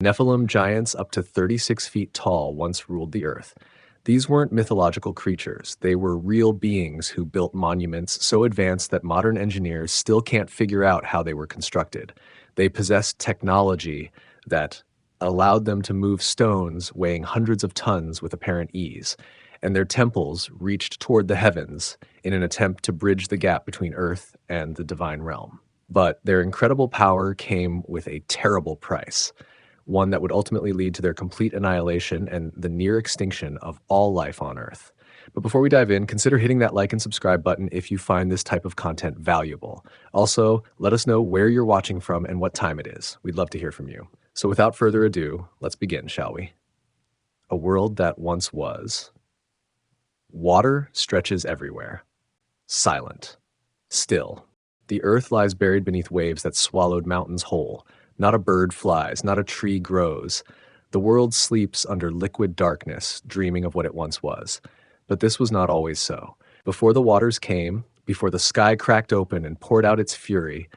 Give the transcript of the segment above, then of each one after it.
Nephilim giants up to 36 feet tall once ruled the earth. These weren't mythological creatures. They were real beings who built monuments so advanced that modern engineers still can't figure out how they were constructed. They possessed technology that allowed them to move stones weighing hundreds of tons with apparent ease, and their temples reached toward the heavens in an attempt to bridge the gap between earth and the divine realm. But their incredible power came with a terrible price, one that would ultimately lead to their complete annihilation and the near extinction of all life on Earth. But before we dive in, consider hitting that like and subscribe button if you find this type of content valuable. Also, let us know where you're watching from and what time it is. We'd love to hear from you. So without further ado, let's begin, shall we? A world that once was. Water stretches everywhere. Silent. Still. The earth lies buried beneath waves that swallowed mountains whole. Not a bird flies, not a tree grows. The world sleeps under liquid darkness, dreaming of what it once was. But this was not always so. Before the waters came, before the sky cracked open and poured out its fury,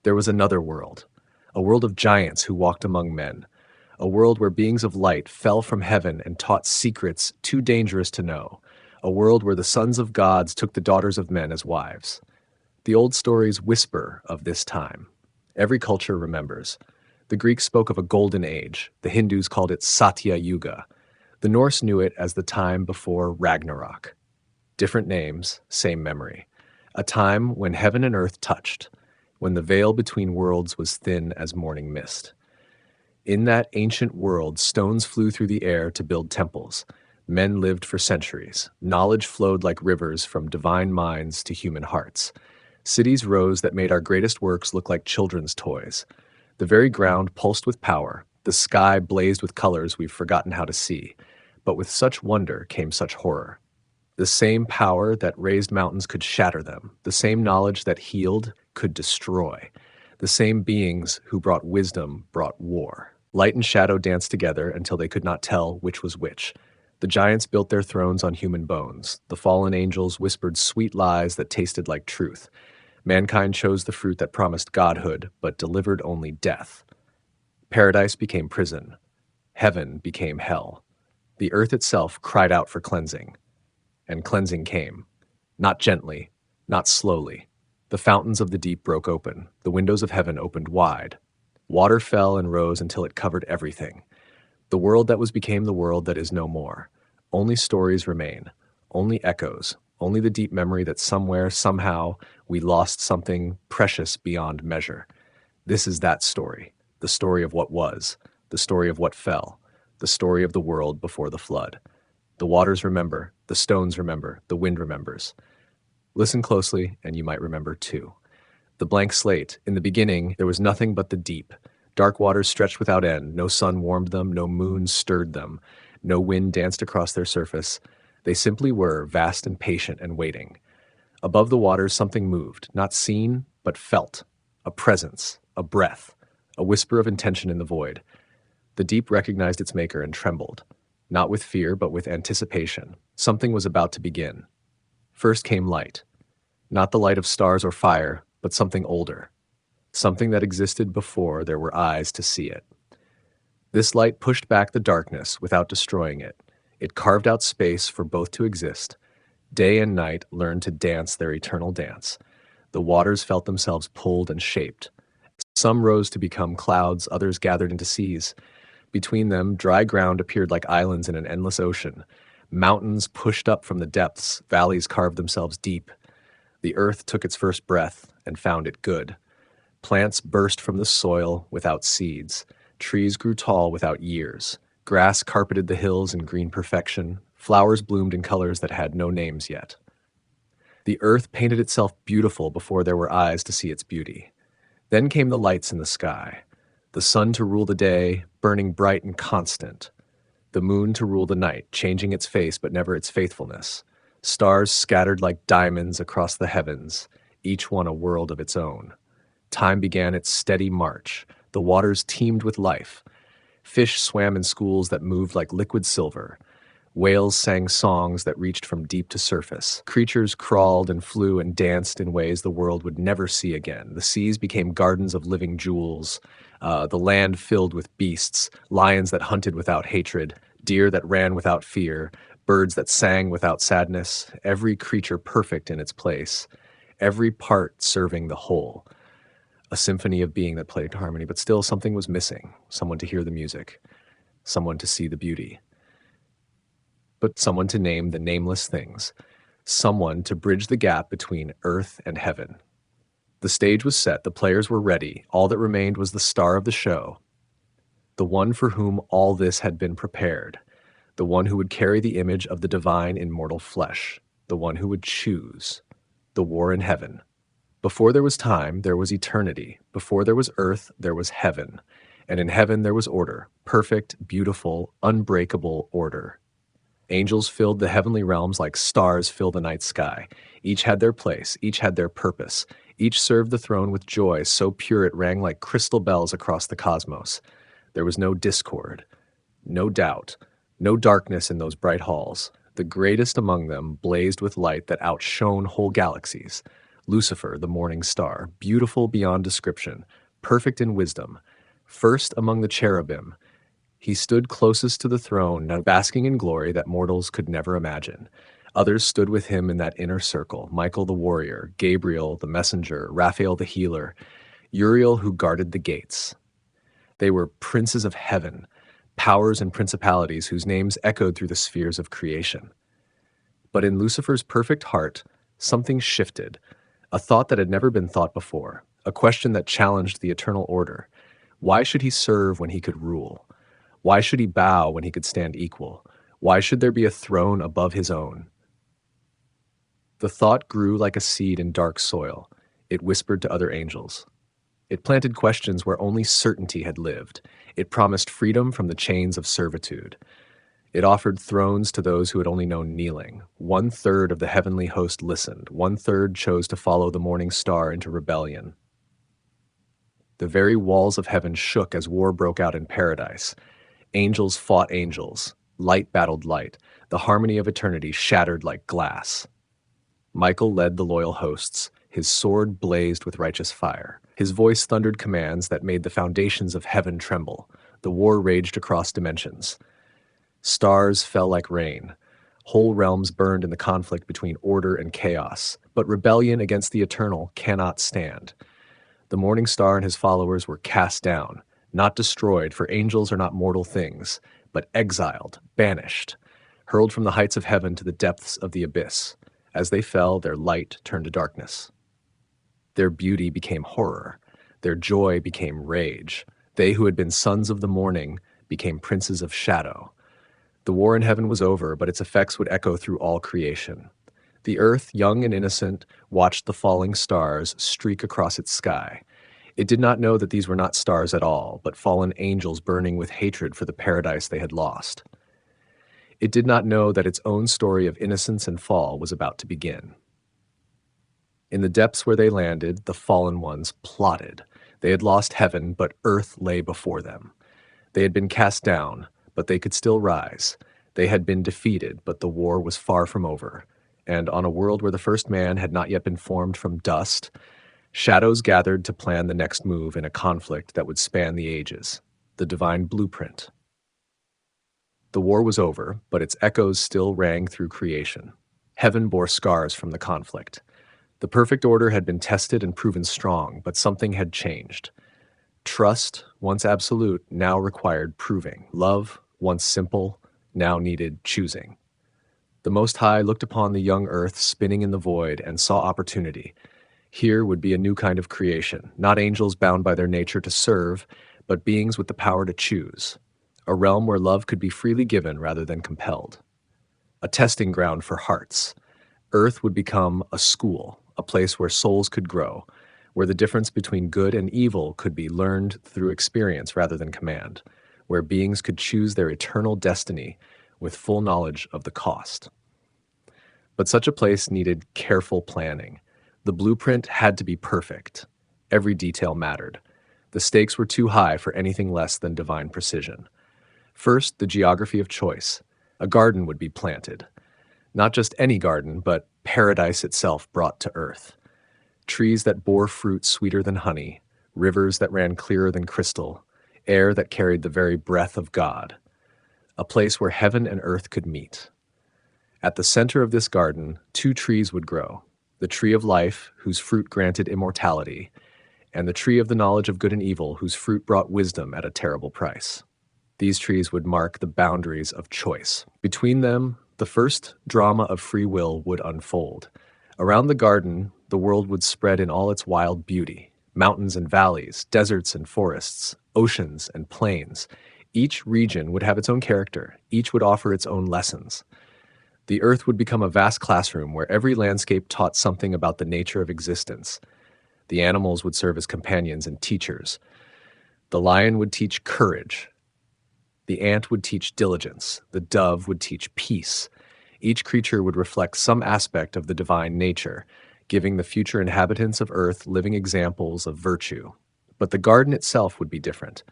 there was another world. A world of giants who walked among men. A world where beings of light fell from heaven and taught secrets too dangerous to know. A world where the sons of gods took the daughters of men as wives. The old stories whisper of this time. Every culture remembers. The Greeks spoke of a golden age. The Hindus called it Satya Yuga. The Norse knew it as the time before Ragnarok. Different names, same memory. A time when heaven and earth touched, when the veil between worlds was thin as morning mist. In that ancient world, stones flew through the air to build temples. Men lived for centuries. Knowledge flowed like rivers from divine minds to human hearts. Cities rose that made our greatest works look like children's toys. The very ground pulsed with power. The sky blazed with colors we've forgotten how to see. But with such wonder came such horror. The same power that raised mountains could shatter them. The same knowledge that healed could destroy. The same beings who brought wisdom brought war. Light and shadow danced together until they could not tell which was which. The giants built their thrones on human bones. The fallen angels whispered sweet lies that tasted like truth. Mankind chose the fruit that promised godhood, but delivered only death. Paradise became prison. Heaven became hell. The earth itself cried out for cleansing. And cleansing came. Not gently, not slowly. The fountains of the deep broke open. The windows of heaven opened wide. Water fell and rose until it covered everything. The world that became the world that is no more. Only stories remain. Only echoes. Only the deep memory that somewhere, somehow, we lost something precious beyond measure. This is that story. The story of what was. The story of what fell. The story of the world before the flood. The waters remember. The stones remember. The wind remembers. Listen closely, and you might remember too. The blank slate. In the beginning, there was nothing but the deep. Dark waters stretched without end. No sun warmed them. No moon stirred them. No wind danced across their surface. They simply were, vast and patient and waiting. Above the waters, something moved, not seen, but felt. A presence, a breath, a whisper of intention in the void. The deep recognized its maker and trembled. Not with fear, but with anticipation. Something was about to begin. First came light. Not the light of stars or fire, but something older. Something that existed before there were eyes to see it. This light pushed back the darkness without destroying it. It carved out space for both to exist. Day and night learned to dance their eternal dance. The waters felt themselves pulled and shaped. Some rose to become clouds, others gathered into seas. Between them, dry ground appeared like islands in an endless ocean. Mountains pushed up from the depths, valleys carved themselves deep. The earth took its first breath and found it good. Plants burst from the soil without seeds. Trees grew tall without years. Grass carpeted the hills in green perfection. Flowers bloomed in colors that had no names yet. The earth painted itself beautiful before there were eyes to see its beauty. Then came the lights in the sky. The sun to rule the day, burning bright and constant. The moon to rule the night, changing its face but never its faithfulness. Stars scattered like diamonds across the heavens, each one a world of its own. Time began its steady march. The waters teemed with life. Fish swam in schools that moved like liquid silver. Whales sang songs that reached from deep to surface. Creatures crawled and flew and danced in ways the world would never see again. The seas became gardens of living jewels. The land filled with beasts, lions that hunted without hatred, deer that ran without fear, birds that sang without sadness, every creature perfect in its place, every part serving the whole. A symphony of being that played harmony, but still something was missing. Someone to hear the music, someone to see the beauty, but someone to name the nameless things, someone to bridge the gap between earth and heaven. The stage was set, the players were ready. All that remained was the star of the show, the one for whom all this had been prepared, the one who would carry the image of the divine in mortal flesh, the one who would choose the war in heaven. Before there was time, there was eternity. Before there was earth, there was heaven. And in heaven there was order, perfect, beautiful, unbreakable order. Angels filled the heavenly realms like stars fill the night sky. Each had their place, each had their purpose. Each served the throne with joy so pure it rang like crystal bells across the cosmos. There was no discord, no doubt, no darkness in those bright halls. The greatest among them blazed with light that outshone whole galaxies. Lucifer, the morning star, beautiful beyond description, perfect in wisdom, first among the cherubim. He stood closest to the throne, now basking in glory that mortals could never imagine. Others stood with him in that inner circle: Michael the warrior, Gabriel the messenger, Raphael the healer, Uriel who guarded the gates. They were princes of heaven, powers and principalities whose names echoed through the spheres of creation. But in Lucifer's perfect heart, something shifted, a thought that had never been thought before, a question that challenged the eternal order. Why should he serve when he could rule? Why should he bow when he could stand equal? Why should there be a throne above his own? The thought grew like a seed in dark soil. It whispered to other angels. It planted questions where only certainty had lived. It promised freedom from the chains of servitude. It offered thrones to those who had only known kneeling. 1/3 of the heavenly host listened. 1/3 chose to follow the morning star into rebellion. The very walls of heaven shook as war broke out in paradise. Angels fought angels. Light battled light. The harmony of eternity shattered like glass. Michael led the loyal hosts. His sword blazed with righteous fire. His voice thundered commands that made the foundations of heaven tremble. The war raged across dimensions. Stars fell like rain. Whole realms burned in the conflict between order and chaos. But rebellion against the eternal cannot stand. The morning star and his followers were cast down, not destroyed, for angels are not mortal things, but exiled, banished, hurled from the heights of heaven to the depths of the abyss. As they fell, their light turned to darkness. Their beauty became horror. Their joy became rage. They who had been sons of the morning became princes of shadow. The war in heaven was over, but its effects would echo through all creation. The earth, young and innocent, watched the falling stars streak across its sky. It did not know that these were not stars at all, but fallen angels burning with hatred for the paradise they had lost. It did not know that its own story of innocence and fall was about to begin. In the depths where they landed, the fallen ones plotted. They had lost heaven, but earth lay before them. They had been cast down, but they could still rise. They had been defeated, but the war was far from over. And on a world where the first man had not yet been formed from dust, shadows gathered to plan the next move in a conflict that would span the ages, the divine blueprint. The war was over, but its echoes still rang through creation. Heaven bore scars from the conflict. The perfect order had been tested and proven strong, but something had changed. Trust, once absolute, now required proving. Love, once simple, now needed choosing. The Most High looked upon the young earth spinning in the void and saw opportunity. Here would be a new kind of creation, not angels bound by their nature to serve, but beings with the power to choose. A realm where love could be freely given rather than compelled. A testing ground for hearts. Earth would become a school, a place where souls could grow, where the difference between good and evil could be learned through experience rather than command, where beings could choose their eternal destiny with full knowledge of the cost. But such a place needed careful planning. The blueprint had to be perfect. Every detail mattered. The stakes were too high for anything less than divine precision. First, the geography of choice. A garden would be planted. Not just any garden, but paradise itself brought to earth. Trees that bore fruit sweeter than honey, rivers that ran clearer than crystal, air that carried the very breath of God, a place where heaven and earth could meet. At the center of this garden, two trees would grow: the tree of life, whose fruit granted immortality, and the tree of the knowledge of good and evil, whose fruit brought wisdom at a terrible price. These trees would mark the boundaries of choice. Between them, the first drama of free will would unfold. Around the garden, the world would spread in all its wild beauty: mountains and valleys, deserts and forests, oceans and plains. Each region would have its own character, each would offer its own lessons. The earth would become a vast classroom where every landscape taught something about the nature of existence. The animals would serve as companions and teachers. The lion would teach courage. The ant would teach diligence. The dove would teach peace. Each creature would reflect some aspect of the divine nature, giving the future inhabitants of Earth living examples of virtue. But the garden itself would be different.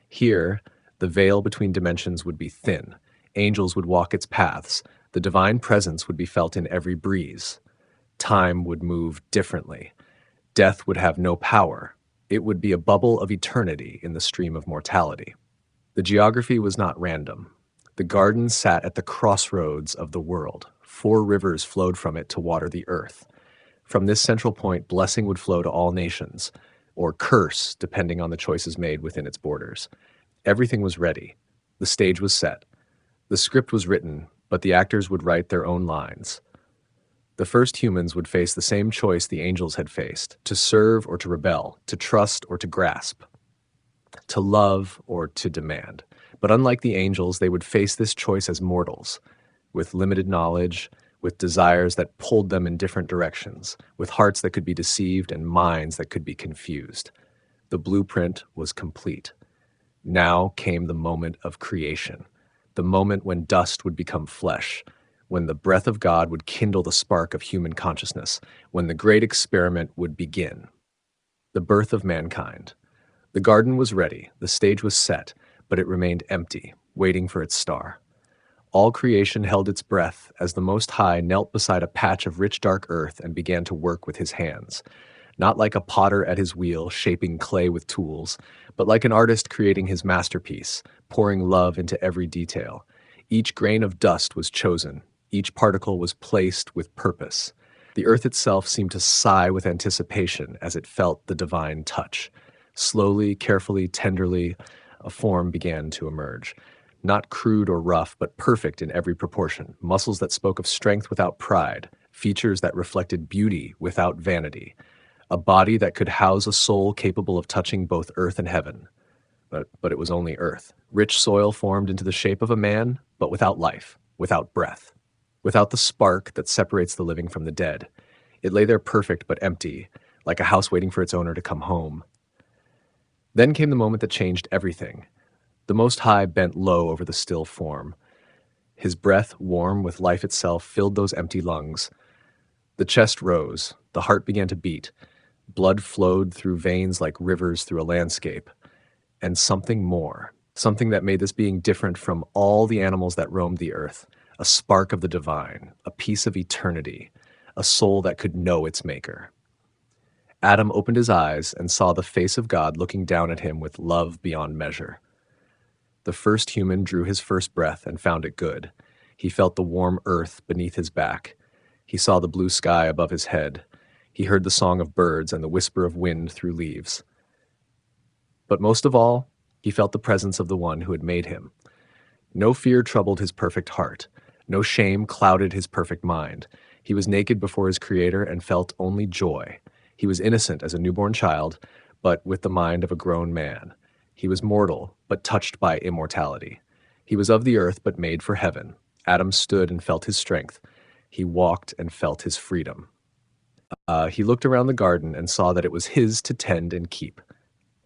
Here, the veil between dimensions would be thin. Angels would walk its paths. The divine presence would be felt in every breeze. Time would move differently. Death would have no power. It would be a bubble of eternity in the stream of mortality. The geography was not random. The garden sat at the crossroads of the world. 4 rivers flowed from it to water the earth. From this central point, blessing would flow to all nations, or curse, depending on the choices made within its borders. Everything was ready. The stage was set. The script was written, but the actors would write their own lines. The first humans would face the same choice the angels had faced: to serve or to rebel, to trust or to grasp, to love or to demand. But unlike the angels, they would face this choice as mortals, with limited knowledge, with desires that pulled them in different directions, with hearts that could be deceived and minds that could be confused. The blueprint was complete. Now came the moment of creation, the moment when dust would become flesh, when the breath of God would kindle the spark of human consciousness, when the great experiment would begin. The birth of mankind. The garden was ready, the stage was set, but it remained empty, waiting for its star. All creation held its breath as the Most High knelt beside a patch of rich dark earth and began to work with his hands. Not like a potter at his wheel, shaping clay with tools, but like an artist creating his masterpiece, pouring love into every detail. Each grain of dust was chosen. Each particle was placed with purpose. The earth itself seemed to sigh with anticipation as it felt the divine touch. Slowly, carefully, tenderly, a form began to emerge. Not crude or rough, but perfect in every proportion. Muscles that spoke of strength without pride. Features that reflected beauty without vanity. A body that could house a soul capable of touching both earth and heaven. But it was only earth. Rich soil formed into the shape of a man, but without life, without breath, without the spark that separates the living from the dead. It lay there perfect but empty, like a house waiting for its owner to come home. Then came the moment that changed everything. The Most High bent low over the still form. His breath, warm with life itself, filled those empty lungs. The chest rose. The heart began to beat. Blood flowed through veins like rivers through a landscape. And something more. Something that made this being different from all the animals that roamed the earth. A spark of the divine. A piece of eternity. A soul that could know its maker. Adam opened his eyes and saw the face of God looking down at him with love beyond measure. The first human drew his first breath and found it good. He felt the warm earth beneath his back. He saw the blue sky above his head. He heard the song of birds and the whisper of wind through leaves. But most of all, he felt the presence of the one who had made him. No fear troubled his perfect heart. No shame clouded his perfect mind. He was naked before his Creator and felt only joy. He was innocent as a newborn child, but with the mind of a grown man. He was mortal, but touched by immortality. He was of the earth, but made for heaven. Adam stood and felt his strength. He walked and felt his freedom. He looked around the garden and saw that it was his to tend and keep.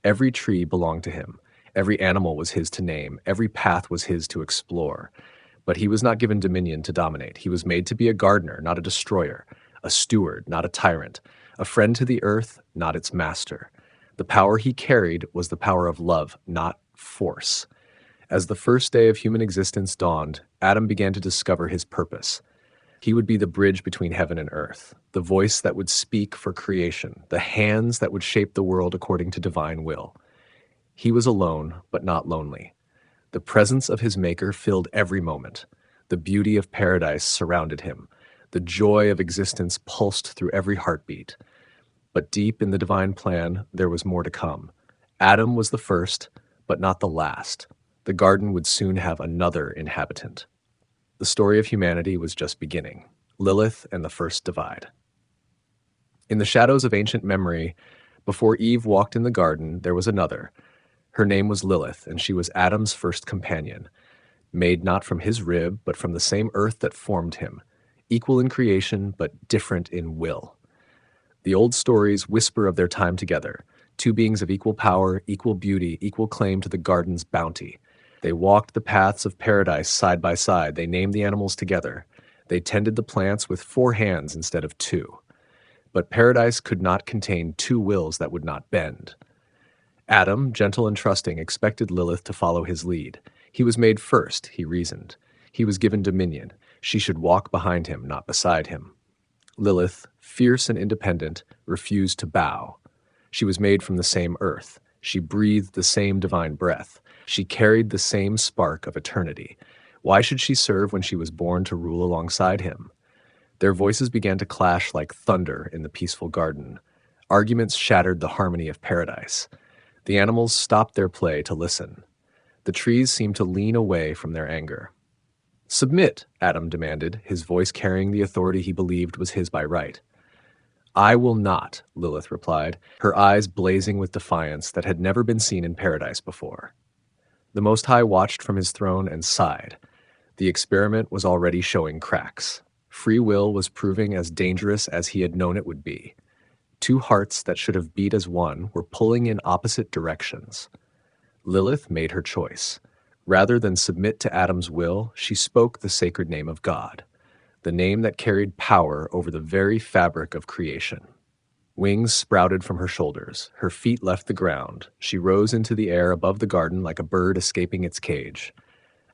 Every tree belonged to him. Every animal was his to name. Every path was his to explore. But he was not given dominion to dominate. He was made to be a gardener, not a destroyer, a steward, not a tyrant, a friend to the earth, not its master. The power he carried was the power of love, not force. As the first day of human existence dawned, Adam began to discover his purpose. He would be the bridge between heaven and earth, the voice that would speak for creation, the hands that would shape the world according to divine will. He was alone, but not lonely. The presence of his Maker filled every moment. The beauty of paradise surrounded him. The joy of existence pulsed through every heartbeat. But deep in the divine plan, there was more to come. Adam was the first, but not the last. The garden would soon have another inhabitant. The story of humanity was just beginning. Lilith and the first divide. In the shadows of ancient memory, before Eve walked in the garden, there was another. Her name was Lilith, and she was Adam's first companion, made not from his rib, but from the same earth that formed him, equal in creation, but different in will. The old stories whisper of their time together, two beings of equal power, equal beauty, equal claim to the garden's bounty. They walked the paths of paradise side by side. They named the animals together. They tended the plants with 4 hands instead of 2. But paradise could not contain 2 wills that would not bend. Adam, gentle and trusting, expected Lilith to follow his lead. He was made first, he reasoned. He was given dominion. She should walk behind him, not beside him. Lilith, fierce and independent, refused to bow. She was made from the same earth. She breathed the same divine breath. She carried the same spark of eternity. Why should she serve when she was born to rule alongside him? Their voices began to clash like thunder in the peaceful garden. Arguments shattered the harmony of paradise. The animals stopped their play to listen. The trees seemed to lean away from their anger. "Submit," Adam demanded, his voice carrying the authority he believed was his by right. "I will not," Lilith replied, her eyes blazing with defiance that had never been seen in paradise before. The Most High watched from his throne and sighed. The experiment was already showing cracks. Free will was proving as dangerous as he had known it would be. 2 hearts that should have beat as one were pulling in opposite directions. Lilith made her choice. Rather than submit to Adam's will, she spoke the sacred name of God, the name that carried power over the very fabric of creation. Wings sprouted from her shoulders. Her feet left the ground. She rose into the air above the garden like a bird escaping its cage.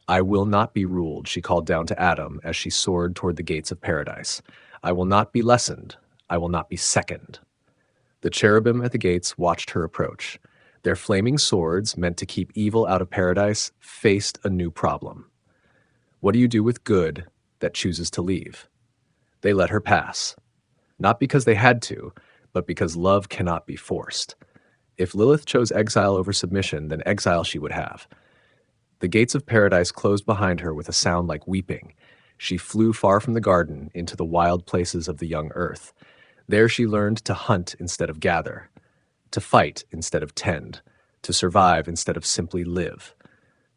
"I will not be ruled," she called down to Adam as she soared toward the gates of paradise. "I will not be lessened. I will not be second." The cherubim at the gates watched her approach. Their flaming swords, meant to keep evil out of paradise, faced a new problem. What do you do with good that chooses to leave? They let her pass. Not because they had to, but because love cannot be forced. If Lilith chose exile over submission, then exile she would have. The gates of paradise closed behind her with a sound like weeping. She flew far from the garden into the wild places of the young earth. There she learned to hunt instead of gather, to fight instead of tend, to survive instead of simply live.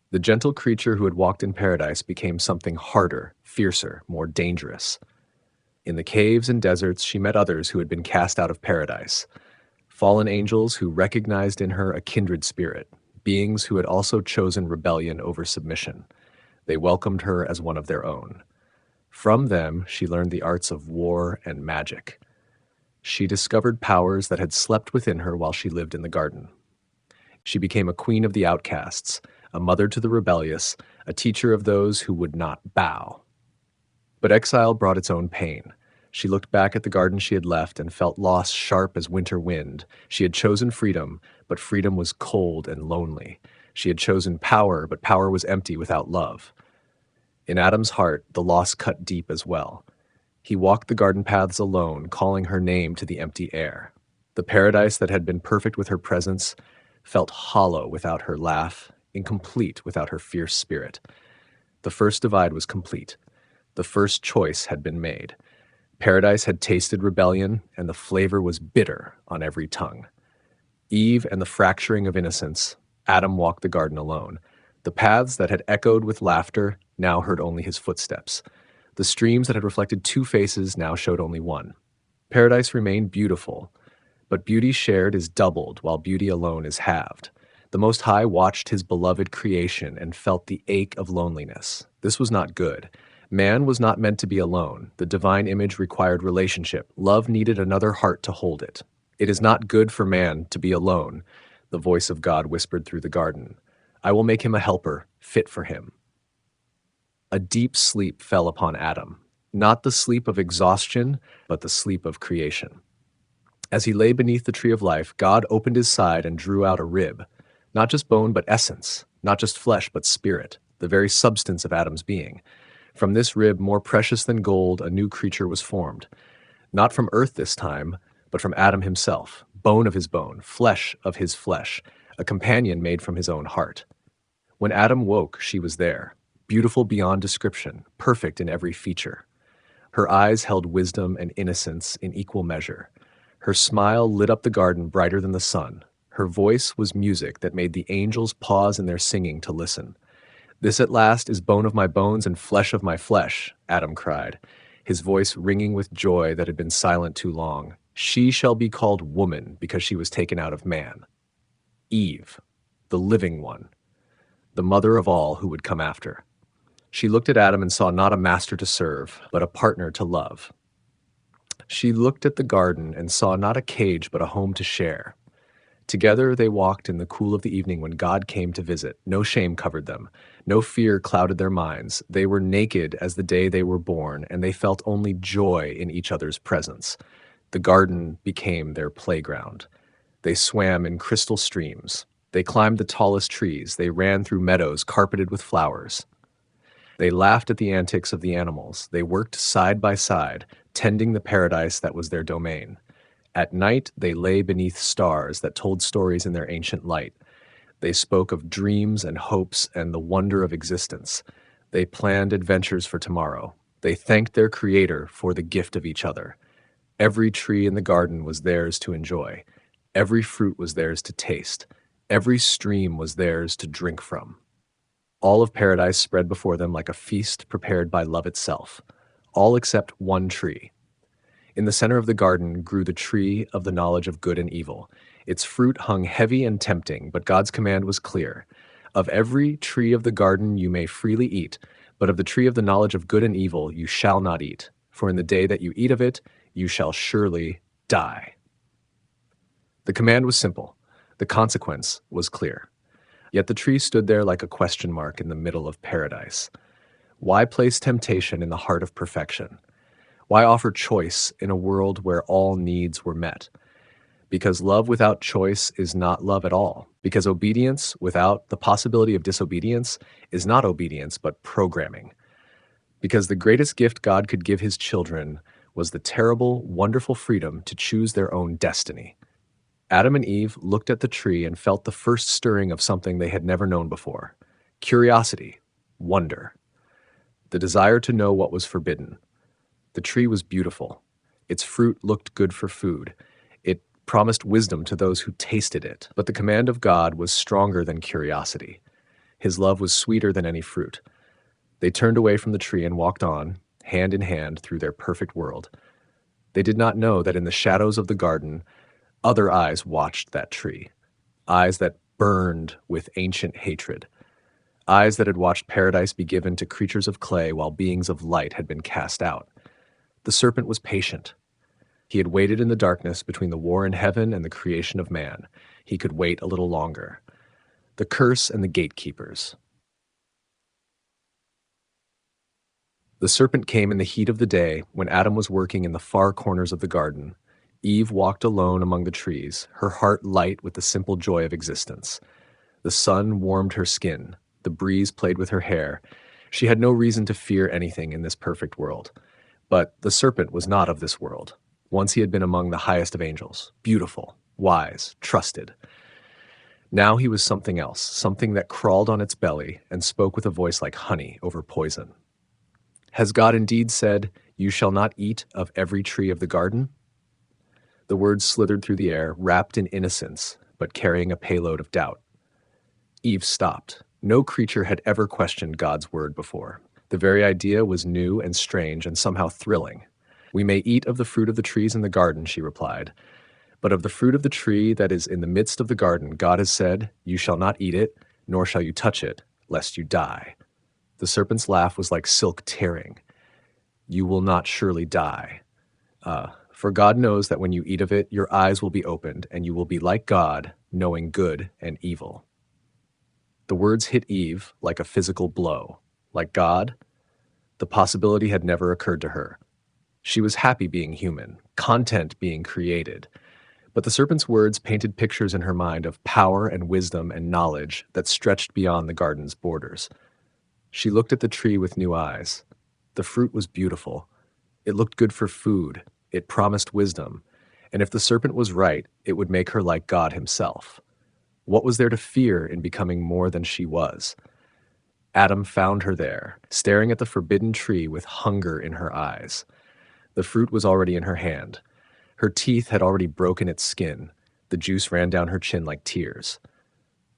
The gentle creature who had walked in paradise became something harder, fiercer, more dangerous. In the caves and deserts, she met others who had been cast out of paradise, fallen angels who recognized in her a kindred spirit, beings who had also chosen rebellion over submission. They welcomed her as one of their own. From them, she learned the arts of war and magic. She discovered powers that had slept within her while she lived in the garden. She became a queen of the outcasts, a mother to the rebellious, a teacher of those who would not bow. But exile brought its own pain. She looked back at the garden she had left and felt loss sharp as winter wind. She had chosen freedom, but freedom was cold and lonely. She had chosen power, but power was empty without love. In Adam's heart, the loss cut deep as well. He walked the garden paths alone, calling her name to the empty air. The paradise that had been perfect with her presence felt hollow without her laugh, incomplete without her fierce spirit. The first divide was complete. The first choice had been made. Paradise had tasted rebellion, and the flavor was bitter on every tongue. Eve and the fracturing of innocence, Adam walked the garden alone. The paths that had echoed with laughter now heard only his footsteps. The streams that had reflected 2 faces now showed only one. Paradise remained beautiful, but beauty shared is doubled while beauty alone is halved. The Most High watched his beloved creation and felt the ache of loneliness. This was not good. Man was not meant to be alone. The divine image required relationship. Love needed another heart to hold it. "It is not good for man to be alone," the voice of God whispered through the garden. "I will make him a helper, fit for him." A deep sleep fell upon Adam. not the sleep of exhaustion, but the sleep of creation. As he lay beneath the tree of life, God opened his side and drew out a rib, not just bone, but essence, not just flesh, but spirit, the very substance of Adam's being. From this rib, more precious than gold, a new creature was formed. Not from earth this time, but from Adam himself, bone of his bone, flesh of his flesh, a companion made from his own heart. When Adam woke, she was there, beautiful beyond description, perfect in every feature. Her eyes held wisdom and innocence in equal measure. Her smile lit up the garden brighter than the sun. Her voice was music that made the angels pause in their singing to listen. "This at last is bone of my bones and flesh of my flesh," Adam cried, his voice ringing with joy that had been silent too long. "She shall be called woman because she was taken out of man." Eve, the living one, the mother of all who would come after. She looked at Adam and saw not a master to serve, but a partner to love. She looked at the garden and saw not a cage, but a home to share. Together they walked in the cool of the evening when God came to visit. No shame covered them. No fear clouded their minds. They were naked as the day they were born, and they felt only joy in each other's presence. The garden became their playground. They swam in crystal streams. They climbed the tallest trees. They ran through meadows carpeted with flowers. They laughed at the antics of the animals. They worked side by side, tending the paradise that was their domain. At night, they lay beneath stars that told stories in their ancient light. They spoke of dreams and hopes and the wonder of existence. They planned adventures for tomorrow. They thanked their Creator for the gift of each other. Every tree in the garden was theirs to enjoy. Every fruit was theirs to taste. Every stream was theirs to drink from. All of paradise spread before them like a feast prepared by love itself. All except one tree. In the center of the garden grew the tree of the knowledge of good and evil. Its fruit hung heavy and tempting, but God's command was clear. Of every tree of the garden you may freely eat, but of the tree of the knowledge of good and evil you shall not eat, for in the day that you eat of it, you shall surely die. The command was simple. The consequence was clear. Yet the tree stood there like a question mark in the middle of paradise. Why place temptation in the heart of perfection? Why offer choice in a world where all needs were met? Because love without choice is not love at all. Because obedience without the possibility of disobedience is not obedience, but programming. Because the greatest gift God could give his children was the terrible, wonderful freedom to choose their own destiny. Adam and Eve looked at the tree and felt the first stirring of something they had never known before. Curiosity, wonder, the desire to know what was forbidden. The tree was beautiful. Its fruit looked good for food. It promised wisdom to those who tasted it. But the command of God was stronger than curiosity. His love was sweeter than any fruit. They turned away from the tree and walked on, hand in hand, through their perfect world. They did not know that in the shadows of the garden, other eyes watched that tree. Eyes that burned with ancient hatred. Eyes that had watched paradise be given to creatures of clay while beings of light had been cast out. The serpent was patient. He had waited in the darkness between the war in heaven and the creation of man. He could wait a little longer. The curse and the gatekeepers. The serpent came in the heat of the day when Adam was working in the far corners of the garden. Eve walked alone among the trees, her heart light with the simple joy of existence. The sun warmed her skin. The breeze played with her hair. She had no reason to fear anything in this perfect world. But the serpent was not of this world. Once he had been among the highest of angels, beautiful, wise, trusted. Now he was something else, something that crawled on its belly and spoke with a voice like honey over poison. Has God indeed said, "You shall not eat of every tree of the garden"? The words slithered through the air, wrapped in innocence, but carrying a payload of doubt. Eve stopped. No creature had ever questioned God's word before. The very idea was new and strange and somehow thrilling. "We may eat of the fruit of the trees in the garden," she replied. "But of the fruit of the tree that is in the midst of the garden, God has said, 'You shall not eat it, nor shall you touch it, lest you die.'" The serpent's laugh was like silk tearing. "You will not surely die. For God knows that when you eat of it, your eyes will be opened, and you will be like God, knowing good and evil." The words hit Eve like a physical blow. Like God? The possibility had never occurred to her. She was happy being human, content being created. But the serpent's words painted pictures in her mind of power and wisdom and knowledge that stretched beyond the garden's borders. She looked at the tree with new eyes. The fruit was beautiful. It looked good for food. It promised wisdom. And if the serpent was right, it would make her like God himself. What was there to fear in becoming more than she was? Adam found her there, staring at the forbidden tree with hunger in her eyes. The fruit was already in her hand. Her teeth had already broken its skin. The juice ran down her chin like tears.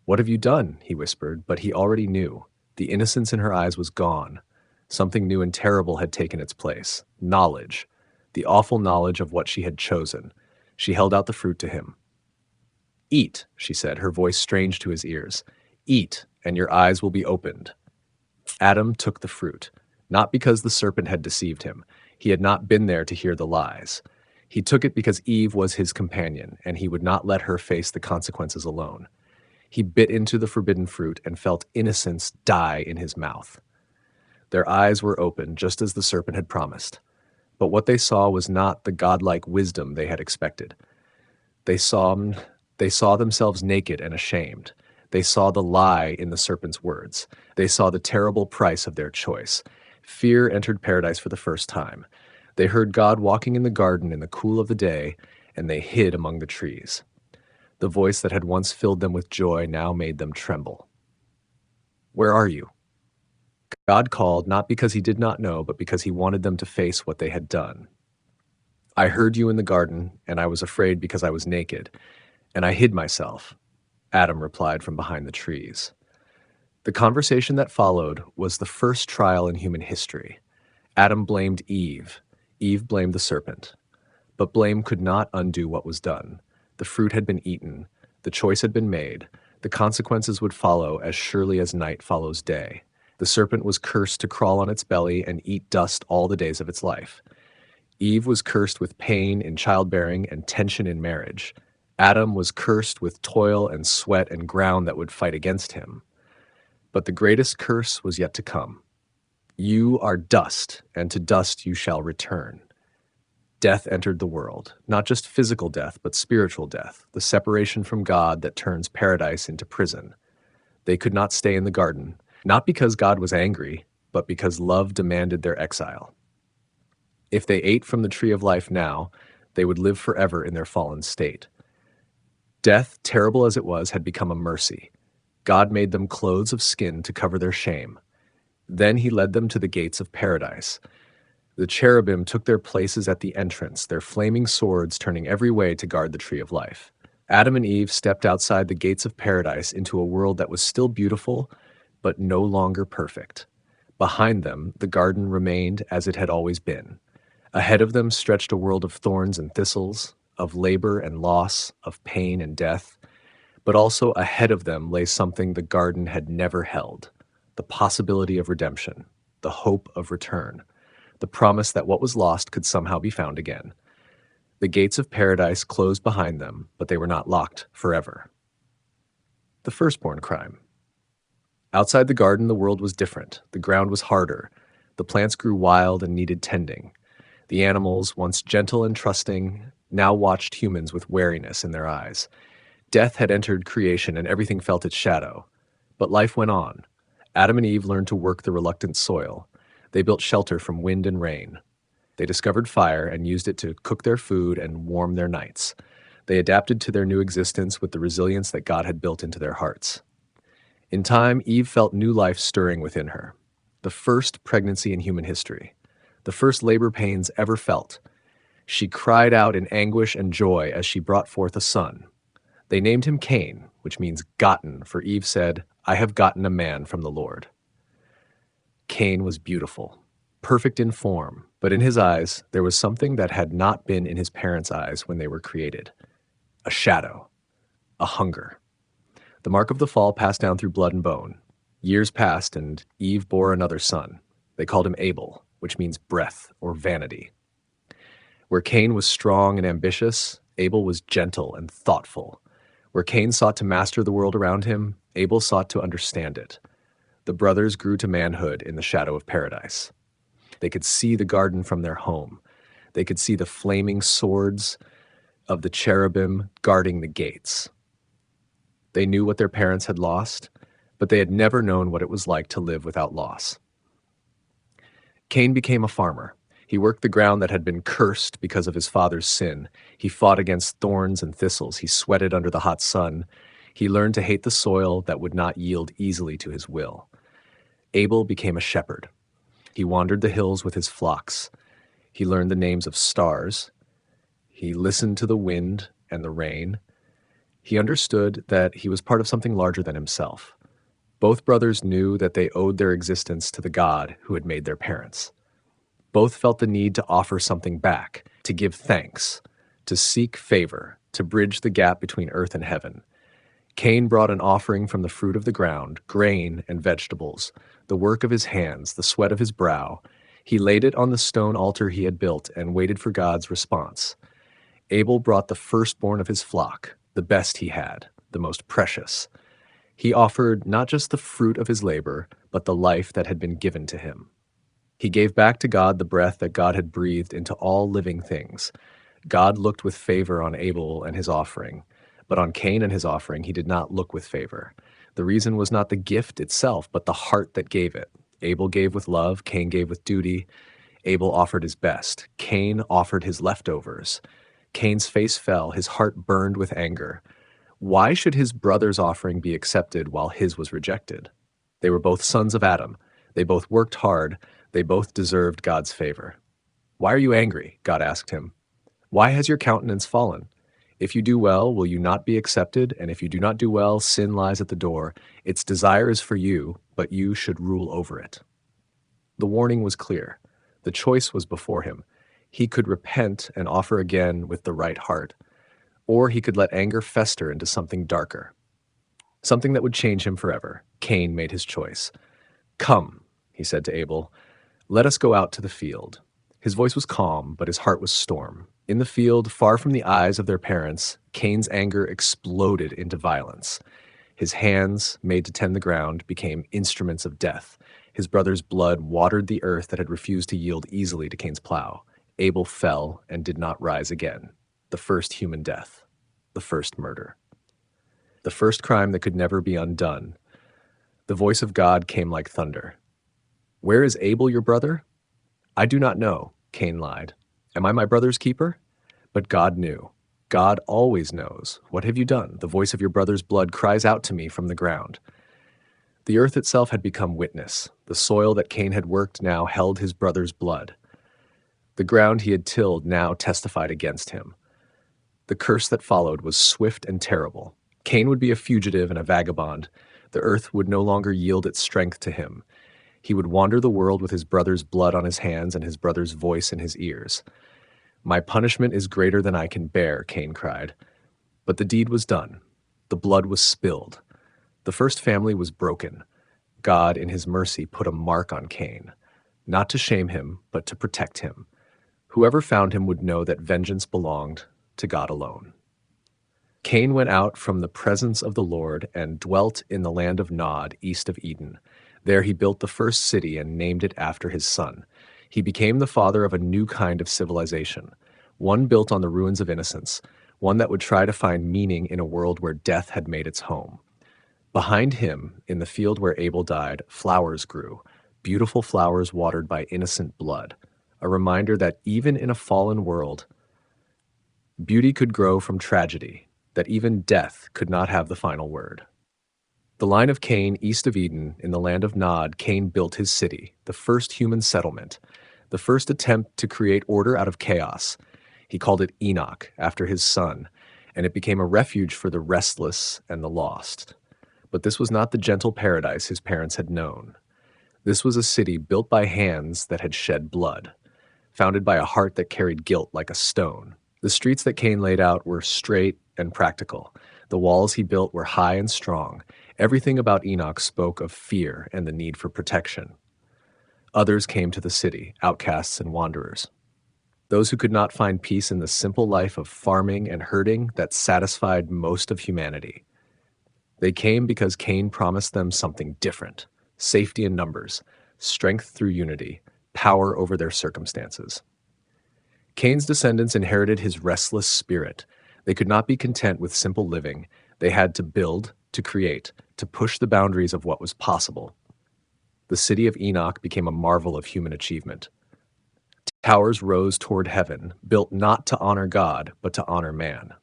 "What have you done?" he whispered, but he already knew. The innocence in her eyes was gone. Something new and terrible had taken its place. Knowledge. The awful knowledge of what she had chosen. She held out the fruit to him. "Eat," she said, her voice strange to his ears. "Eat, and your eyes will be opened." Adam took the fruit, not because the serpent had deceived him. He had not been there to hear the lies. He took it because Eve was his companion, and he would not let her face the consequences alone. He bit into the forbidden fruit and felt innocence die in his mouth. Their eyes were open, just as the serpent had promised. But what they saw was not the godlike wisdom they had expected. They saw themselves naked and ashamed. They saw the lie in the serpent's words. They saw the terrible price of their choice. Fear entered paradise for the first time. They heard God walking in the garden in the cool of the day, and they hid among the trees. The voice that had once filled them with joy now made them tremble. "Where are you?" God called, not because he did not know, but because he wanted them to face what they had done. "I heard you in the garden, and I was afraid because I was naked, and I hid myself," Adam replied from behind the trees. The conversation that followed was the first trial in human history. Adam blamed Eve. Eve blamed the serpent. But blame could not undo what was done. The fruit had been eaten. The choice had been made. The consequences would follow as surely as night follows day. The serpent was cursed to crawl on its belly and eat dust all the days of its life. Eve was cursed with pain in childbearing and tension in marriage. Adam was cursed with toil and sweat and ground that would fight against him. But the greatest curse was yet to come. "You are dust, and to dust you shall return." Death entered the world, not just physical death, but spiritual death, the separation from God that turns paradise into prison. They could not stay in the garden, not because God was angry, but because love demanded their exile. If they ate from the tree of life now, they would live forever in their fallen state. Death, terrible as it was, had become a mercy. God made them clothes of skin to cover their shame. Then he led them to the gates of paradise. The cherubim took their places at the entrance, their flaming swords turning every way to guard the tree of life. Adam and Eve stepped outside the gates of paradise into a world that was still beautiful, but no longer perfect. Behind them, the garden remained as it had always been. Ahead of them stretched a world of thorns and thistles, of labor and loss, of pain and death. But also ahead of them lay something the garden had never held: the possibility of redemption, the hope of return, the promise that what was lost could somehow be found again. The gates of paradise closed behind them, but they were not locked forever. The firstborn crime. Outside the garden, the world was different. The ground was harder. The plants grew wild and needed tending. The animals, once gentle and trusting, now watched humans with wariness in their eyes. Death had entered creation and everything felt its shadow. But life went on. Adam and Eve learned to work the reluctant soil. They built shelter from wind and rain. They discovered fire and used it to cook their food and warm their nights. They adapted to their new existence with the resilience that God had built into their hearts. In time, Eve felt new life stirring within her. The first pregnancy in human history. The first labor pains ever felt. She cried out in anguish and joy as she brought forth a son. They named him Cain, which means gotten, for Eve said, "I have gotten a man from the Lord." Cain was beautiful, perfect in form, but in his eyes there was something that had not been in his parents' eyes when they were created: a shadow, a hunger. The mark of the fall passed down through blood and bone. Years passed, and Eve bore another son. They called him Abel, which means breath or vanity. Where Cain was strong and ambitious, Abel was gentle and thoughtful. Where Cain sought to master the world around him, Abel sought to understand it. The brothers grew to manhood in the shadow of paradise. They could see the garden from their home. They could see the flaming swords of the cherubim guarding the gates. They knew what their parents had lost, but they had never known what it was like to live without loss. Cain became a farmer. He worked the ground that had been cursed because of his father's sin. He fought against thorns and thistles. He sweated under the hot sun. He learned to hate the soil that would not yield easily to his will. Abel became a shepherd. He wandered the hills with his flocks. He learned the names of stars. He listened to the wind and the rain. He understood that he was part of something larger than himself. Both brothers knew that they owed their existence to the God who had made their parents. Both felt the need to offer something back, to give thanks, to seek favor, to bridge the gap between earth and heaven. Cain brought an offering from the fruit of the ground, grain and vegetables, the work of his hands, the sweat of his brow. He laid it on the stone altar he had built and waited for God's response. Abel brought the firstborn of his flock, the best he had, the most precious. He offered not just the fruit of his labor, but the life that had been given to him. He gave back to God the breath that God had breathed into all living things. God looked with favor on Abel and his offering, but on Cain and his offering he did not look with favor. The reason was not the gift itself, but the heart that gave it. Abel gave with love, Cain gave with duty. Abel offered his best. Cain offered his leftovers. Cain's face fell, his heart burned with anger. Why should his brother's offering be accepted while his was rejected? They were both sons of Adam. They both worked hard. They both deserved God's favor. Why are you angry? God asked him. Why has your countenance fallen? If you do well, will you not be accepted? And if you do not do well, sin lies at the door. Its desire is for you, but you should rule over it. The warning was clear. The choice was before him. He could repent and offer again with the right heart, or he could let anger fester into something darker, something that would change him forever. Cain made his choice. Come, he said to Abel, let us go out to the field. His voice was calm, but his heart was storm. In the field, far from the eyes of their parents, Cain's anger exploded into violence. His hands, made to tend the ground, became instruments of death. His brother's blood watered the earth that had refused to yield easily to Cain's plow. Abel fell and did not rise again. The first human death. The first murder. The first crime that could never be undone. The voice of God came like thunder. Where is Abel, your brother? I do not know, Cain lied. Am I my brother's keeper? But God knew. God always knows. What have you done? The voice of your brother's blood cries out to me from the ground. The earth itself had become witness. The soil that Cain had worked now held his brother's blood. The ground he had tilled now testified against him. The curse that followed was swift and terrible. Cain would be a fugitive and a vagabond. The earth would no longer yield its strength to him. He would wander the world with his brother's blood on his hands and his brother's voice in his ears. My punishment is greater than I can bear, Cain cried. But the deed was done. The blood was spilled. The first family was broken. God, in his mercy, put a mark on Cain, not to shame him, but to protect him. Whoever found him would know that vengeance belonged to God alone. Cain went out from the presence of the Lord and dwelt in the land of Nod, east of Eden. There he built the first city and named it after his son. He became the father of a new kind of civilization, one built on the ruins of innocence, one that would try to find meaning in a world where death had made its home. Behind him, in the field where Abel died, flowers grew, beautiful flowers watered by innocent blood, a reminder that even in a fallen world, beauty could grow from tragedy, that even death could not have the final word. The line of Cain, east of Eden, in the land of Nod, Cain built his city, the first human settlement, the first attempt to create order out of chaos. He called it Enoch, after his son, and it became a refuge for the restless and the lost. But this was not the gentle paradise his parents had known. This was a city built by hands that had shed blood, founded by a heart that carried guilt like a stone. The streets that Cain laid out were straight and practical. The walls he built were high and strong. Everything about Enoch spoke of fear and the need for protection. Others came to the city, outcasts and wanderers. Those who could not find peace in the simple life of farming and herding that satisfied most of humanity. They came because Cain promised them something different: safety in numbers, strength through unity, power over their circumstances. Cain's descendants inherited his restless spirit. They could not be content with simple living. They had to build, to create, to push the boundaries of what was possible. The city of Enoch became a marvel of human achievement. Towers rose toward heaven, built not to honor God, but to honor man.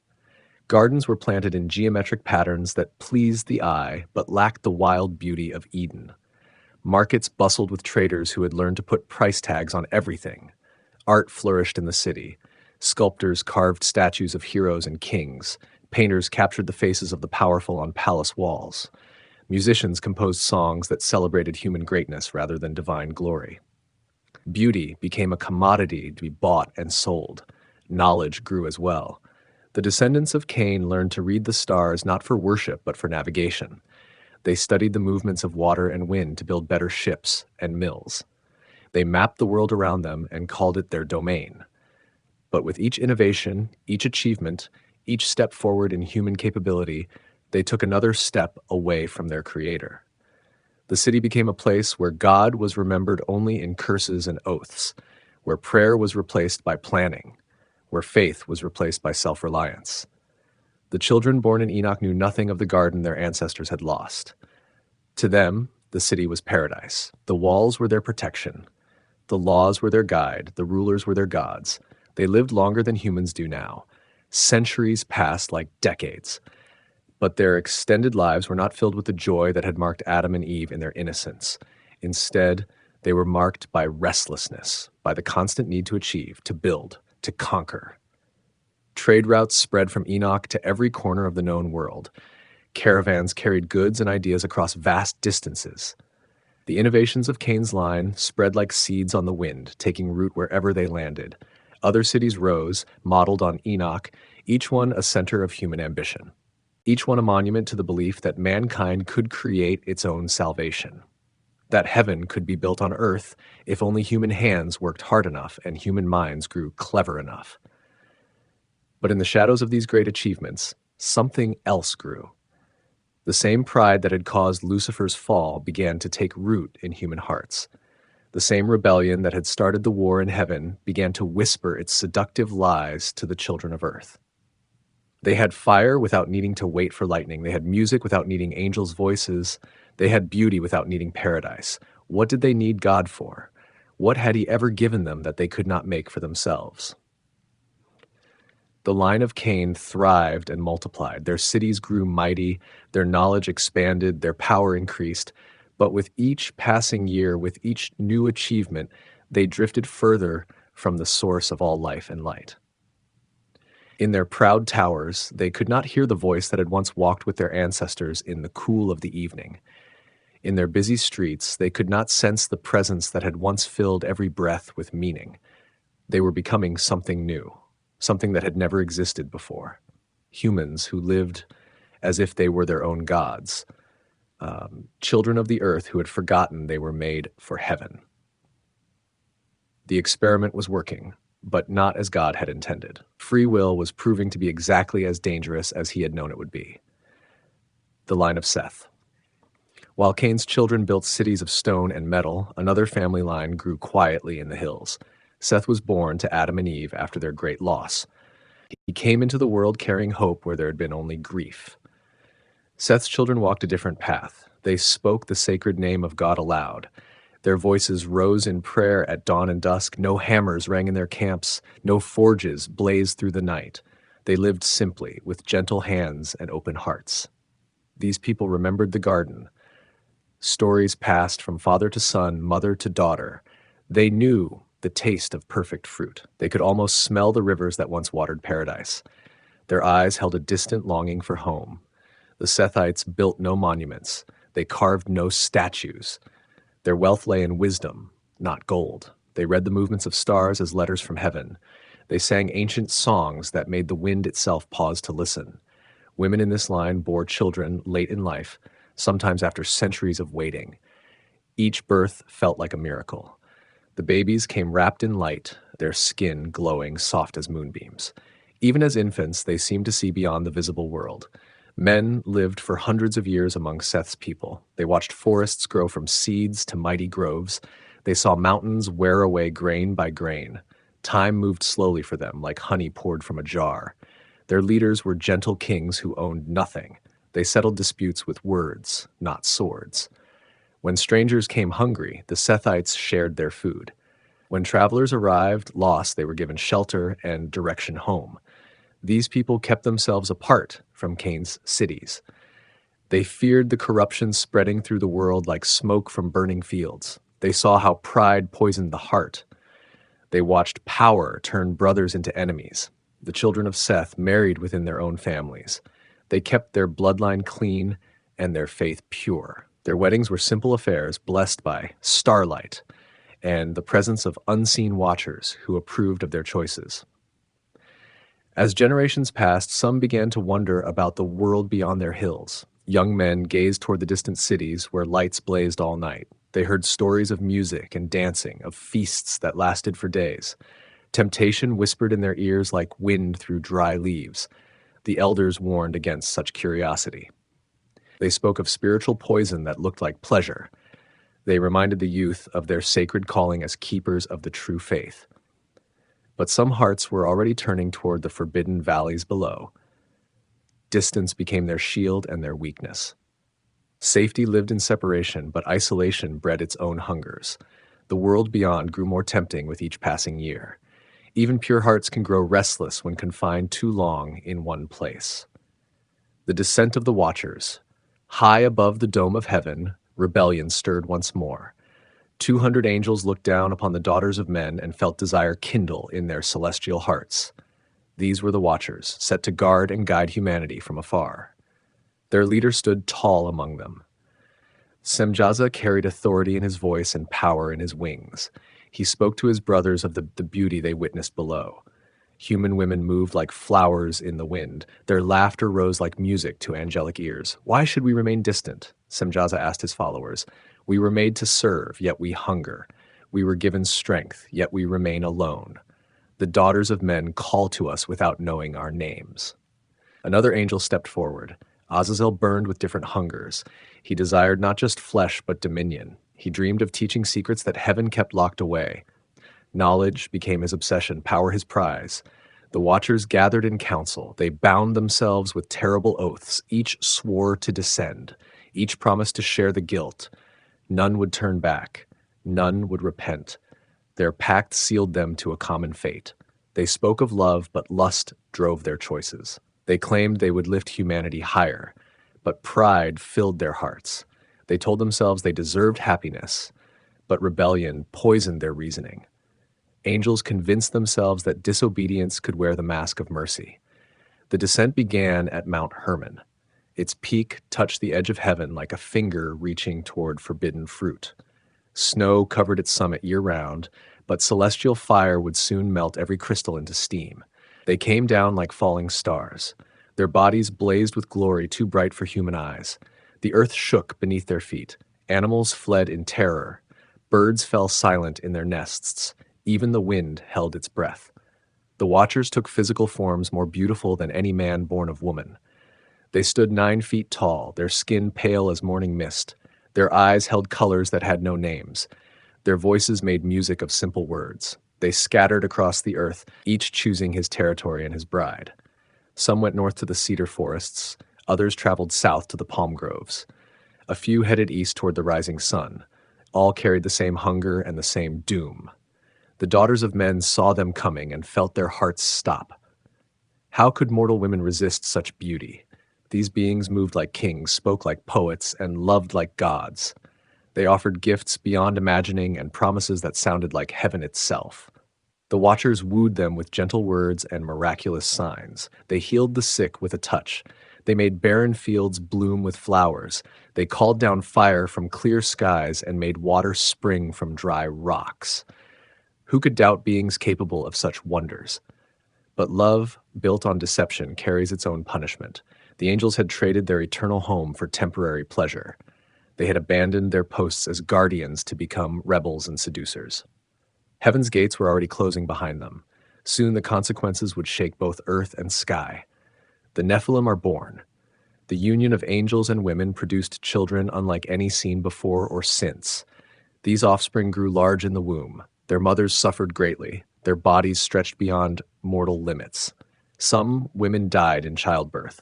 Gardens were planted in geometric patterns that pleased the eye, but lacked the wild beauty of Eden. Markets bustled with traders who had learned to put price tags on everything. Art flourished in the city. Sculptors carved statues of heroes and kings. Painters captured the faces of the powerful on palace walls. Musicians composed songs that celebrated human greatness rather than divine glory. Beauty became a commodity to be bought and sold. Knowledge grew as well. The descendants of Cain learned to read the stars not for worship but for navigation. They studied the movements of water and wind to build better ships and mills. They mapped the world around them and called it their domain. But with each innovation, each achievement, each step forward in human capability, they took another step away from their creator. The city became a place where God was remembered only in curses and oaths, where prayer was replaced by planning, where faith was replaced by self-reliance. The children born in Enoch knew nothing of the garden their ancestors had lost. To them, the city was paradise. The walls were their protection. The laws were their guide. The rulers were their gods. They lived longer than humans do now. Centuries passed like decades. But their extended lives were not filled with the joy that had marked Adam and Eve in their innocence. Instead, they were marked by restlessness, by the constant need to achieve, to build, to conquer. Trade routes spread from Enoch to every corner of the known world. Caravans carried goods and ideas across vast distances. The innovations of Cain's line spread like seeds on the wind, taking root wherever they landed. Other cities rose, modeled on Enoch, each one a center of human ambition. Each one a monument to the belief that mankind could create its own salvation. That heaven could be built on earth if only human hands worked hard enough and human minds grew clever enough. But in the shadows of these great achievements, something else grew. The same pride that had caused Lucifer's fall began to take root in human hearts. The same rebellion that had started the war in heaven began to whisper its seductive lies to the children of earth. They had fire without needing to wait for lightning. They had music without needing angels' voices. They had beauty without needing paradise. What did they need God for? What had he ever given them that they could not make for themselves? The line of Cain thrived and multiplied. Their cities grew mighty, their knowledge expanded, their power increased. But with each passing year, with each new achievement, they drifted further from the source of all life and light. In their proud towers, they could not hear the voice that had once walked with their ancestors in the cool of the evening. In their busy streets, they could not sense the presence that had once filled every breath with meaning. They were becoming something new, something that had never existed before. Humans who lived as if they were their own gods. Children of the earth who had forgotten they were made for heaven. The experiment was working, but not as God had intended. Free will was proving to be exactly as dangerous as he had known it would be. The line of Seth. While Cain's children built cities of stone and metal, another family line grew quietly in the hills. Seth was born to Adam and Eve after their great loss. He came into the world carrying hope where there had been only grief. Seth's children walked a different path. They spoke the sacred name of God aloud. Their voices rose in prayer at dawn and dusk. No hammers rang in their camps. No forges blazed through the night. They lived simply, with gentle hands and open hearts. These people remembered the garden. Stories passed from father to son, mother to daughter. They knew the taste of perfect fruit. They could almost smell the rivers that once watered paradise. Their eyes held a distant longing for home. The Sethites built no monuments. They carved no statues. Their wealth lay in wisdom, not gold. They read the movements of stars as letters from heaven. They sang ancient songs that made the wind itself pause to listen. Women in this line bore children late in life, sometimes after centuries of waiting. Each birth felt like a miracle. The babies came wrapped in light, their skin glowing soft as moonbeams. Even as infants, they seemed to see beyond the visible world. Men lived for hundreds of years among Seth's people. They watched forests grow from seeds to mighty groves. They saw mountains wear away grain by grain. Time moved slowly for them, like honey poured from a jar. Their leaders were gentle kings who owned nothing. They settled disputes with words, not swords. When strangers came hungry, the Sethites shared their food. When travelers arrived lost, they were given shelter and direction home. These people kept themselves apart from Cain's cities. They feared the corruption spreading through the world like smoke from burning fields. They saw how pride poisoned the heart. They watched power turn brothers into enemies. The children of Seth married within their own families. They kept their bloodline clean and their faith pure. Their weddings were simple affairs blessed by starlight and the presence of unseen watchers who approved of their choices. As generations passed, some began to wonder about the world beyond their hills. Young men gazed toward the distant cities where lights blazed all night. They heard stories of music and dancing, of feasts that lasted for days. Temptation whispered in their ears like wind through dry leaves. The elders warned against such curiosity. They spoke of spiritual poison that looked like pleasure. They reminded the youth of their sacred calling as keepers of the true faith. But some hearts were already turning toward the forbidden valleys below. Distance became their shield and their weakness. Safety lived in separation, but isolation bred its own hungers. The world beyond grew more tempting with each passing year. Even pure hearts can grow restless when confined too long in one place. The descent of the Watchers. High above the dome of heaven, rebellion stirred once more. 200 angels looked down upon the daughters of men and felt desire kindle in their celestial hearts. These were the Watchers, set to guard and guide humanity from afar. Their leader stood tall among them. Semjaza carried authority in his voice and power in his wings. He spoke to his brothers of the beauty they witnessed below. Human women moved like flowers in the wind. Their laughter rose like music to angelic ears. Why should we remain distant? Semjaza asked his followers. We were made to serve, yet we hunger. We were given strength, yet we remain alone. The daughters of men call to us without knowing our names. Another angel stepped forward. Azazel burned with different hungers. He desired not just flesh, but dominion. He dreamed of teaching secrets that heaven kept locked away. Knowledge became his obsession, power his prize. The Watchers gathered in council. They bound themselves with terrible oaths. Each swore to descend. Each promised to share the guilt. None would turn back. None would repent. Their pact sealed them to a common fate. They spoke of love, but lust drove their choices. They claimed they would lift humanity higher, but pride filled their hearts. They told themselves they deserved happiness, but rebellion poisoned their reasoning. Angels convinced themselves that disobedience could wear the mask of mercy. The descent began at Mount Hermon. Its peak touched the edge of heaven like a finger reaching toward forbidden fruit. Snow covered its summit year-round, but celestial fire would soon melt every crystal into steam. They came down like falling stars. Their bodies blazed with glory too bright for human eyes. The earth shook beneath their feet. Animals fled in terror. Birds fell silent in their nests. Even the wind held its breath. The Watchers took physical forms more beautiful than any man born of woman. They stood 9 feet tall, their skin pale as morning mist. Their eyes held colors that had no names. Their voices made music of simple words. They scattered across the earth, each choosing his territory and his bride. Some went north to the cedar forests, others traveled south to the palm groves. A few headed east toward the rising sun. All carried the same hunger and the same doom. The daughters of men saw them coming and felt their hearts stop. How could mortal women resist such beauty? These beings moved like kings, spoke like poets, and loved like gods. They offered gifts beyond imagining and promises that sounded like heaven itself. The Watchers wooed them with gentle words and miraculous signs. They healed the sick with a touch. They made barren fields bloom with flowers. They called down fire from clear skies and made water spring from dry rocks. Who could doubt beings capable of such wonders? But love, built on deception, carries its own punishment. The angels had traded their eternal home for temporary pleasure. They had abandoned their posts as guardians to become rebels and seducers. Heaven's gates were already closing behind them. Soon the consequences would shake both earth and sky. The Nephilim are born. The union of angels and women produced children unlike any seen before or since. These offspring grew large in the womb. Their mothers suffered greatly. Their bodies stretched beyond mortal limits. Some women died in childbirth.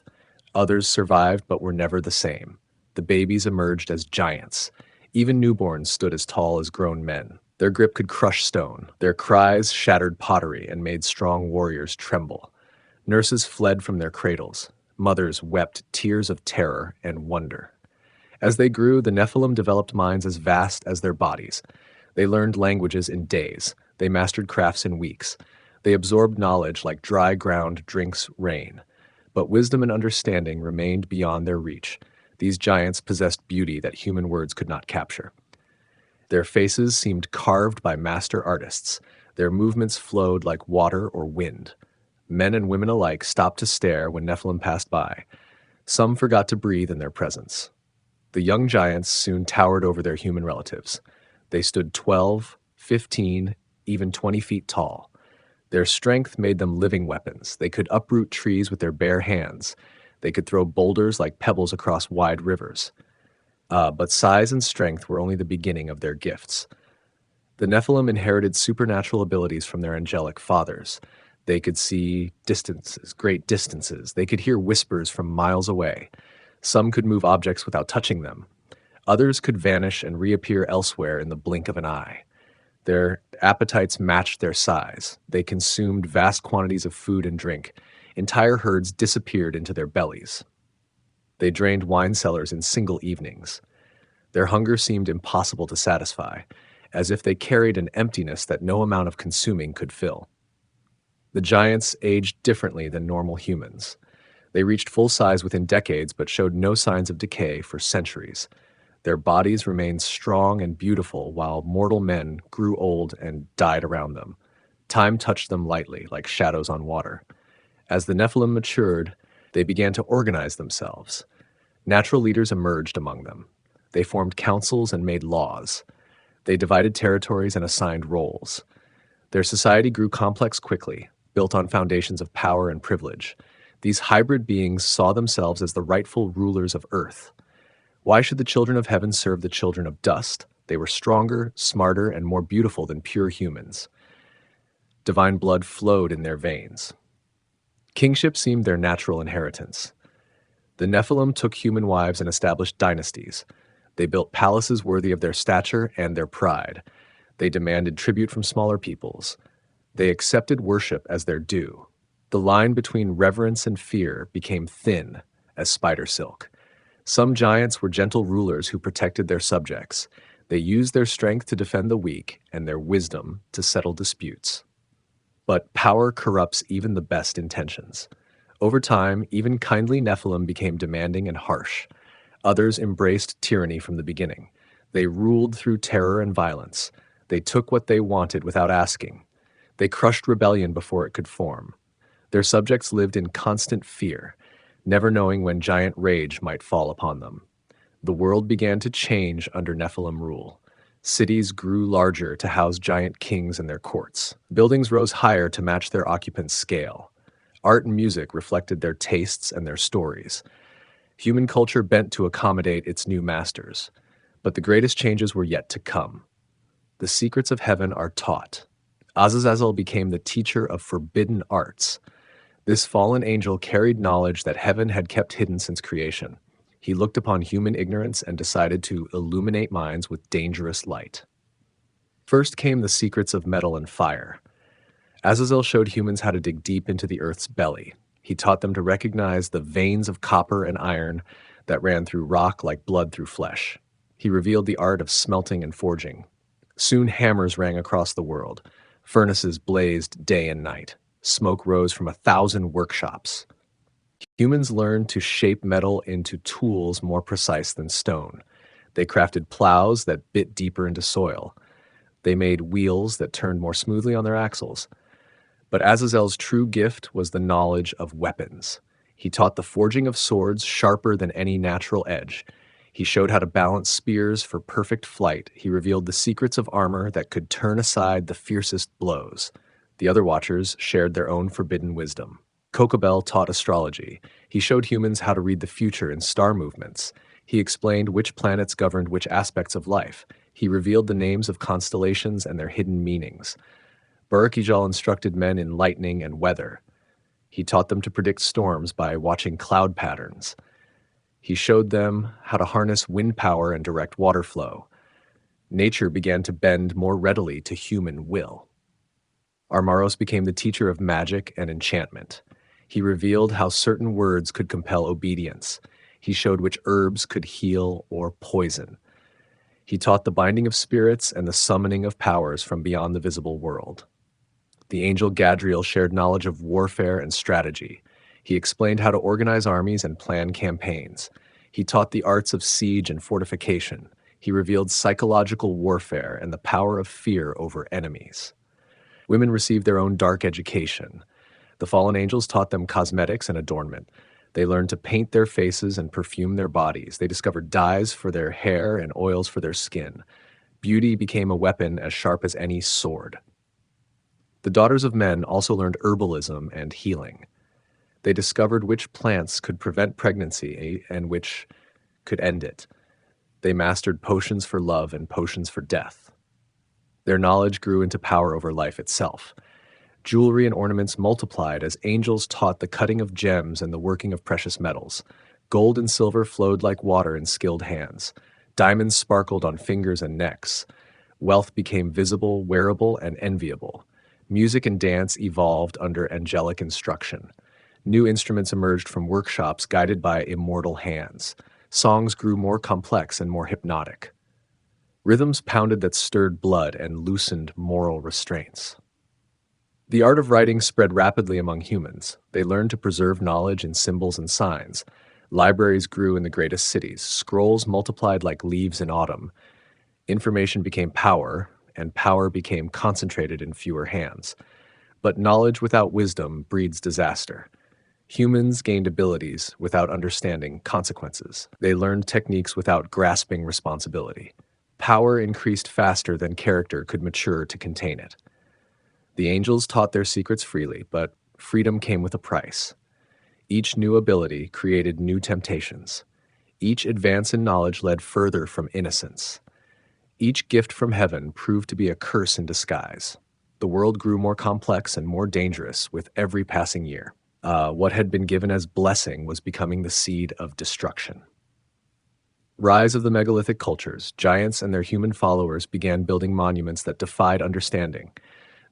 Others survived but were never the same. The babies emerged as giants. Even newborns stood as tall as grown men. Their grip could crush stone. Their cries shattered pottery and made strong warriors tremble. Nurses fled from their cradles. Mothers wept tears of terror and wonder. As they grew, the Nephilim developed minds as vast as their bodies. They learned languages in days. They mastered crafts in weeks. They absorbed knowledge like dry ground drinks rain. But wisdom and understanding remained beyond their reach. These giants possessed beauty that human words could not capture. Their faces seemed carved by master artists. Their movements flowed like water or wind. Men and women alike stopped to stare when Nephilim passed by. Some forgot to breathe in their presence. The young giants soon towered over their human relatives. They stood 12, 15, even 20 feet tall. Their strength made them living weapons. They could uproot trees with their bare hands. They could throw boulders like pebbles across wide rivers. But size and strength were only the beginning of their gifts. The Nephilim inherited supernatural abilities from their angelic fathers. They could see distances, great distances. They could hear whispers from miles away. Some could move objects without touching them. Others could vanish and reappear elsewhere in the blink of an eye. Their appetites matched their size. They consumed vast quantities of food and drink. Entire herds disappeared into their bellies. They drained wine cellars in single evenings. Their hunger seemed impossible to satisfy, as if they carried an emptiness that no amount of consuming could fill. The giants aged differently than normal humans. They reached full size within decades but showed no signs of decay for centuries. Their bodies remained strong and beautiful while mortal men grew old and died around them. Time touched them lightly, like shadows on water. As the Nephilim matured, they began to organize themselves. Natural leaders emerged among them. They formed councils and made laws. They divided territories and assigned roles. Their society grew complex quickly, built on foundations of power and privilege. These hybrid beings saw themselves as the rightful rulers of Earth. Why should the children of heaven serve the children of dust? They were stronger, smarter, and more beautiful than pure humans. Divine blood flowed in their veins. Kingship seemed their natural inheritance. The Nephilim took human wives and established dynasties. They built palaces worthy of their stature and their pride. They demanded tribute from smaller peoples. They accepted worship as their due. The line between reverence and fear became thin as spider silk. Some giants were gentle rulers who protected their subjects. They used their strength to defend the weak and their wisdom to settle disputes. But power corrupts even the best intentions. Over time, even kindly Nephilim became demanding and harsh. Others embraced tyranny from the beginning. They ruled through terror and violence. They took what they wanted without asking. They crushed rebellion before it could form. Their subjects lived in constant fear, never knowing when giant rage might fall upon them. The world began to change under Nephilim rule. Cities grew larger to house giant kings and their courts. Buildings rose higher to match their occupants' scale. Art and music reflected their tastes and their stories. Human culture bent to accommodate its new masters. But the greatest changes were yet to come. The secrets of heaven are taught. Azazel became the teacher of forbidden arts. This fallen angel carried knowledge that heaven had kept hidden since creation. He looked upon human ignorance and decided to illuminate minds with dangerous light. First came the secrets of metal and fire. Azazel showed humans how to dig deep into the earth's belly. He taught them to recognize the veins of copper and iron that ran through rock like blood through flesh. He revealed the art of smelting and forging. Soon hammers rang across the world. Furnaces blazed day and night. Smoke rose from 1,000 workshops. Humans learned to shape metal into tools more precise than stone. They crafted plows that bit deeper into soil. They made wheels that turned more smoothly on their axles. But Azazel's true gift was the knowledge of weapons. He taught the forging of swords sharper than any natural edge. He showed how to balance spears for perfect flight. He revealed the secrets of armor that could turn aside the fiercest blows. The other Watchers shared their own forbidden wisdom. Kokobel taught astrology. He showed humans how to read the future in star movements. He explained which planets governed which aspects of life. He revealed the names of constellations and their hidden meanings. Barakijal instructed men in lightning and weather. He taught them to predict storms by watching cloud patterns. He showed them how to harness wind power and direct water flow. Nature began to bend more readily to human will. Armaros became the teacher of magic and enchantment. He revealed how certain words could compel obedience. He showed which herbs could heal or poison. He taught the binding of spirits and the summoning of powers from beyond the visible world. The angel Gadriel shared knowledge of warfare and strategy. He explained how to organize armies and plan campaigns. He taught the arts of siege and fortification. He revealed psychological warfare and the power of fear over enemies. Women received their own dark education. The fallen angels taught them cosmetics and adornment. They learned to paint their faces and perfume their bodies. They discovered dyes for their hair and oils for their skin. Beauty became a weapon as sharp as any sword. The daughters of men also learned herbalism and healing. They discovered which plants could prevent pregnancy and which could end it. They mastered potions for love and potions for death. Their knowledge grew into power over life itself. Jewelry and ornaments multiplied as angels taught the cutting of gems and the working of precious metals. Gold and silver flowed like water in skilled hands. Diamonds sparkled on fingers and necks. Wealth became visible, wearable, and enviable. Music and dance evolved under angelic instruction. New instruments emerged from workshops guided by immortal hands. Songs grew more complex and more hypnotic. Rhythms pounded that stirred blood and loosened moral restraints. The art of writing spread rapidly among humans. They learned to preserve knowledge in symbols and signs. Libraries grew in the greatest cities. Scrolls multiplied like leaves in autumn. Information became power, and power became concentrated in fewer hands. But knowledge without wisdom breeds disaster. Humans gained abilities without understanding consequences. They learned techniques without grasping responsibility. Power increased faster than character could mature to contain it. The angels taught their secrets freely, but freedom came with a price. Each new ability created new temptations. Each advance in knowledge led further from innocence. Each gift from heaven proved to be a curse in disguise. The world grew more complex and more dangerous with every passing year. What had been given as blessing was becoming the seed of destruction. Rise of the megalithic cultures. Giants and their human followers began building monuments that defied understanding.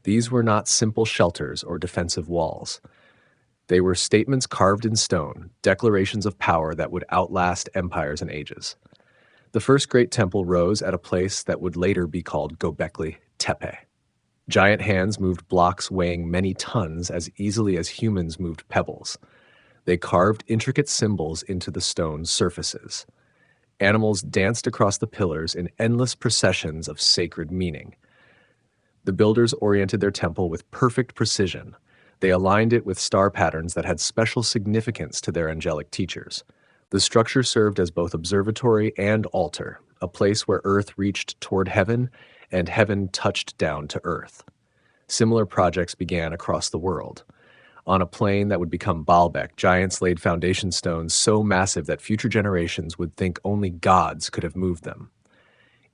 These were not simple shelters or defensive walls. They were statements carved in stone, declarations of power that would outlast empires and ages. The first great temple rose at a place that would later be called Göbekli Tepe. Giant hands moved blocks weighing many tons as easily as humans moved pebbles. They carved intricate symbols into the stone surfaces. Animals danced across the pillars in endless processions of sacred meaning. The builders oriented their temple with perfect precision. They aligned it with star patterns that had special significance to their angelic teachers. The structure served as both observatory and altar, a place where earth reached toward heaven and heaven touched down to earth. Similar projects began across the world. On a plain that would become Baalbek, giants laid foundation stones so massive that future generations would think only gods could have moved them.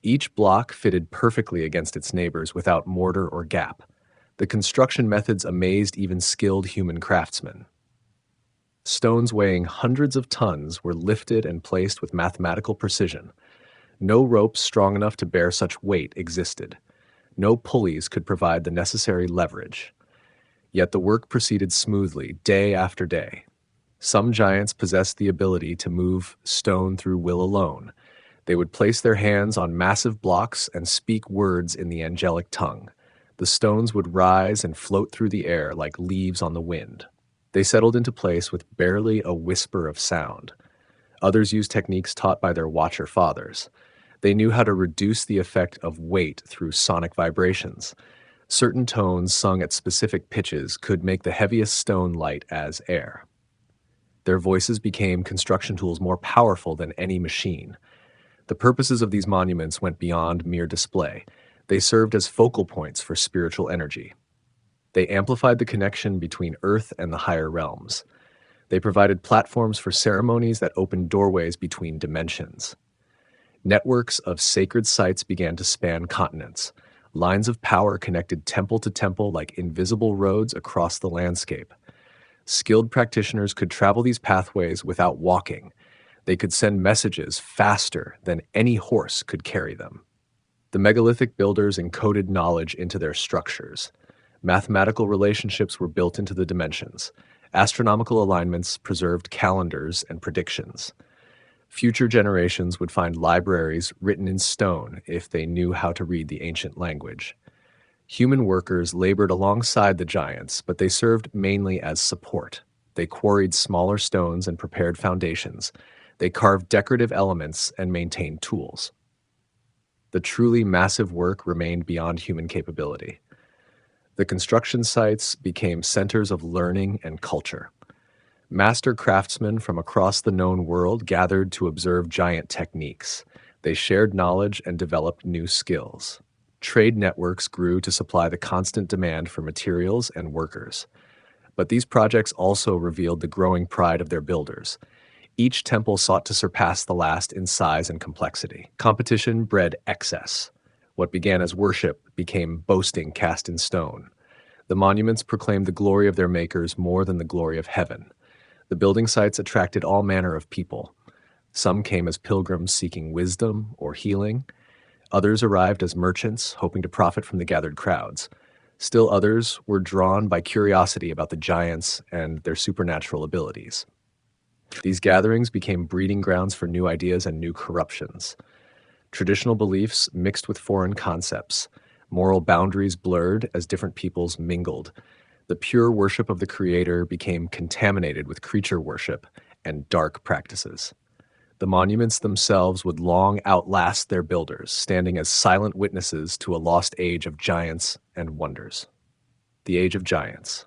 Each block fitted perfectly against its neighbors without mortar or gap. The construction methods amazed even skilled human craftsmen. Stones weighing hundreds of tons were lifted and placed with mathematical precision. No ropes strong enough to bear such weight existed. No pulleys could provide the necessary leverage. Yet the work proceeded smoothly, day after day. Some giants possessed the ability to move stone through will alone. They would place their hands on massive blocks and speak words in the angelic tongue. The stones would rise and float through the air like leaves on the wind. They settled into place with barely a whisper of sound. Others used techniques taught by their Watcher fathers. They knew how to reduce the effect of weight through sonic vibrations. Certain tones sung at specific pitches could make the heaviest stone light as air. Their voices became construction tools more powerful than any machine. The purposes of these monuments went beyond mere display. They served as focal points for spiritual energy. They amplified the connection between earth and the higher realms. They provided platforms for ceremonies that opened doorways between dimensions. Networks of sacred sites began to span continents. Lines of power connected temple to temple like invisible roads across the landscape. Skilled practitioners could travel these pathways without walking. They could send messages faster than any horse could carry them. The megalithic builders encoded knowledge into their structures. Mathematical relationships were built into the dimensions. Astronomical alignments preserved calendars and predictions. Future generations would find libraries written in stone if they knew how to read the ancient language. Human workers labored alongside the giants, but they served mainly as support. They quarried smaller stones and prepared foundations. They carved decorative elements and maintained tools. The truly massive work remained beyond human capability. The construction sites became centers of learning and culture. Master craftsmen from across the known world gathered to observe giant techniques. They shared knowledge and developed new skills. Trade networks grew to supply the constant demand for materials and workers. But these projects also revealed the growing pride of their builders. Each temple sought to surpass the last in size and complexity. Competition bred excess. What began as worship became boasting cast in stone. The monuments proclaimed the glory of their makers more than the glory of heaven. The building sites attracted all manner of people. Some came as pilgrims seeking wisdom or healing. Others arrived as merchants, hoping to profit from the gathered crowds. Still others were drawn by curiosity about the giants and their supernatural abilities. These gatherings became breeding grounds for new ideas and new corruptions. Traditional beliefs mixed with foreign concepts. Moral boundaries blurred as different peoples mingled. The pure worship of the Creator became contaminated with creature worship and dark practices. The monuments themselves would long outlast their builders, standing as silent witnesses to a lost age of giants and wonders. The Age of Giants.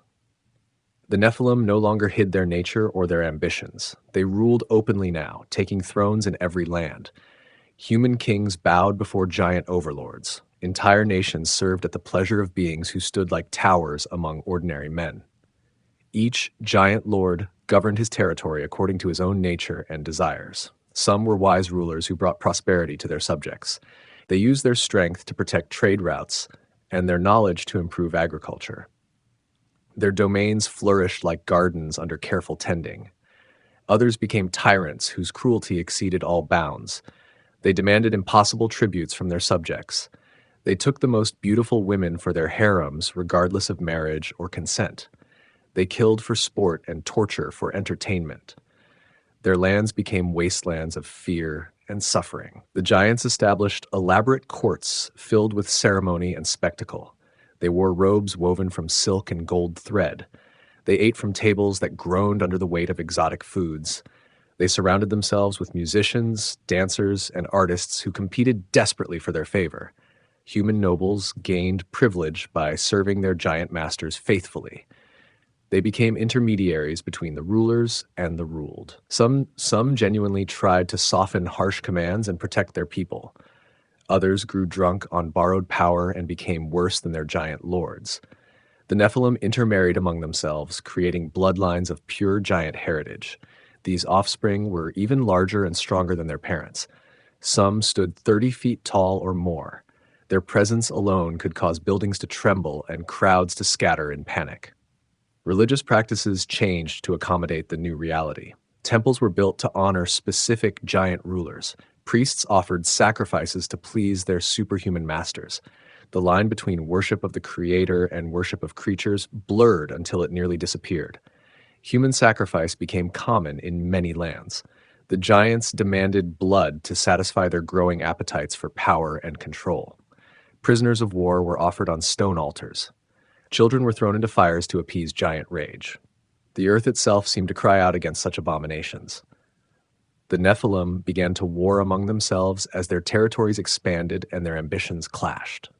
The Nephilim no longer hid their nature or their ambitions. They ruled openly now, taking thrones in every land. Human kings bowed before giant overlords. Entire nations served at the pleasure of beings who stood like towers among ordinary men. Each giant lord governed his territory according to his own nature and desires. Some were wise rulers who brought prosperity to their subjects. They used their strength to protect trade routes and their knowledge to improve agriculture. Their domains flourished like gardens under careful tending. Others became tyrants whose cruelty exceeded all bounds. They demanded impossible tributes from their subjects. They took the most beautiful women for their harems, regardless of marriage or consent. They killed for sport and torture for entertainment. Their lands became wastelands of fear and suffering. The giants established elaborate courts filled with ceremony and spectacle. They wore robes woven from silk and gold thread. They ate from tables that groaned under the weight of exotic foods. They surrounded themselves with musicians, dancers, and artists who competed desperately for their favor. Human nobles gained privilege by serving their giant masters faithfully. They became intermediaries between the rulers and the ruled. Some genuinely tried to soften harsh commands and protect their people. Others grew drunk on borrowed power and became worse than their giant lords. The Nephilim intermarried among themselves, creating bloodlines of pure giant heritage. These offspring were even larger and stronger than their parents. Some stood 30 feet tall or more. Their presence alone could cause buildings to tremble and crowds to scatter in panic. Religious practices changed to accommodate the new reality. Temples were built to honor specific giant rulers. Priests offered sacrifices to please their superhuman masters. The line between worship of the Creator and worship of creatures blurred until it nearly disappeared. Human sacrifice became common in many lands. The giants demanded blood to satisfy their growing appetites for power and control. Prisoners of war were offered on stone altars. Children were thrown into fires to appease giant rage. The earth itself seemed to cry out against such abominations. The Nephilim began to war among themselves as their territories expanded and their ambitions clashed.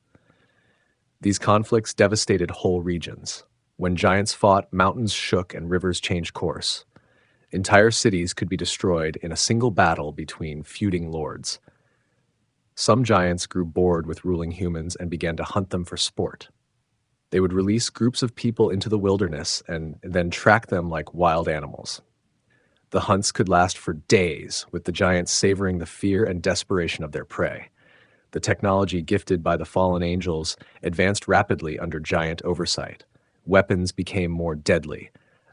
These conflicts devastated whole regions. When giants fought, mountains shook and rivers changed course. Entire cities could be destroyed in a single battle between feuding lords. Some giants grew bored with ruling humans and began to hunt them for sport. They would release groups of people into the wilderness and then track them like wild animals. The hunts could last for days, with the giants savoring the fear and desperation of their prey. The technology gifted by the fallen angels advanced rapidly under giant oversight. Weapons became more deadly.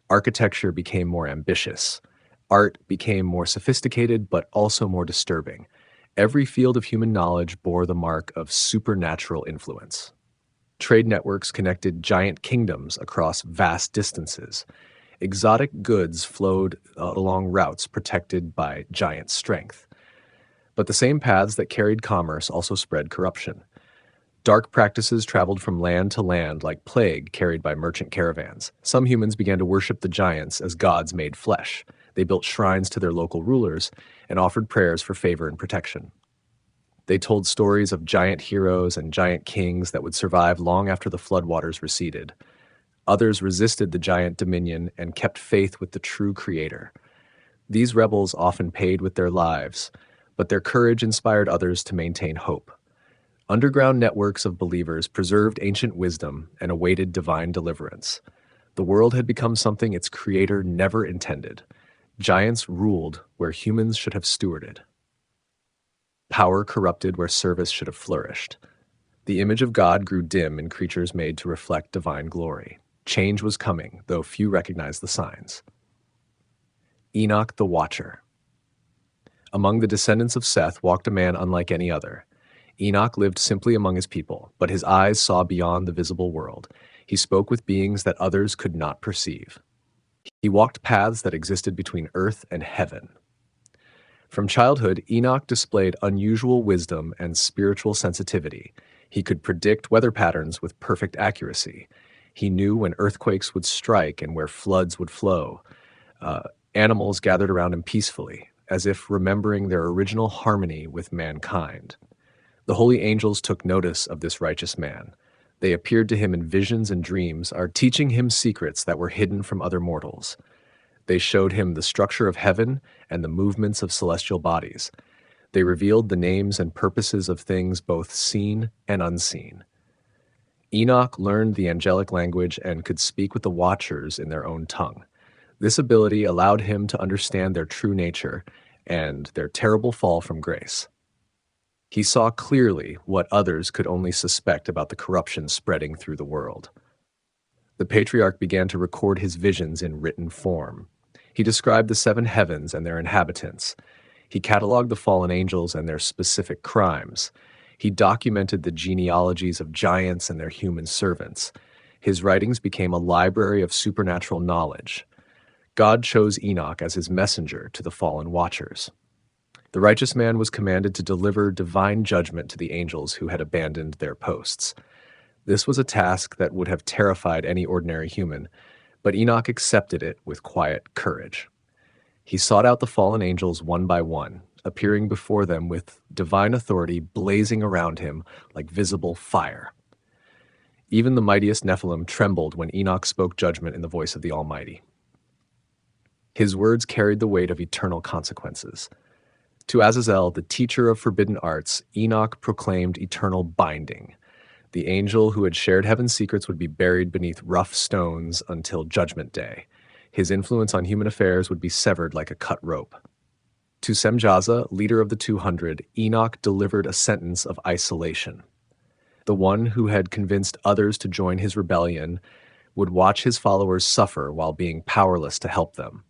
Architecture became more ambitious. Art became more sophisticated, but also more disturbing. Every field of human knowledge bore the mark of supernatural influence. Trade networks connected giant kingdoms across vast distances. Exotic goods flowed along routes protected by giant strength. But the same paths that carried commerce also spread corruption. Dark practices traveled from land to land like plague carried by merchant caravans. Some humans began to worship the giants as gods made flesh. They built shrines to their local rulers and offered prayers for favor and protection. They told stories of giant heroes and giant kings that would survive long after the floodwaters receded. Others resisted the giant dominion and kept faith with the true creator. These rebels often paid with their lives, but their courage inspired others to maintain hope. Underground networks of believers preserved ancient wisdom and awaited divine deliverance. The world had become something its creator never intended. Giants ruled where humans should have stewarded. Power corrupted where service should have flourished. The image of God grew dim in creatures made to reflect divine glory. Change was coming, though few recognized the signs. Enoch the Watcher. Among the descendants of Seth walked a man unlike any other. Enoch lived simply among his people, but his eyes saw beyond the visible world. He spoke with beings that others could not perceive. He walked paths that existed between earth and heaven. From childhood, Enoch displayed unusual wisdom and spiritual sensitivity. He could predict weather patterns with perfect accuracy. He knew when earthquakes would strike and where floods would flow. Animals gathered around him peacefully, as if remembering their original harmony with mankind. The holy angels took notice of this righteous man. They appeared to him in visions and dreams, teaching him secrets that were hidden from other mortals. They showed him the structure of heaven and the movements of celestial bodies. They revealed the names and purposes of things both seen and unseen. Enoch learned the angelic language and could speak with the watchers in their own tongue. This ability allowed him to understand their true nature and their terrible fall from grace. He saw clearly what others could only suspect about the corruption spreading through the world. The patriarch began to record his visions in written form. He described the 7 heavens and their inhabitants. He cataloged the fallen angels and their specific crimes. He documented the genealogies of giants and their human servants. His writings became a library of supernatural knowledge. God chose Enoch as his messenger to the fallen watchers. The righteous man was commanded to deliver divine judgment to the angels who had abandoned their posts. This was a task that would have terrified any ordinary human, but Enoch accepted it with quiet courage. He sought out the fallen angels one by one, appearing before them with divine authority blazing around him like visible fire. Even the mightiest Nephilim trembled when Enoch spoke judgment in the voice of the Almighty. His words carried the weight of eternal consequences. To Azazel, the teacher of forbidden arts, Enoch proclaimed eternal binding. The angel who had shared heaven's secrets would be buried beneath rough stones until Judgment Day. His influence on human affairs would be severed like a cut rope. To Semjaza, leader of the 200, Enoch delivered a sentence of isolation. The one who had convinced others to join his rebellion would watch his followers suffer while being powerless to help them.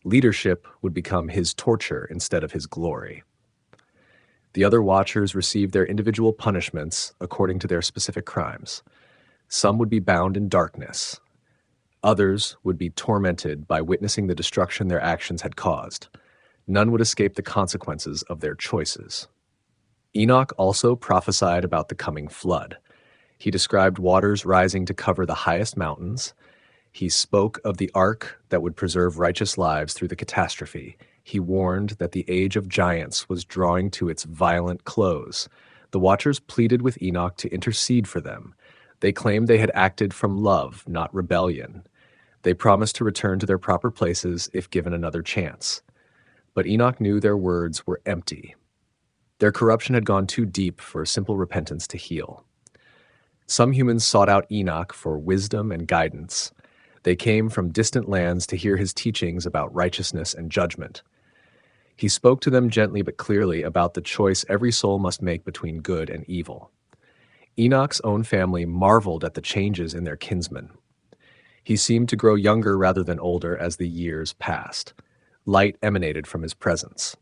Leadership would become his torture instead of his glory. The other watchers received their individual punishments according to their specific crimes. Some would be bound in darkness. Others would be tormented by witnessing the destruction their actions had caused. None would escape the consequences of their choices. Enoch also prophesied about the coming flood. He described waters rising to cover the highest mountains. He spoke of the ark that would preserve righteous lives through the catastrophe. He warned that the age of giants was drawing to its violent close. The watchers pleaded with Enoch to intercede for them. They claimed they had acted from love, not rebellion. They promised to return to their proper places if given another chance. But Enoch knew their words were empty. Their corruption had gone too deep for simple repentance to heal. Some humans sought out Enoch for wisdom and guidance. They came from distant lands to hear his teachings about righteousness and judgment. He spoke to them gently but clearly about the choice every soul must make between good and evil. Enoch's own family marveled at the changes in their kinsman. He seemed to grow younger rather than older as the years passed. Light emanated from his presence.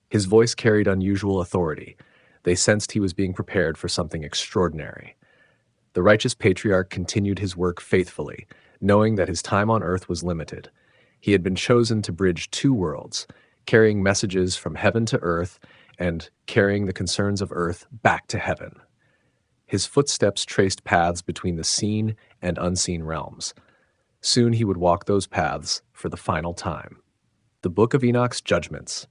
His voice carried unusual authority. They sensed he was being prepared for something extraordinary. The righteous patriarch continued his work faithfully, knowing that his time on earth was limited. He had been chosen to bridge two worlds, carrying messages from heaven to earth and carrying the concerns of earth back to heaven. His footsteps traced paths between the seen and unseen realms. Soon he would walk those paths for the final time. The Book of Enoch's Judgments.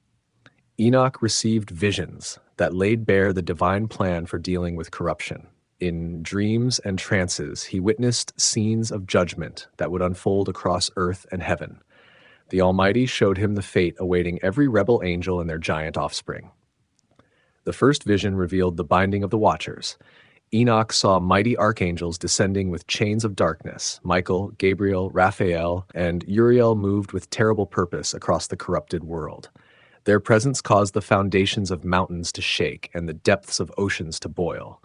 Enoch received visions that laid bare the divine plan for dealing with corruption. In dreams and trances, he witnessed scenes of judgment that would unfold across earth and heaven. The Almighty showed him the fate awaiting every rebel angel and their giant offspring. The first vision revealed the binding of the Watchers. Enoch saw mighty archangels descending with chains of darkness. Michael, Gabriel, Raphael, and Uriel moved with terrible purpose across the corrupted world. Their presence caused the foundations of mountains to shake and the depths of oceans to boil.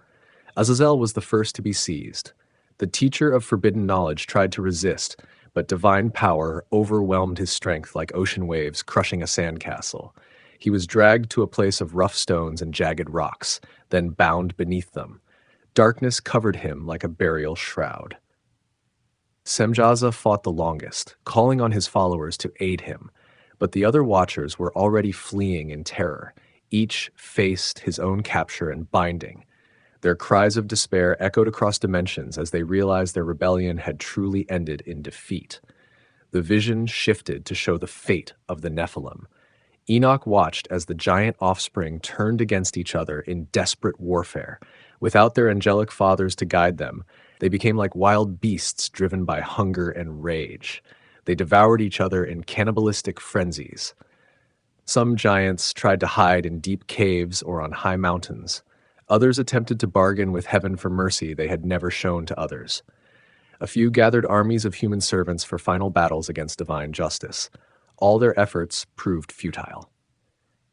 Azazel was the first to be seized. The teacher of forbidden knowledge tried to resist, but divine power overwhelmed his strength like ocean waves crushing a sandcastle. He was dragged to a place of rough stones and jagged rocks, then bound beneath them. Darkness covered him like a burial shroud. Semjaza fought the longest, calling on his followers to aid him, but the other Watchers were already fleeing in terror. Each faced his own capture and binding. Their cries of despair echoed across dimensions as they realized their rebellion had truly ended in defeat. The vision shifted to show the fate of the Nephilim. Enoch watched as the giant offspring turned against each other in desperate warfare. Without their angelic fathers to guide them, they became like wild beasts driven by hunger and rage. They devoured each other in cannibalistic frenzies. Some giants tried to hide in deep caves or on high mountains. Others attempted to bargain with heaven for mercy they had never shown to others. A few gathered armies of human servants for final battles against divine justice. All their efforts proved futile.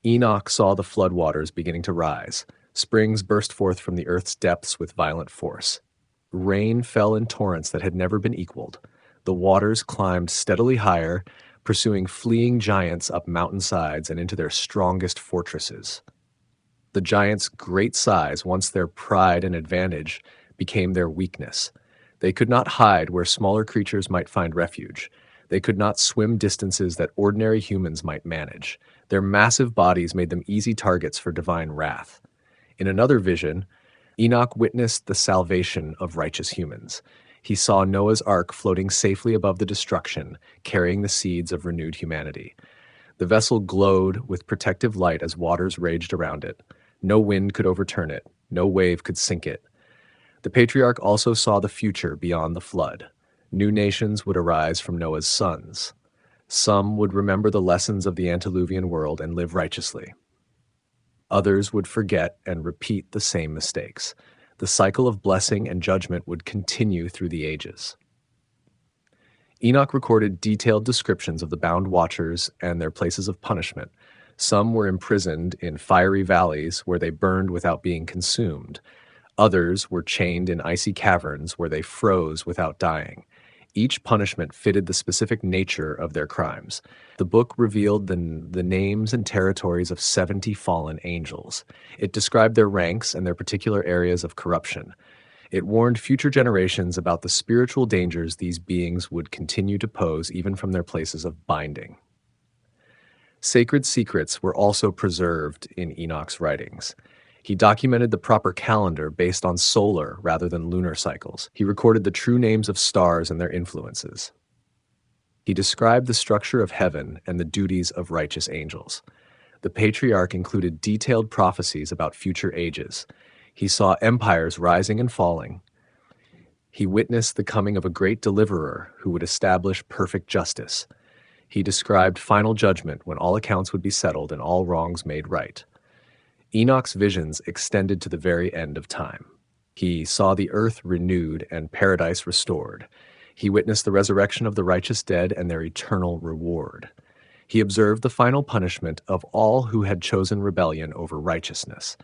Enoch saw the floodwaters beginning to rise. Springs burst forth from the earth's depths with violent force. Rain fell in torrents that had never been equaled. The waters climbed steadily higher, pursuing fleeing giants up mountainsides and into their strongest fortresses. The giants' great size, once their pride and advantage, became their weakness. They could not hide where smaller creatures might find refuge. They could not swim distances that ordinary humans might manage. Their massive bodies made them easy targets for divine wrath. In another vision, Enoch witnessed the salvation of righteous humans. He saw Noah's Ark floating safely above the destruction, carrying the seeds of renewed humanity. The vessel glowed with protective light as waters raged around it. No wind could overturn it. No wave could sink it. The patriarch also saw the future beyond the flood. New nations would arise from Noah's sons. Some would remember the lessons of the antediluvian world and live righteously. Others would forget and repeat the same mistakes. The cycle of blessing and judgment would continue through the ages. Enoch recorded detailed descriptions of the bound Watchers and their places of punishment. Some were imprisoned in fiery valleys where they burned without being consumed. Others were chained in icy caverns where they froze without dying. Each punishment fitted the specific nature of their crimes. The book revealed the names and territories of 70 fallen angels. It described their ranks and their particular areas of corruption. It warned future generations about the spiritual dangers these beings would continue to pose even from their places of binding. Sacred secrets were also preserved in Enoch's writings. He documented the proper calendar based on solar rather than lunar cycles. He recorded the true names of stars and their influences. He described the structure of heaven and the duties of righteous angels. The patriarch included detailed prophecies about future ages. He saw empires rising and falling. He witnessed the coming of a great deliverer who would establish perfect justice. He described final judgment when all accounts would be settled and all wrongs made right. Enoch's visions extended to the very end of time. He saw the earth renewed and paradise restored. He witnessed the resurrection of the righteous dead and their eternal reward. He observed the final punishment of all who had chosen rebellion over righteousness.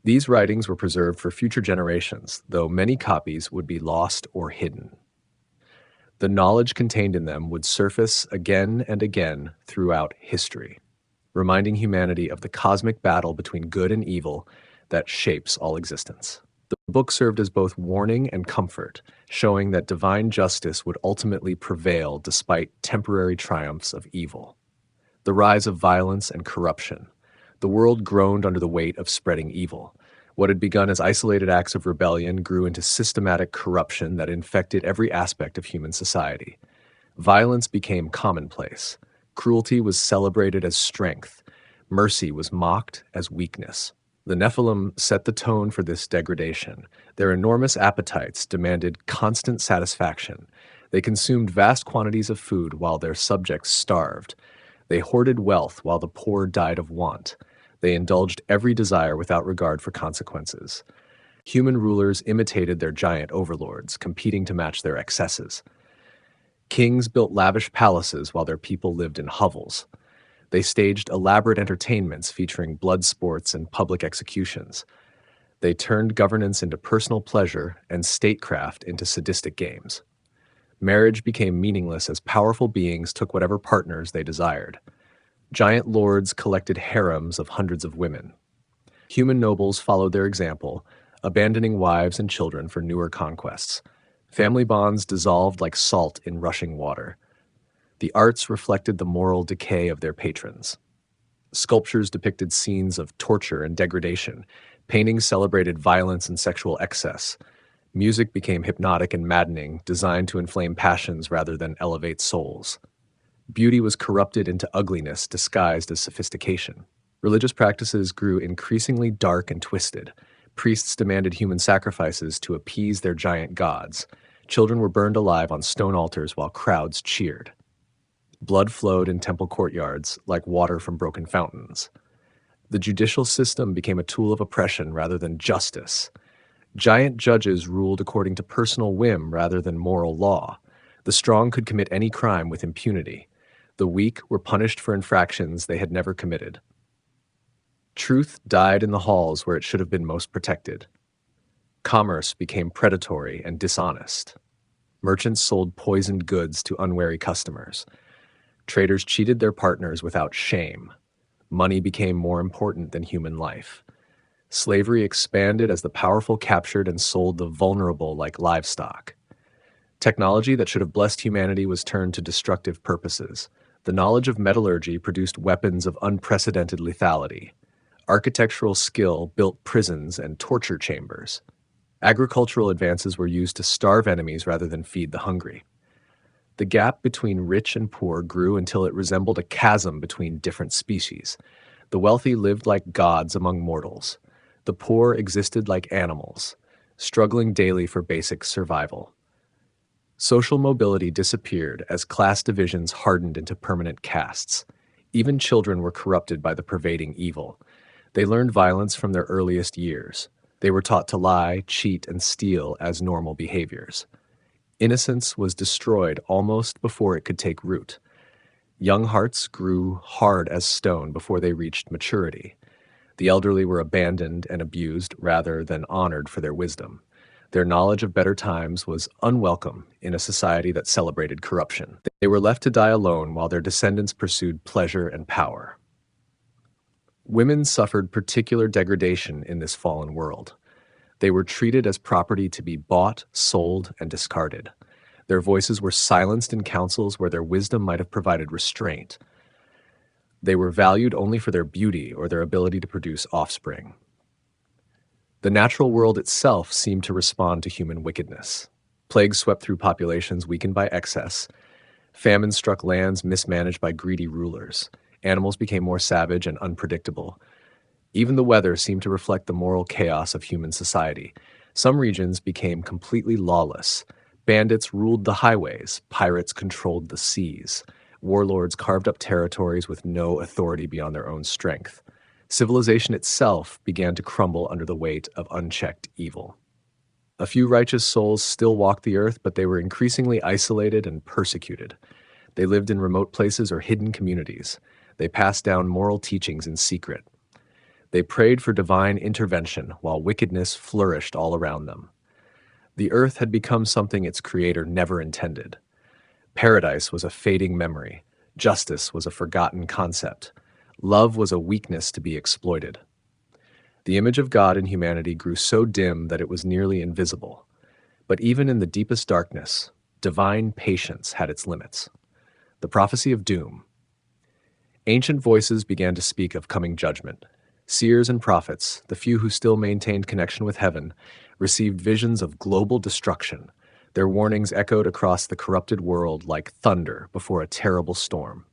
These writings were preserved for future generations, though many copies would be lost or hidden. The knowledge contained in them would surface again and again throughout history, reminding humanity of the cosmic battle between good and evil that shapes all existence. The book served as both warning and comfort, showing that divine justice would ultimately prevail despite temporary triumphs of evil. The rise of violence and corruption. The world groaned under the weight of spreading evil. What had begun as isolated acts of rebellion grew into systematic corruption that infected every aspect of human society. Violence became commonplace. Cruelty was celebrated as strength. Mercy was mocked as weakness. The Nephilim set the tone for this degradation. Their enormous appetites demanded constant satisfaction. They consumed vast quantities of food while their subjects starved. They hoarded wealth while the poor died of want. They indulged every desire without regard for consequences. Human rulers imitated their giant overlords, competing to match their excesses. Kings built lavish palaces while their people lived in hovels. They staged elaborate entertainments featuring blood sports and public executions. They turned governance into personal pleasure and statecraft into sadistic games. Marriage became meaningless as powerful beings took whatever partners they desired. Giant lords collected harems of hundreds of women. Human nobles followed their example, abandoning wives and children for newer conquests. Family bonds dissolved like salt in rushing water. The arts reflected the moral decay of their patrons. Sculptures depicted scenes of torture and degradation. Paintings celebrated violence and sexual excess. Music became hypnotic and maddening, designed to inflame passions rather than elevate souls. Beauty was corrupted into ugliness disguised as sophistication. Religious practices grew increasingly dark and twisted. Priests demanded human sacrifices to appease their giant gods. Children were burned alive on stone altars while crowds cheered. Blood flowed in temple courtyards like water from broken fountains. The judicial system became a tool of oppression rather than justice. Giant judges ruled according to personal whim rather than moral law. The strong could commit any crime with impunity. The weak were punished for infractions they had never committed. Truth died in the halls where it should have been most protected. Commerce became predatory and dishonest. Merchants sold poisoned goods to unwary customers. Traders cheated their partners without shame. Money became more important than human life. Slavery expanded as the powerful captured and sold the vulnerable like livestock. Technology that should have blessed humanity was turned to destructive purposes. The knowledge of metallurgy produced weapons of unprecedented lethality. Architectural skill built prisons and torture chambers. Agricultural advances were used to starve enemies rather than feed the hungry. The gap between rich and poor grew until it resembled a chasm between different species. The wealthy lived like gods among mortals. The poor existed like animals, struggling daily for basic survival. Social mobility disappeared as class divisions hardened into permanent castes. Even children were corrupted by the pervading evil. They learned violence from their earliest years. They were taught to lie, cheat, and steal as normal behaviors. Innocence was destroyed almost before it could take root. Young hearts grew hard as stone before they reached maturity. The elderly were abandoned and abused rather than honored for their wisdom. Their knowledge of better times was unwelcome in a society that celebrated corruption. They were left to die alone while their descendants pursued pleasure and power. Women suffered particular degradation in this fallen world. They were treated as property to be bought, sold, and discarded. Their voices were silenced in councils where their wisdom might have provided restraint. They were valued only for their beauty or their ability to produce offspring. The natural world itself seemed to respond to human wickedness. Plagues swept through populations weakened by excess. Famine struck lands mismanaged by greedy rulers. Animals became more savage and unpredictable. Even the weather seemed to reflect the moral chaos of human society. Some regions became completely lawless. Bandits ruled the highways. Pirates controlled the seas. Warlords carved up territories with no authority beyond their own strength. Civilization itself began to crumble under the weight of unchecked evil. A few righteous souls still walked the earth, but they were increasingly isolated and persecuted. They lived in remote places or hidden communities. They passed down moral teachings in secret. They prayed for divine intervention while wickedness flourished all around them. The earth had become something its creator never intended. Paradise was a fading memory. Justice was a forgotten concept. Love was a weakness to be exploited. The image of God in humanity grew so dim that it was nearly invisible. But even in the deepest darkness, divine patience had its limits. The prophecy of doom. Ancient voices began to speak of coming judgment. Seers and prophets, the few who still maintained connection with heaven, received visions of global destruction. Their warnings echoed across the corrupted world like thunder before a terrible storm.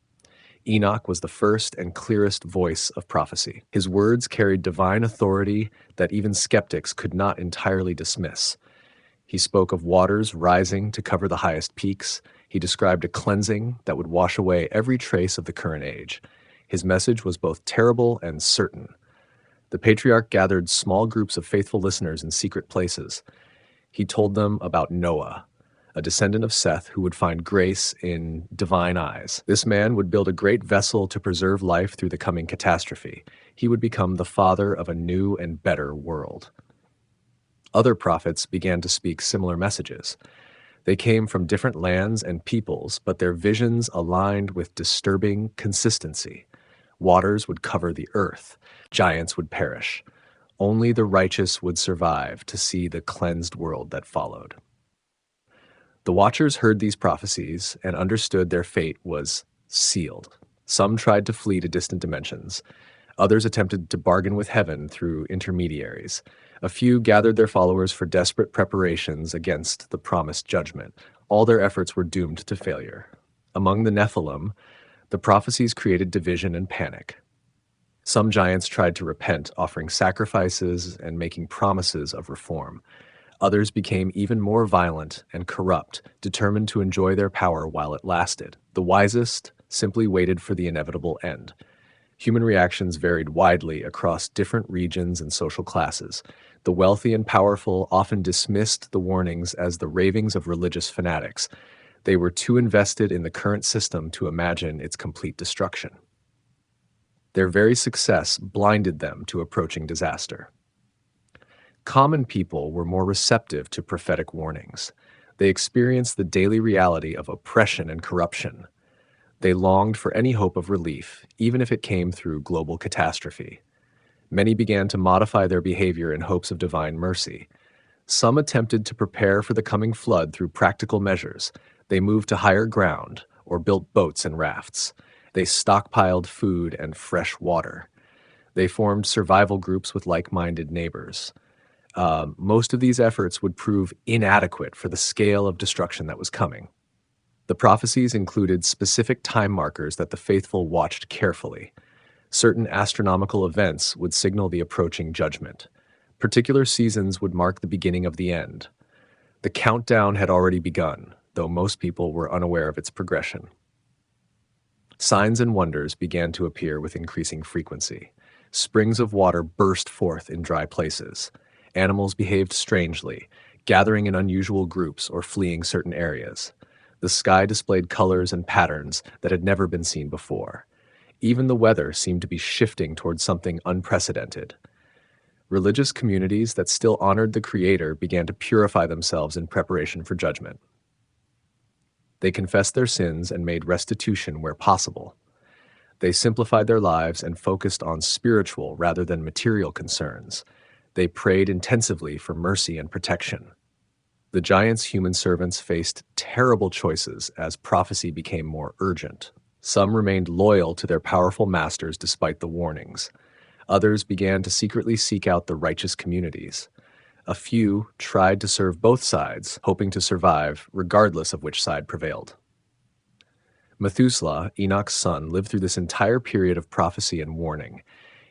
Enoch was the first and clearest voice of prophecy. His words carried divine authority that even skeptics could not entirely dismiss. He spoke of waters rising to cover the highest peaks. He described a cleansing that would wash away every trace of the current age. His message was both terrible and certain. The patriarch gathered small groups of faithful listeners in secret places. He told them about Noah, a descendant of Seth who would find grace in divine eyes. This man would build a great vessel to preserve life through the coming catastrophe. He would become the father of a new and better world. Other prophets began to speak similar messages. They came from different lands and peoples, but their visions aligned with disturbing consistency. Waters would cover the earth. Giants would perish. Only the righteous would survive to see the cleansed world that followed. The watchers heard these prophecies and understood their fate was sealed. Some tried to flee to distant dimensions. Others attempted to bargain with heaven through intermediaries. A few gathered their followers for desperate preparations against the promised judgment. All their efforts were doomed to failure. Among the Nephilim, the prophecies created division and panic. Some giants tried to repent, offering sacrifices and making promises of reform. Others became even more violent and corrupt, determined to enjoy their power while it lasted. The wisest simply waited for the inevitable end. Human reactions varied widely across different regions and social classes. The wealthy and powerful often dismissed the warnings as the ravings of religious fanatics. They were too invested in the current system to imagine its complete destruction. Their very success blinded them to approaching disaster. Common people were more receptive to prophetic warnings. They experienced the daily reality of oppression and corruption. They longed for any hope of relief, even if it came through global catastrophe. Many began to modify their behavior in hopes of divine mercy. Some attempted to prepare for the coming flood through practical measures. They moved to higher ground or built boats and rafts. They stockpiled food and fresh water. They formed survival groups with like-minded neighbors. Most of these efforts would prove inadequate for the scale of destruction that was coming. The prophecies included specific time markers that the faithful watched carefully. Certain astronomical events would signal the approaching judgment. Particular seasons would mark the beginning of the end. The countdown had already begun, though most people were unaware of its progression. Signs and wonders began to appear with increasing frequency. Springs of water burst forth in dry places. Animals behaved strangely, gathering in unusual groups or fleeing certain areas. The sky displayed colors and patterns that had never been seen before. Even the weather seemed to be shifting towards something unprecedented. Religious communities that still honored the Creator began to purify themselves in preparation for judgment. They confessed their sins and made restitution where possible. They simplified their lives and focused on spiritual rather than material concerns. They prayed intensively for mercy and protection. The giants' human servants faced terrible choices as prophecy became more urgent. Some remained loyal to their powerful masters despite the warnings. Others began to secretly seek out the righteous communities. A few tried to serve both sides, hoping to survive regardless of which side prevailed. Methuselah, Enoch's son, lived through this entire period of prophecy and warning.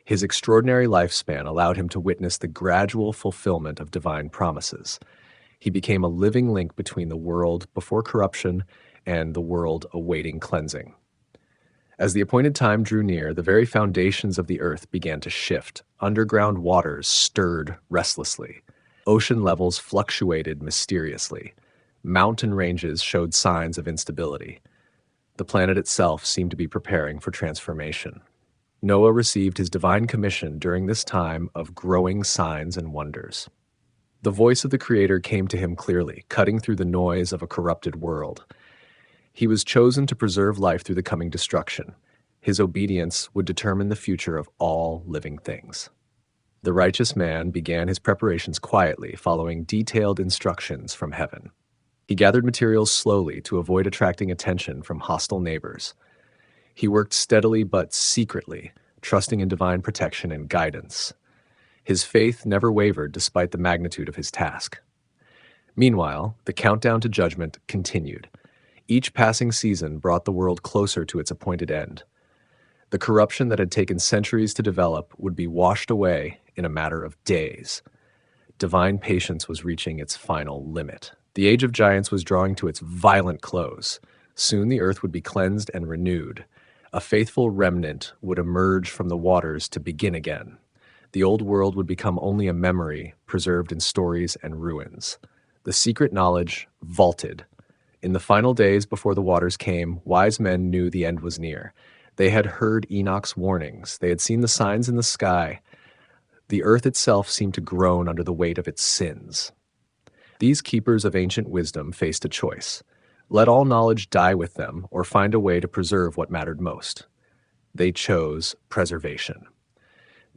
His extraordinary lifespan allowed him to witness the gradual fulfillment of divine promises. He became a living link between the world before corruption and the world awaiting cleansing. As the appointed time drew near, the very foundations of the earth began to shift. Underground waters stirred restlessly. Ocean levels fluctuated mysteriously. Mountain ranges showed signs of instability. The planet itself seemed to be preparing for transformation. Noah received his divine commission during this time of growing signs and wonders. The voice of the Creator came to him clearly, cutting through the noise of a corrupted world. He was chosen to preserve life through the coming destruction. His obedience would determine the future of all living things. The righteous man began his preparations quietly, following detailed instructions from heaven. He gathered materials slowly to avoid attracting attention from hostile neighbors. He worked steadily but secretly, trusting in divine protection and guidance. His faith never wavered despite the magnitude of his task. Meanwhile, the countdown to judgment continued. Each passing season brought the world closer to its appointed end. The corruption that had taken centuries to develop would be washed away in a matter of days. Divine patience was reaching its final limit. The age of giants was drawing to its violent close. Soon the earth would be cleansed and renewed. A faithful remnant would emerge from the waters to begin again. The old world would become only a memory preserved in stories and ruins. The secret knowledge vaulted. In the final days before the waters came, wise men knew the end was near. They had heard Enoch's warnings. They had seen the signs in the sky. The earth itself seemed to groan under the weight of its sins. These keepers of ancient wisdom faced a choice. Let all knowledge die with them, or find a way to preserve what mattered most. They chose preservation.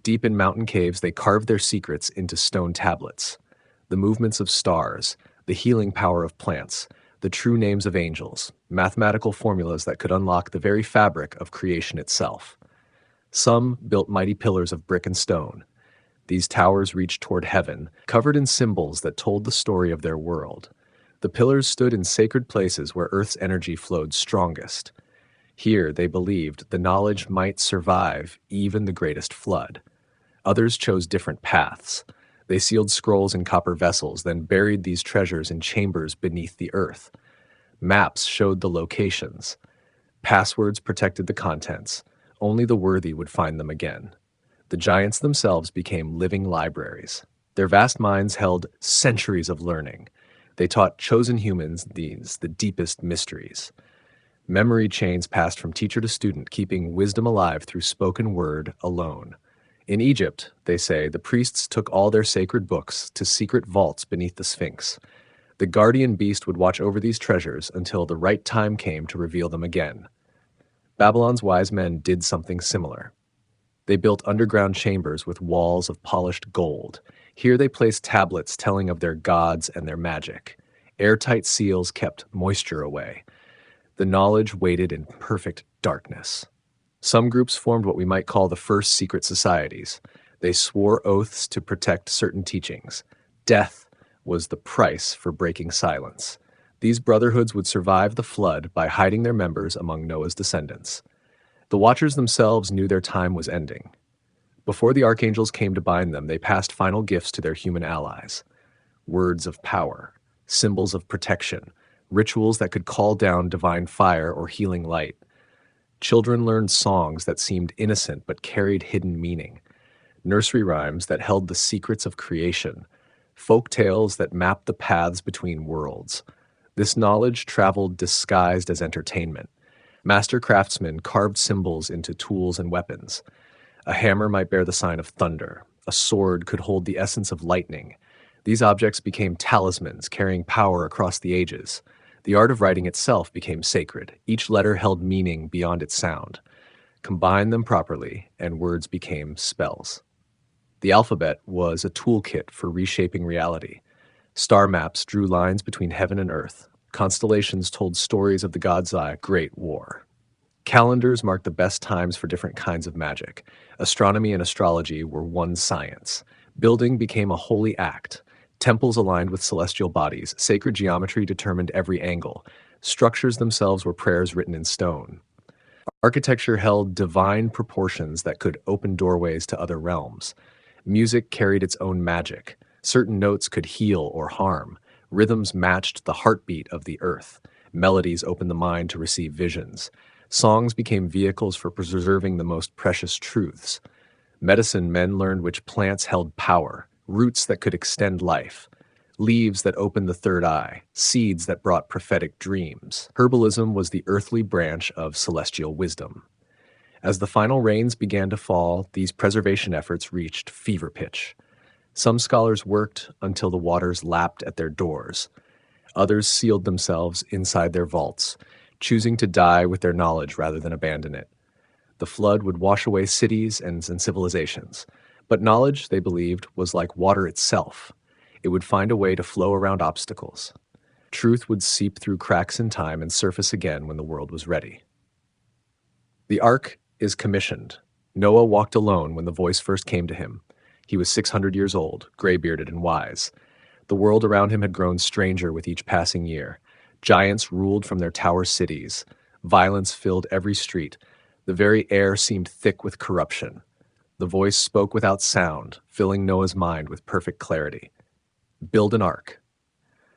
Deep in mountain caves, they carved their secrets into stone tablets. The movements of stars, the healing power of plants, the true names of angels, mathematical formulas that could unlock the very fabric of creation itself. Some built mighty pillars of brick and stone. These towers reached toward heaven, covered in symbols that told the story of their world. The pillars stood in sacred places where Earth's energy flowed strongest. Here, they believed, the knowledge might survive even the greatest flood. Others chose different paths. They sealed scrolls in copper vessels, then buried these treasures in chambers beneath the earth. Maps showed the locations. Passwords protected the contents. Only the worthy would find them again. The giants themselves became living libraries. Their vast minds held centuries of learning. They taught chosen humans the deepest mysteries. Memory chains passed from teacher to student, keeping wisdom alive through spoken word alone. In Egypt, they say, the priests took all their sacred books to secret vaults beneath the Sphinx. The guardian beast would watch over these treasures until the right time came to reveal them again. Babylon's wise men did something similar. They built underground chambers with walls of polished gold. Here they placed tablets telling of their gods and their magic. Airtight seals kept moisture away. The knowledge waited in perfect darkness. Some groups formed what we might call the first secret societies. They swore oaths to protect certain teachings. Death was the price for breaking silence. These brotherhoods would survive the flood by hiding their members among Noah's descendants. The Watchers themselves knew their time was ending. Before the archangels came to bind them, they passed final gifts to their human allies. Words of power, symbols of protection, rituals that could call down divine fire or healing light. Children learned songs that seemed innocent but carried hidden meaning, nursery rhymes that held the secrets of creation, folk tales that mapped the paths between worlds. This knowledge traveled disguised as entertainment. Master craftsmen carved symbols into tools and weapons. A hammer might bear the sign of thunder. A sword could hold the essence of lightning. These objects became talismans, carrying power across the ages. The art of writing itself became sacred. Each letter held meaning beyond its sound. Combine them properly, and words became spells. The alphabet was a toolkit for reshaping reality. Star maps drew lines between heaven and earth. Constellations told stories of the God's Eye Great War. Calendars marked the best times for different kinds of magic. Astronomy and astrology were one science. Building became a holy act. Temples aligned with celestial bodies. Sacred geometry determined every angle. Structures themselves were prayers written in stone. Architecture held divine proportions that could open doorways to other realms. Music carried its own magic. Certain notes could heal or harm. Rhythms matched the heartbeat of the earth. Melodies opened the mind to receive visions. Songs became vehicles for preserving the most precious truths. Medicine men learned which plants held power, roots that could extend life, leaves that opened the third eye, seeds that brought prophetic dreams. Herbalism was the earthly branch of celestial wisdom. As the final rains began to fall, these preservation efforts reached fever pitch. Some scholars worked until the waters lapped at their doors. Others sealed themselves inside their vaults, choosing to die with their knowledge rather than abandon it. The flood would wash away cities and civilizations, but knowledge, they believed, was like water itself. It would find a way to flow around obstacles. Truth would seep through cracks in time and surface again when the world was ready. The ark is commissioned. Noah walked alone when the voice first came to him. He was 600 years old, gray-bearded and wise. The world around him had grown stranger with each passing year. Giants ruled from their tower cities. Violence filled every street. The very air seemed thick with corruption. The voice spoke without sound, filling Noah's mind with perfect clarity. Build an ark.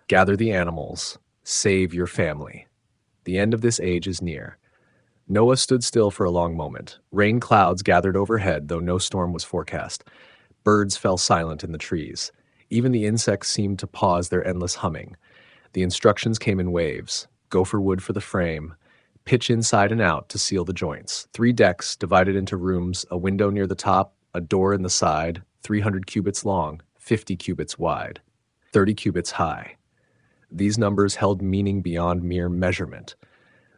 Gather the animals. Save your family. The end of this age is near. Noah stood still for a long moment. Rain clouds gathered overhead, though no storm was forecast. Birds fell silent in the trees. Even the insects seemed to pause their endless humming. The instructions came in waves. Gopher wood for the frame. Pitch inside and out to seal the joints. 3 decks divided into rooms, a window near the top, a door in the side, 300 cubits long, 50 cubits wide, 30 cubits high. These numbers held meaning beyond mere measurement.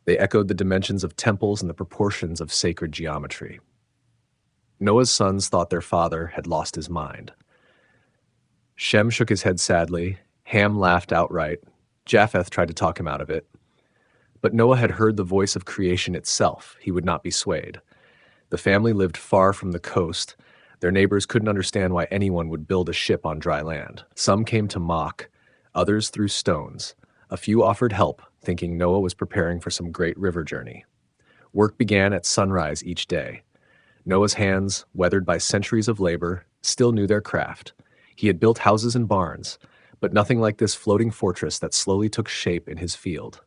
They echoed the dimensions of temples and the proportions of sacred geometry. Noah's sons thought their father had lost his mind. Shem shook his head sadly. Ham laughed outright. Japheth tried to talk him out of it. But Noah had heard the voice of creation itself. He would not be swayed. The family lived far from the coast. Their neighbors couldn't understand why anyone would build a ship on dry land. Some came to mock. Others threw stones. A few offered help, thinking Noah was preparing for some great river journey. Work began at sunrise each day. Noah's hands, weathered by centuries of labor, still knew their craft. He had built houses and barns, but nothing like this floating fortress that slowly took shape in his field.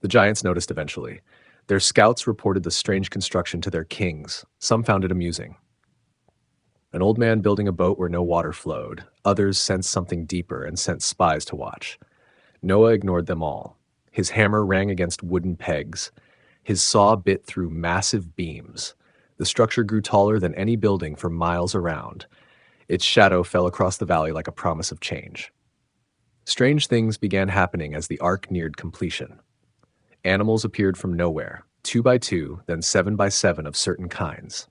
The giants noticed eventually. Their scouts reported the strange construction to their kings. Some found it amusing. An old man building a boat where no water flowed. Others sensed something deeper and sent spies to watch. Noah ignored them all. His hammer rang against wooden pegs. His saw bit through massive beams. The structure grew taller than any building for miles around. Its shadow fell across the valley like a promise of change. Strange things began happening as the ark neared completion. Animals appeared from nowhere, 2 by 2, then 7 by 7 of certain kinds.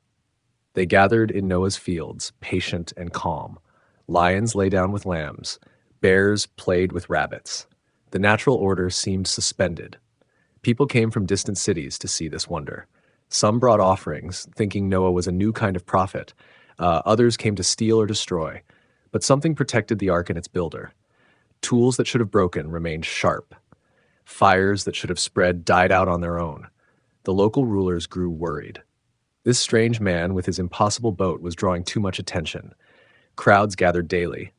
They gathered in Noah's fields, patient and calm. Lions lay down with lambs. Bears played with rabbits. The natural order seemed suspended. People came from distant cities to see this wonder. Some brought offerings, thinking Noah was a new kind of prophet. Others came to steal or destroy. But something protected the ark and its builder. Tools that should have broken remained sharp. Fires that should have spread died out on their own. The local rulers grew worried. This strange man with his impossible boat was drawing too much attention. Crowds gathered daily.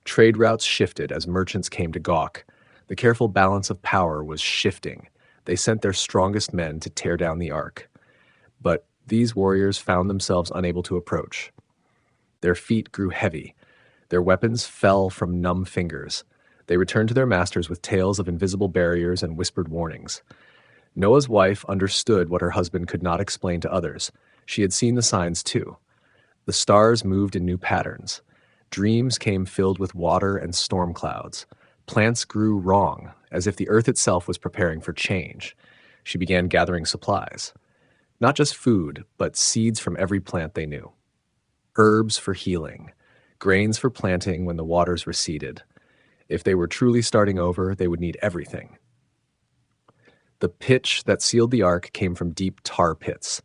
Trade routes shifted as merchants came to gawk. The careful balance of power was shifting. They sent their strongest men to tear down the ark. But these warriors found themselves unable to approach. Their feet grew heavy. Their weapons fell from numb fingers. They returned to their masters with tales of invisible barriers and whispered warnings. Noah's wife understood what her husband could not explain to others. She had seen the signs too. The stars moved in new patterns. Dreams came filled with water and storm clouds. Plants grew wrong, as if the earth itself was preparing for change. She began gathering supplies. Not just food, but seeds from every plant they knew. Herbs for healing. Grains for planting when the waters receded. If they were truly starting over, they would need everything. The pitch that sealed the ark came from deep tar pits.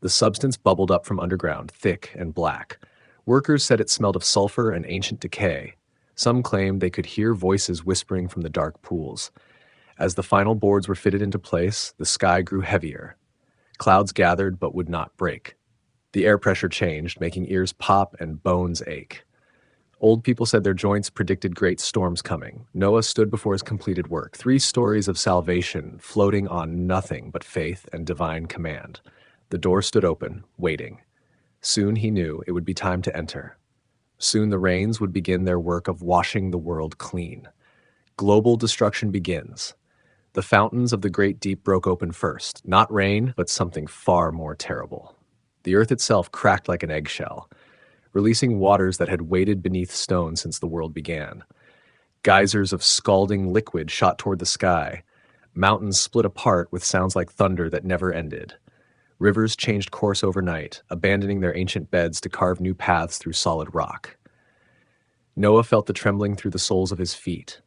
The substance bubbled up from underground, thick and black. Workers said it smelled of sulfur and ancient decay. Some claimed they could hear voices whispering from the dark pools. As the final boards were fitted into place, the sky grew heavier. Clouds gathered but would not break. The air pressure changed, making ears pop and bones ache. Old people said their joints predicted great storms coming. Noah stood before his completed work, 3 stories of salvation floating on nothing but faith and divine command. The door stood open, waiting. Soon he knew it would be time to enter. Soon the rains would begin their work of washing the world clean. Global destruction begins. The fountains of the great deep broke open first, not rain, but something far more terrible. The earth itself cracked like an eggshell, releasing waters that had waited beneath stone since the world began. Geysers of scalding liquid shot toward the sky. Mountains split apart with sounds like thunder that never ended. Rivers changed course overnight, abandoning their ancient beds to carve new paths through solid rock. Noah felt the trembling through the soles of his feet.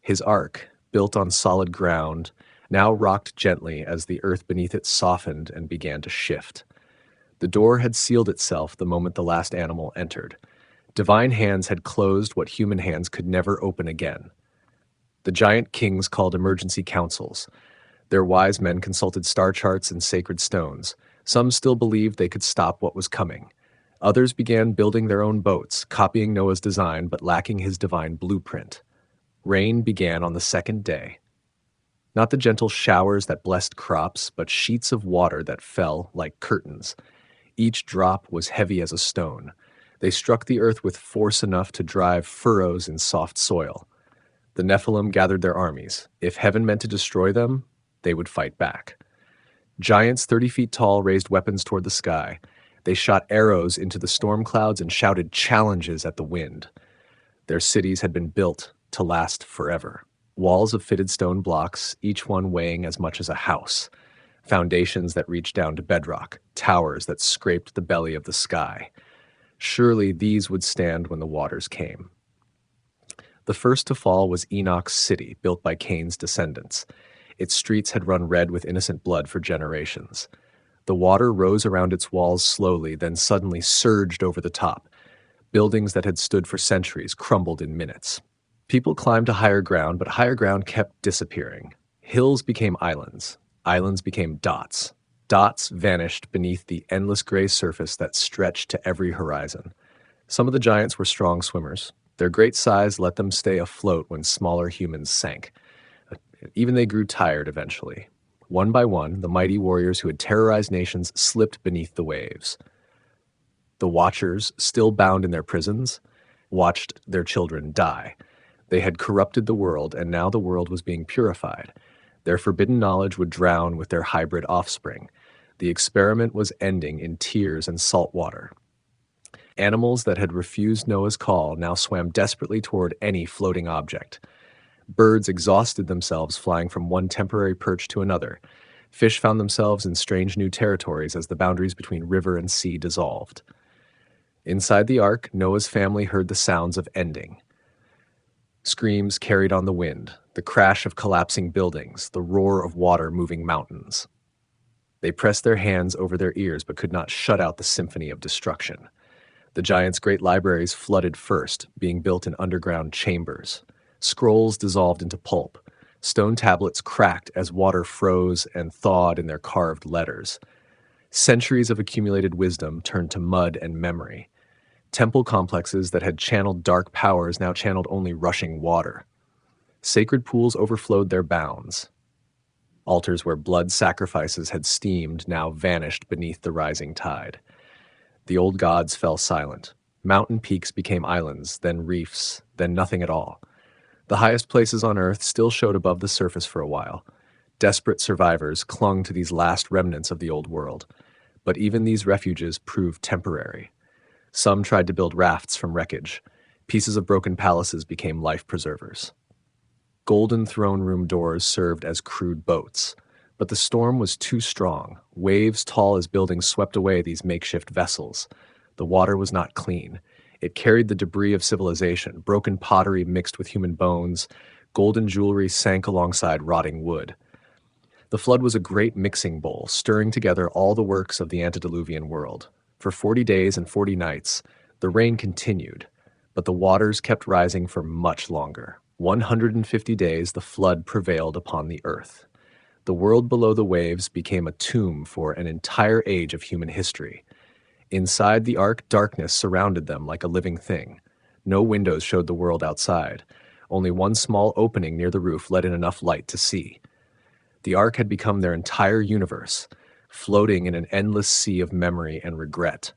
His ark, built on solid ground, now rocked gently as the earth beneath it softened and began to shift. The door had sealed itself the moment the last animal entered. Divine hands had closed what human hands could never open again. The giant kings called emergency councils. Their wise men consulted star charts and sacred stones. Some still believed they could stop what was coming. Others began building their own boats, copying Noah's design but lacking his divine blueprint. Rain began on the second day. Not the gentle showers that blessed crops, but sheets of water that fell like curtains. Each drop was heavy as a stone. They struck the earth with force enough to drive furrows in soft soil. The Nephilim gathered their armies. If heaven meant to destroy them, they would fight back. Giants 30 feet tall raised weapons toward the sky. They shot arrows into the storm clouds and shouted challenges at the wind. Their cities had been built to last forever. Walls of fitted stone blocks, each one weighing as much as a house. Foundations that reached down to bedrock. Towers that scraped the belly of the sky. Surely these would stand when the waters came. The first to fall was Enoch's city, built by Cain's descendants. Its streets had run red with innocent blood for generations. The water rose around its walls slowly, then suddenly surged over the top. Buildings that had stood for centuries crumbled in minutes. People climbed to higher ground, but higher ground kept disappearing. Hills became islands. Islands became dots. Dots vanished beneath the endless gray surface that stretched to every horizon. Some of the giants were strong swimmers. Their great size let them stay afloat when smaller humans sank. Even they grew tired eventually. One by one, the mighty warriors who had terrorized nations slipped beneath the waves. The Watchers, still bound in their prisons, watched their children die. They had corrupted the world, and now the world was being purified. Their forbidden knowledge would drown with their hybrid offspring. The experiment was ending in tears and salt water. Animals that had refused Noah's call now swam desperately toward any floating object. Birds exhausted themselves flying from one temporary perch to another. Fish found themselves in strange new territories as the boundaries between river and sea dissolved. Inside the ark, Noah's family heard the sounds of ending. Screams carried on the wind, the crash of collapsing buildings, the roar of water moving mountains. They pressed their hands over their ears but could not shut out the symphony of destruction. The giants' great libraries flooded first, being built in underground chambers. Scrolls dissolved into pulp. Stone tablets cracked as water froze and thawed in their carved letters. Centuries of accumulated wisdom turned to mud and memory. Temple complexes that had channeled dark powers now channeled only rushing water. Sacred pools overflowed their bounds. Altars where blood sacrifices had steamed now vanished beneath the rising tide. The old gods fell silent. Mountain peaks became islands, then reefs, then nothing at all. The highest places on earth still showed above the surface for a while. Desperate survivors clung to these last remnants of the old world. But even these refuges proved temporary. Some tried to build rafts from wreckage. Pieces of broken palaces became life preservers. Golden throne room doors served as crude boats. But the storm was too strong. Waves tall as buildings swept away these makeshift vessels. The water was not clean. It carried the debris of civilization, broken pottery mixed with human bones. Golden jewelry sank alongside rotting wood. The flood was a great mixing bowl, stirring together all the works of the antediluvian world. For 40 days and 40 nights, the rain continued, but the waters kept rising for much longer. 150 days the flood prevailed upon the earth. The world below the waves became a tomb for an entire age of human history. Inside the ark, darkness surrounded them like a living thing. No windows showed the world outside. Only one small opening near the roof let in enough light to see. The ark had become their entire universe, floating in an endless sea of memory and regret.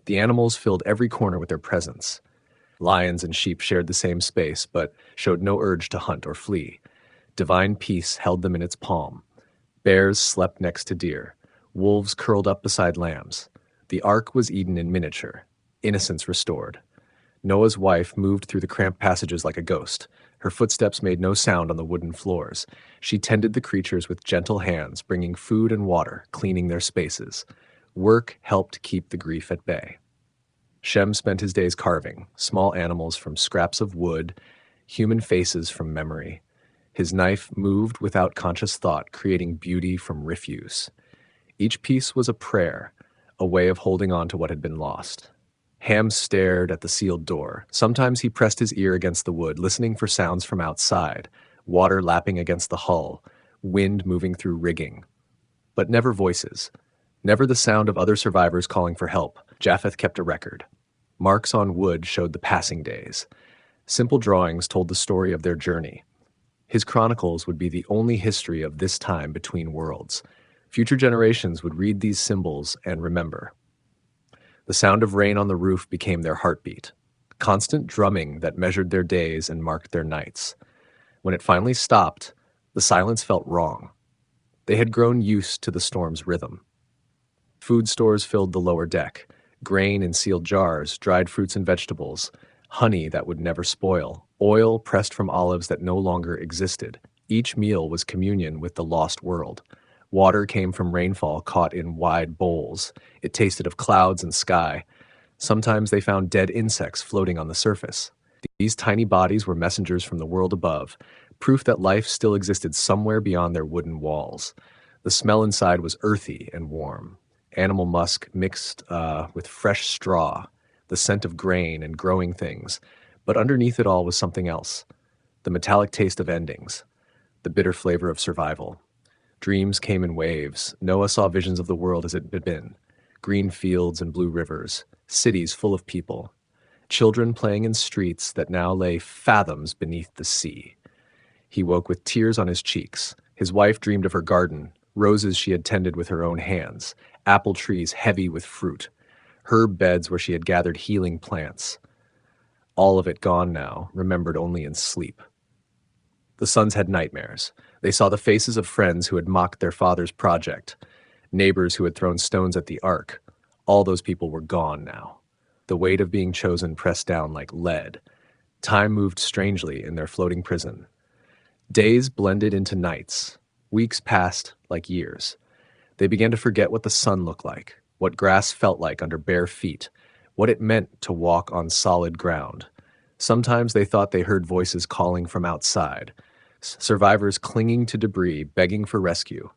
The animals filled every corner with their presence. Lions and sheep shared the same space, but showed no urge to hunt or flee. Divine peace held them in its palm. Bears slept next to deer. Wolves curled up beside lambs. The ark was Eden in miniature, innocence restored. Noah's wife moved through the cramped passages like a ghost. Her footsteps made no sound on the wooden floors. She tended the creatures with gentle hands, bringing food and water, cleaning their spaces. Work helped keep the grief at bay. Shem spent his days carving, small animals from scraps of wood, human faces from memory. His knife moved without conscious thought, creating beauty from refuse. Each piece was a prayer, a way of holding on to what had been lost. Ham stared at the sealed door. Sometimes he pressed his ear against the wood, listening for sounds from outside, water lapping against the hull, wind moving through rigging. But never voices, never the sound of other survivors calling for help. Japheth kept a record. Marks on wood showed the passing days. Simple drawings told the story of their journey. His chronicles would be the only history of this time between worlds. Future generations would read these symbols and remember. The sound of rain on the roof became their heartbeat, constant drumming that measured their days and marked their nights. When it finally stopped, the silence felt wrong. They had grown used to the storm's rhythm. Food stores filled the lower deck, grain in sealed jars, dried fruits and vegetables, honey that would never spoil, oil pressed from olives that no longer existed. Each meal was communion with the lost world. Water came from rainfall caught in wide bowls. It tasted of clouds and sky. Sometimes they found dead insects floating on the surface. These tiny bodies were messengers from the world above, proof that life still existed somewhere beyond their wooden walls. The smell inside was earthy and warm. Animal musk mixed with fresh straw, the scent of grain and growing things. But underneath it all was something else. The metallic taste of endings, the bitter flavor of survival. Dreams came in waves. Noah saw visions of the world as it had been. Green fields and blue rivers, cities full of people, children playing in streets that now lay fathoms beneath the sea. He woke with tears on his cheeks. His wife dreamed of her garden, roses she had tended with her own hands, apple trees heavy with fruit, herb beds where she had gathered healing plants. All of it gone now, remembered only in sleep. The sons had nightmares. They saw the faces of friends who had mocked their father's project, neighbors who had thrown stones at the ark. All those people were gone now. The weight of being chosen pressed down like lead. Time moved strangely in their floating prison. Days blended into nights. Weeks passed like years. They began to forget what the sun looked like, what grass felt like under bare feet, what it meant to walk on solid ground. Sometimes they thought they heard voices calling from outside, survivors clinging to debris, begging for rescue.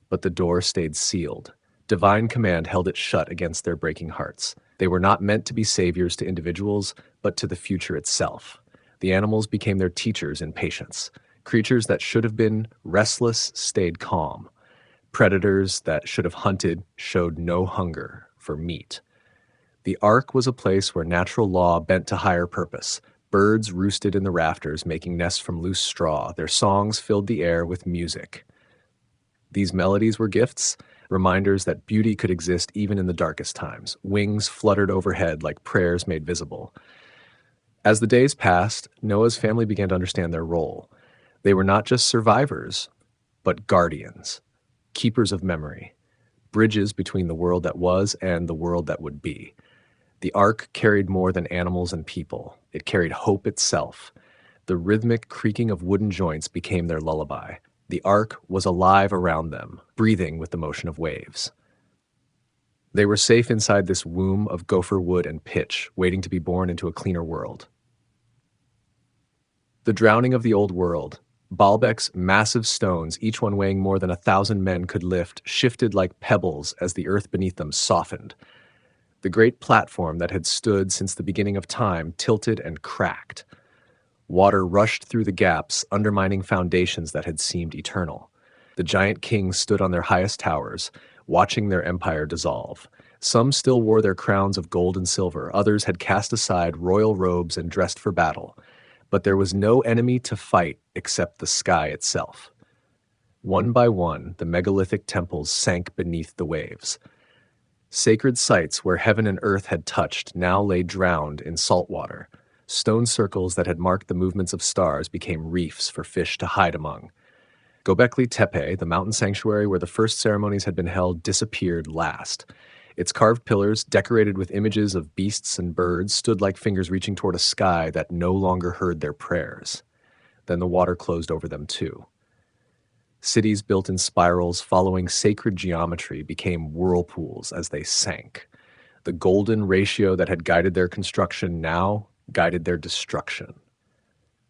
But the door stayed sealed. Divine command held it shut against their breaking hearts. They were not meant to be saviors to individuals, but to the future itself. The animals became their teachers in patience. Creatures that should have been restless stayed calm. Predators that should have hunted showed no hunger for meat. The ark was a place where natural law bent to higher purpose. Birds roosted in the rafters, making nests from loose straw. Their songs filled the air with music. These melodies were gifts, reminders that beauty could exist even in the darkest times. Wings fluttered overhead like prayers made visible. As the days passed, Noah's family began to understand their role. They were not just survivors, but guardians, keepers of memory, bridges between the world that was and the world that would be. The ark carried more than animals and people. It carried hope itself. The rhythmic creaking of wooden joints became their lullaby. The ark was alive around them, breathing with the motion of waves. They were safe inside this womb of gopher wood and pitch, waiting to be born into a cleaner world. The drowning of the old world. Baalbek's massive stones, each one weighing more than 1,000 men could lift, shifted like pebbles as the earth beneath them softened. The great platform that had stood since the beginning of time tilted and cracked. Water rushed through the gaps, undermining foundations that had seemed eternal. The giant kings stood on their highest towers, watching their empire dissolve. Some still wore their crowns of gold and silver, others had cast aside royal robes and dressed for battle. But there was no enemy to fight except the sky itself. One by one, the megalithic temples sank beneath the waves. Sacred sites where heaven and earth had touched now lay drowned in salt water. Stone circles that had marked the movements of stars became reefs for fish to hide among. Göbekli Tepe, the mountain sanctuary where the first ceremonies had been held, disappeared last. Its carved pillars, decorated with images of beasts and birds, stood like fingers reaching toward a sky that no longer heard their prayers. Then the water closed over them too. Cities built in spirals following sacred geometry became whirlpools as they sank. The golden ratio that had guided their construction now guided their destruction.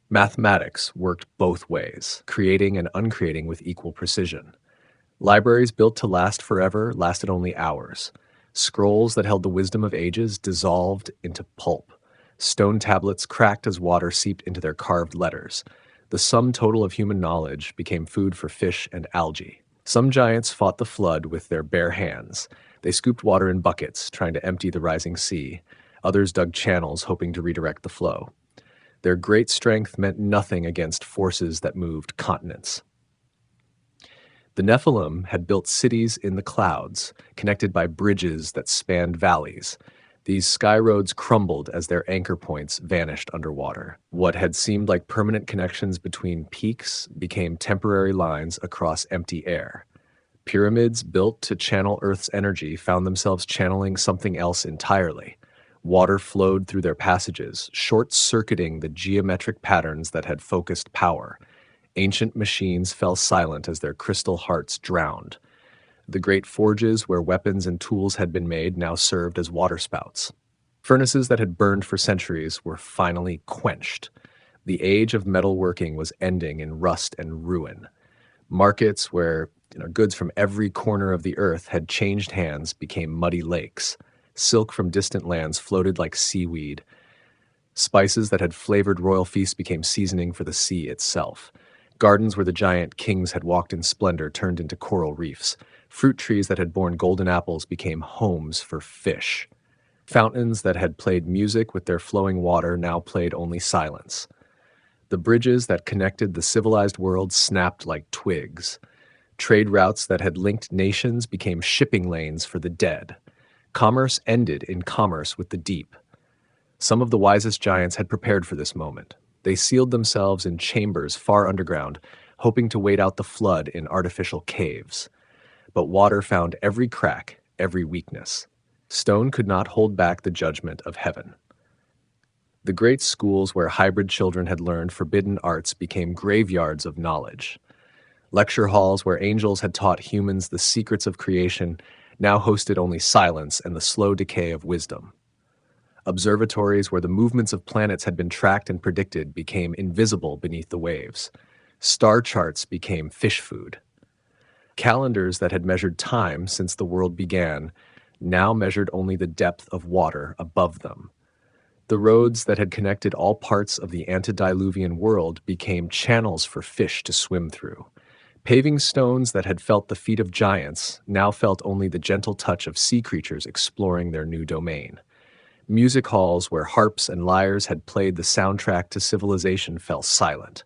Mathematics worked both ways, creating and uncreating with equal precision. Libraries built to last forever lasted only hours. Scrolls that held the wisdom of ages dissolved into pulp. Stone tablets cracked as water seeped into their carved letters. The sum total of human knowledge became food for fish and algae. Some giants fought the flood with their bare hands. They scooped water in buckets, trying to empty the rising sea. Others dug channels, hoping to redirect the flow. Their great strength meant nothing against forces that moved continents. The Nephilim had built cities in the clouds, connected by bridges that spanned valleys. These sky roads crumbled as their anchor points vanished underwater. What had seemed like permanent connections between peaks became temporary lines across empty air. Pyramids built to channel Earth's energy found themselves channeling something else entirely. Water flowed through their passages, short-circuiting the geometric patterns that had focused power. Ancient machines fell silent as their crystal hearts drowned. The great forges where weapons and tools had been made now served as waterspouts. Furnaces that had burned for centuries were finally quenched. The age of metalworking was ending in rust and ruin. Markets where goods from every corner of the earth had changed hands became muddy lakes. Silk from distant lands floated like seaweed. Spices that had flavored royal feasts became seasoning for the sea itself. Gardens where the giant kings had walked in splendor turned into coral reefs. Fruit trees that had borne golden apples became homes for fish. Fountains that had played music with their flowing water now played only silence. The bridges that connected the civilized world snapped like twigs. Trade routes that had linked nations became shipping lanes for the dead. Commerce ended in commerce with the deep. Some of the wisest giants had prepared for this moment. They sealed themselves in chambers far underground, hoping to wait out the flood in artificial caves. But water found every crack, every weakness. Stone could not hold back the judgment of heaven. The great schools where hybrid children had learned forbidden arts became graveyards of knowledge. Lecture halls where angels had taught humans the secrets of creation now hosted only silence and the slow decay of wisdom. Observatories where the movements of planets had been tracked and predicted became invisible beneath the waves. Star charts became fish food. Calendars that had measured time since the world began now measured only the depth of water above them. The roads that had connected all parts of the antediluvian world became channels for fish to swim through. Paving stones that had felt the feet of giants now felt only the gentle touch of sea creatures exploring their new domain. Music halls where harps and lyres had played the soundtrack to civilization fell silent.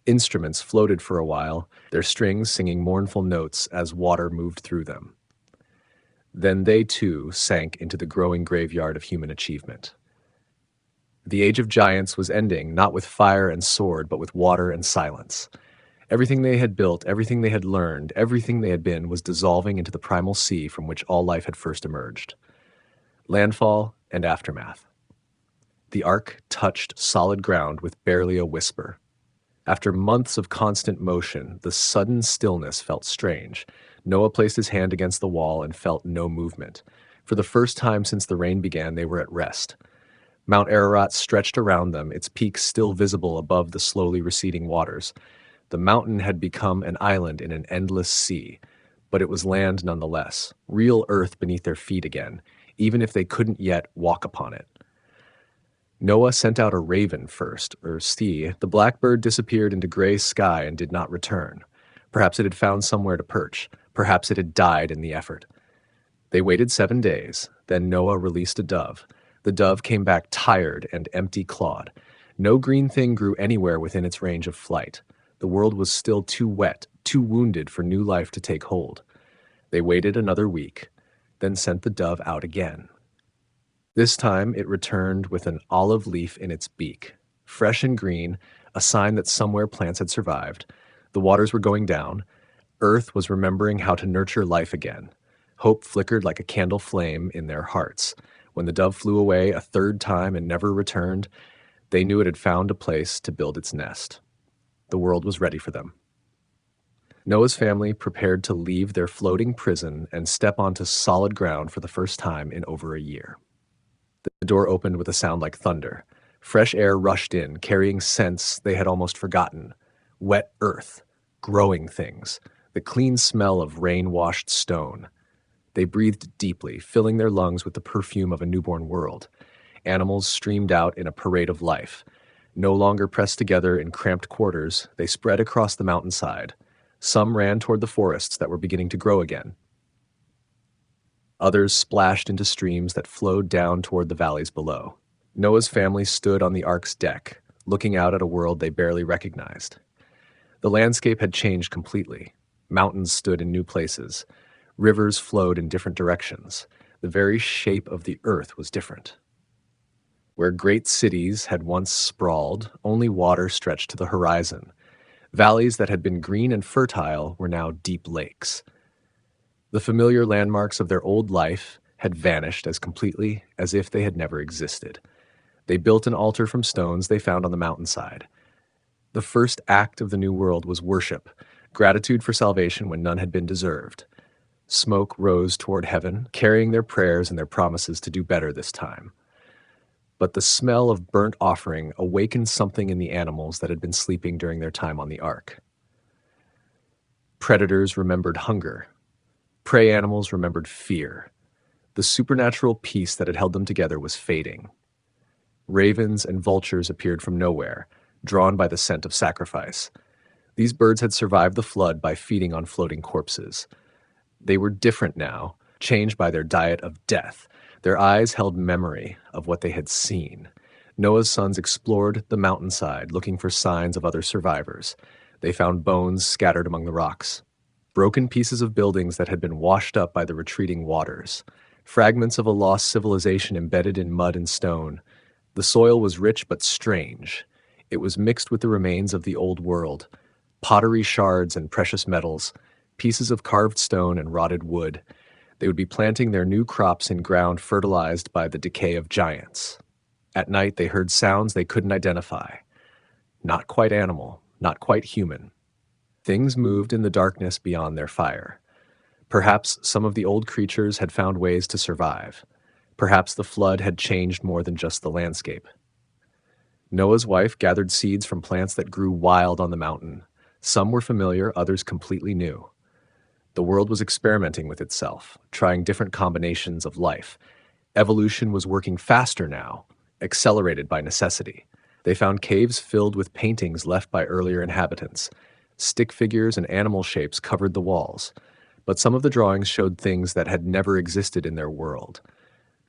Instruments floated for a while, their strings singing mournful notes as water moved through them. Then they too sank into the growing graveyard of human achievement. The age of giants was ending not with fire and sword, but with water and silence. Everything they had built, everything they had learned, everything they had been was dissolving into the primal sea from which all life had first emerged. Landfall and aftermath. The ark touched solid ground with barely a whisper. After months of constant motion, the sudden stillness felt strange. Noah placed his hand against the wall and felt no movement. For the first time since the rain began, they were at rest. Mount Ararat stretched around them, its peaks still visible above the slowly receding waters. The mountain had become an island in an endless sea, but it was land nonetheless, real earth beneath their feet again, even if they couldn't yet walk upon it. Noah sent out a raven first, the blackbird disappeared into gray sky and did not return. Perhaps it had found somewhere to perch. Perhaps it had died in the effort. They waited 7 days. Then Noah released a dove. The dove came back tired and empty-clawed. No green thing grew anywhere within its range of flight. The world was still too wet, too wounded for new life to take hold. They waited another week, then sent the dove out again. This time it returned with an olive leaf in its beak. Fresh and green, a sign that somewhere plants had survived. The waters were going down. Earth was remembering how to nurture life again. Hope flickered like a candle flame in their hearts. When the dove flew away a third time and never returned, they knew it had found a place to build its nest. The world was ready for them. Noah's family prepared to leave their floating prison and step onto solid ground for the first time in over a year. The door opened with a sound like thunder. Fresh air rushed in, carrying scents they had almost forgotten. Wet earth, growing things, the clean smell of rain-washed stone. They breathed deeply, filling their lungs with the perfume of a newborn world. Animals streamed out in a parade of life. No longer pressed together in cramped quarters, they spread across the mountainside. Some ran toward the forests that were beginning to grow again. Others splashed into streams that flowed down toward the valleys below. Noah's family stood on the ark's deck, looking out at a world they barely recognized. The landscape had changed completely. Mountains stood in new places. Rivers flowed in different directions. The very shape of the earth was different. Where great cities had once sprawled, only water stretched to the horizon. Valleys that had been green and fertile were now deep lakes. The familiar landmarks of their old life had vanished as completely as if they had never existed. They built an altar from stones they found on the mountainside. The first act of the new world was worship, gratitude for salvation when none had been deserved. Smoke rose toward heaven, carrying their prayers and their promises to do better this time. But the smell of burnt offering awakened something in the animals that had been sleeping during their time on the ark. Predators remembered hunger. Prey animals remembered fear. The supernatural peace that had held them together was fading. Ravens and vultures appeared from nowhere, drawn by the scent of sacrifice. These birds had survived the flood by feeding on floating corpses. They were different now, changed by their diet of death. Their eyes held memory of what they had seen. Noah's sons explored the mountainside, looking for signs of other survivors. They found bones scattered among the rocks, broken pieces of buildings that had been washed up by the retreating waters, fragments of a lost civilization embedded in mud and stone. The soil was rich but strange. It was mixed with the remains of the old world, pottery shards and precious metals, pieces of carved stone and rotted wood. They would be planting their new crops in ground fertilized by the decay of giants. At night they heard sounds they couldn't identify. Not quite animal, not quite human. Things moved in the darkness beyond their fire. Perhaps some of the old creatures had found ways to survive. Perhaps the flood had changed more than just the landscape. Noah's wife gathered seeds from plants that grew wild on the mountain. Some were familiar, others completely new. The world was experimenting with itself, trying different combinations of life. Evolution was working faster now, accelerated by necessity. They found caves filled with paintings left by earlier inhabitants. Stick figures and animal shapes covered the walls, but some of the drawings showed things that had never existed in their world.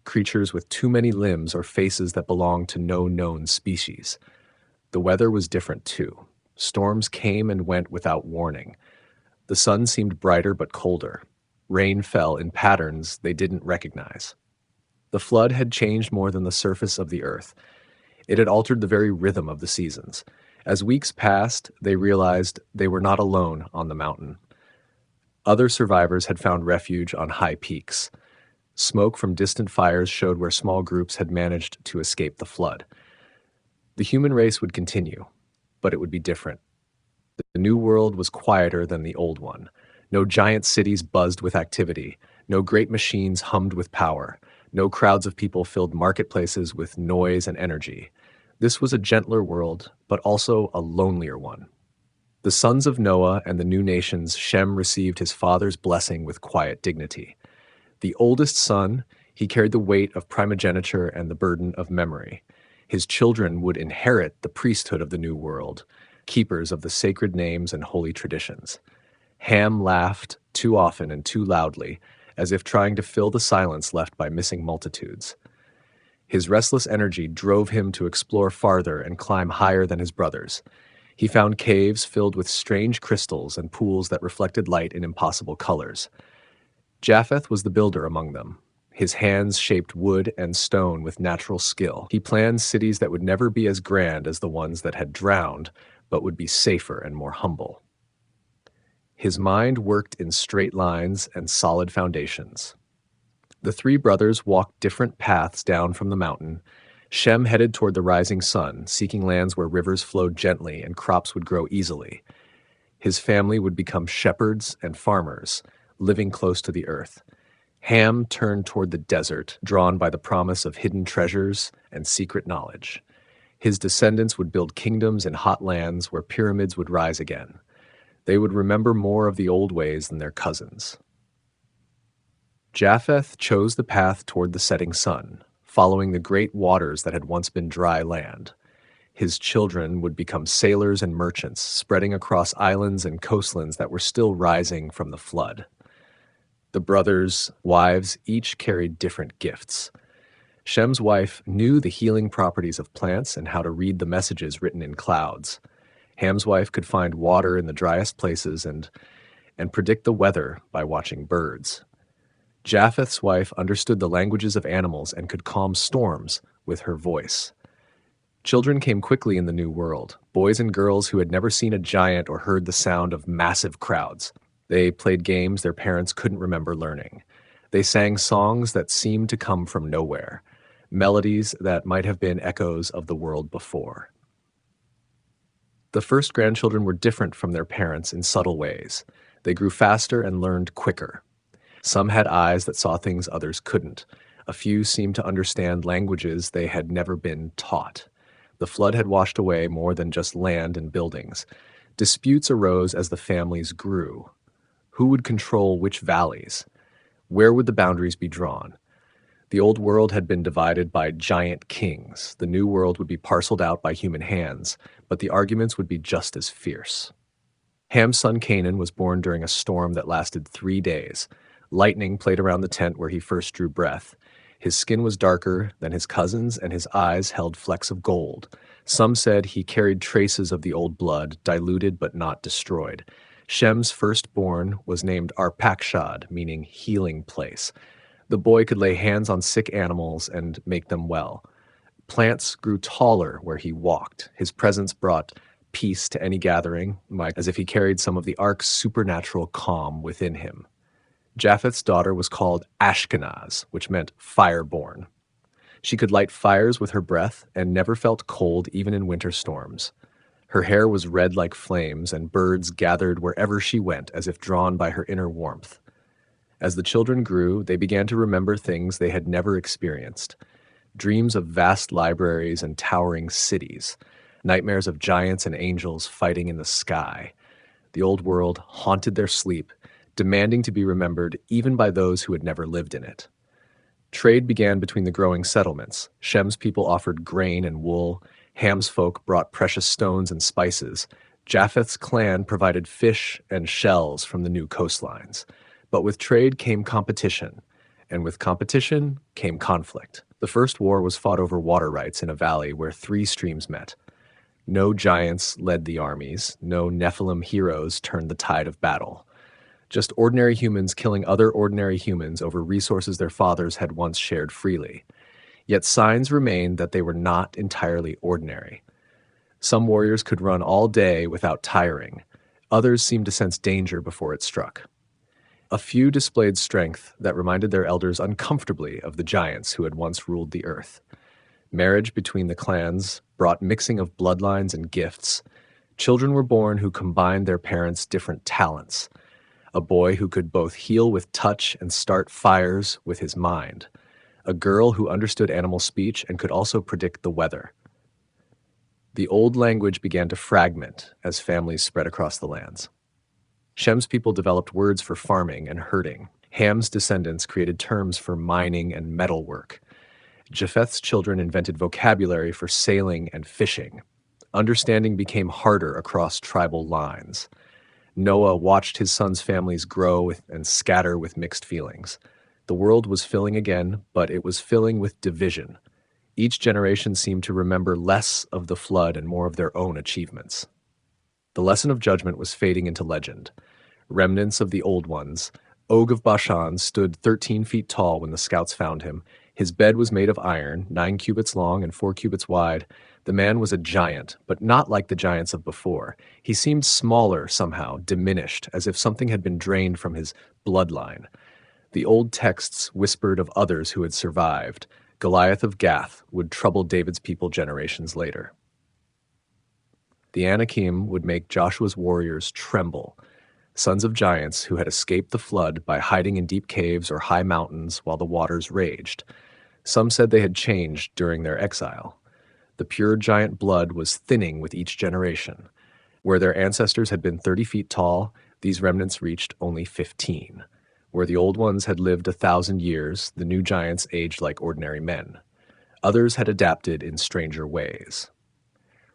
Creatures with too many limbs or faces that belonged to no known species. The weather was different too. Storms came and went without warning. The sun seemed brighter but colder. Rain fell in patterns they didn't recognize. The flood had changed more than the surface of the earth. It had altered the very rhythm of the seasons. As weeks passed, they realized they were not alone on the mountain. Other survivors had found refuge on high peaks. Smoke from distant fires showed where small groups had managed to escape the flood. The human race would continue, but it would be different. The new world was quieter than the old one. No giant cities buzzed with activity. No great machines hummed with power. No crowds of people filled marketplaces with noise and energy. This was a gentler world, but also a lonelier one. The sons of Noah and the new nations, Shem received his father's blessing with quiet dignity. The oldest son, he carried the weight of primogeniture and the burden of memory. His children would inherit the priesthood of the new world, keepers of the sacred names and holy traditions. Ham laughed too often and too loudly, as if trying to fill the silence left by missing multitudes. His restless energy drove him to explore farther and climb higher than his brothers. He found caves filled with strange crystals and pools that reflected light in impossible colors. Japheth was the builder among them. His hands shaped wood and stone with natural skill. He planned cities that would never be as grand as the ones that had drowned, but would be safer and more humble. His mind worked in straight lines and solid foundations. The three brothers walked different paths down from the mountain. Shem headed toward the rising sun, seeking lands where rivers flowed gently and crops would grow easily. His family would become shepherds and farmers, living close to the earth. Ham turned toward the desert, drawn by the promise of hidden treasures and secret knowledge. His descendants would build kingdoms in hot lands where pyramids would rise again. They would remember more of the old ways than their cousins. Japheth chose the path toward the setting sun, following the great waters that had once been dry land. His children would become sailors and merchants, spreading across islands and coastlands that were still rising from the flood. The brothers' wives each carried different gifts. Shem's wife knew the healing properties of plants and how to read the messages written in clouds. Ham's wife could find water in the driest places and predict the weather by watching birds. Japheth's wife understood the languages of animals and could calm storms with her voice. Children came quickly in the new world, boys and girls who had never seen a giant or heard the sound of massive crowds. They played games their parents couldn't remember learning. They sang songs that seemed to come from nowhere, melodies that might have been echoes of the world before. The first grandchildren were different from their parents in subtle ways. They grew faster and learned quicker. Some had eyes that saw things others couldn't. A few seemed to understand languages they had never been taught. The flood had washed away more than just land and buildings. Disputes arose as the families grew. Who would control which valleys? Where would the boundaries be drawn? The old world had been divided by giant kings. The new world would be parceled out by human hands, but the arguments would be just as fierce. Ham's son Canaan was born during a storm that lasted 3 days. Lightning played around the tent where he first drew breath. His skin was darker than his cousins, and his eyes held flecks of gold. Some said he carried traces of the old blood, diluted but not destroyed. Shem's firstborn was named Arpakshad, meaning healing place. The boy could lay hands on sick animals and make them well. Plants grew taller where he walked. His presence brought peace to any gathering, as if he carried some of the ark's supernatural calm within him. Japheth's daughter was called Ashkenaz, which meant fireborn. She could light fires with her breath and never felt cold even in winter storms. Her hair was red like flames, and birds gathered wherever she went as if drawn by her inner warmth. As the children grew, they began to remember things they had never experienced. Dreams of vast libraries and towering cities. Nightmares of giants and angels fighting in the sky. The old world haunted their sleep, demanding to be remembered even by those who had never lived in it. Trade began between the growing settlements. Shem's people offered grain and wool. Ham's folk brought precious stones and spices. Japheth's clan provided fish and shells from the new coastlines. But with trade came competition, and with competition came conflict. The first war was fought over water rights in a valley where 3 streams met. No giants led the armies. No Nephilim heroes turned the tide of battle. Just ordinary humans killing other ordinary humans over resources their fathers had once shared freely. Yet signs remained that they were not entirely ordinary. Some warriors could run all day without tiring. Others seemed to sense danger before it struck. A few displayed strength that reminded their elders uncomfortably of the giants who had once ruled the earth. Marriage between the clans brought mixing of bloodlines and gifts. Children were born who combined their parents' different talents. A boy who could both heal with touch and start fires with his mind. A girl who understood animal speech and could also predict the weather. The old language began to fragment as families spread across the lands. Shem's people developed words for farming and herding. Ham's descendants created terms for mining and metalwork. Japheth's children invented vocabulary for sailing and fishing. Understanding became harder across tribal lines. Noah watched his sons' families grow and scatter with mixed feelings. The world was filling again, but it was filling with division. Each generation seemed to remember less of the flood and more of their own achievements. The lesson of judgment was fading into legend. Remnants of the old ones Og of Bashan stood 13 feet tall when the scouts found him. His bed was made of iron, 9 cubits long and 4 cubits wide. The man was a giant, but not like the giants of before. He seemed smaller somehow, diminished, as if something had been drained from his bloodline. The old texts whispered of others who had survived. Goliath of Gath would trouble David's people generations later. The Anakim would make Joshua's warriors tremble, sons of giants who had escaped the flood by hiding in deep caves or high mountains while the waters raged. Some said they had changed during their exile. The pure giant blood was thinning with each generation. Where their ancestors had been 30 feet tall, these remnants reached only 15. Where the old ones had lived 1,000 years, the new giants aged like ordinary men. Others had adapted in stranger ways.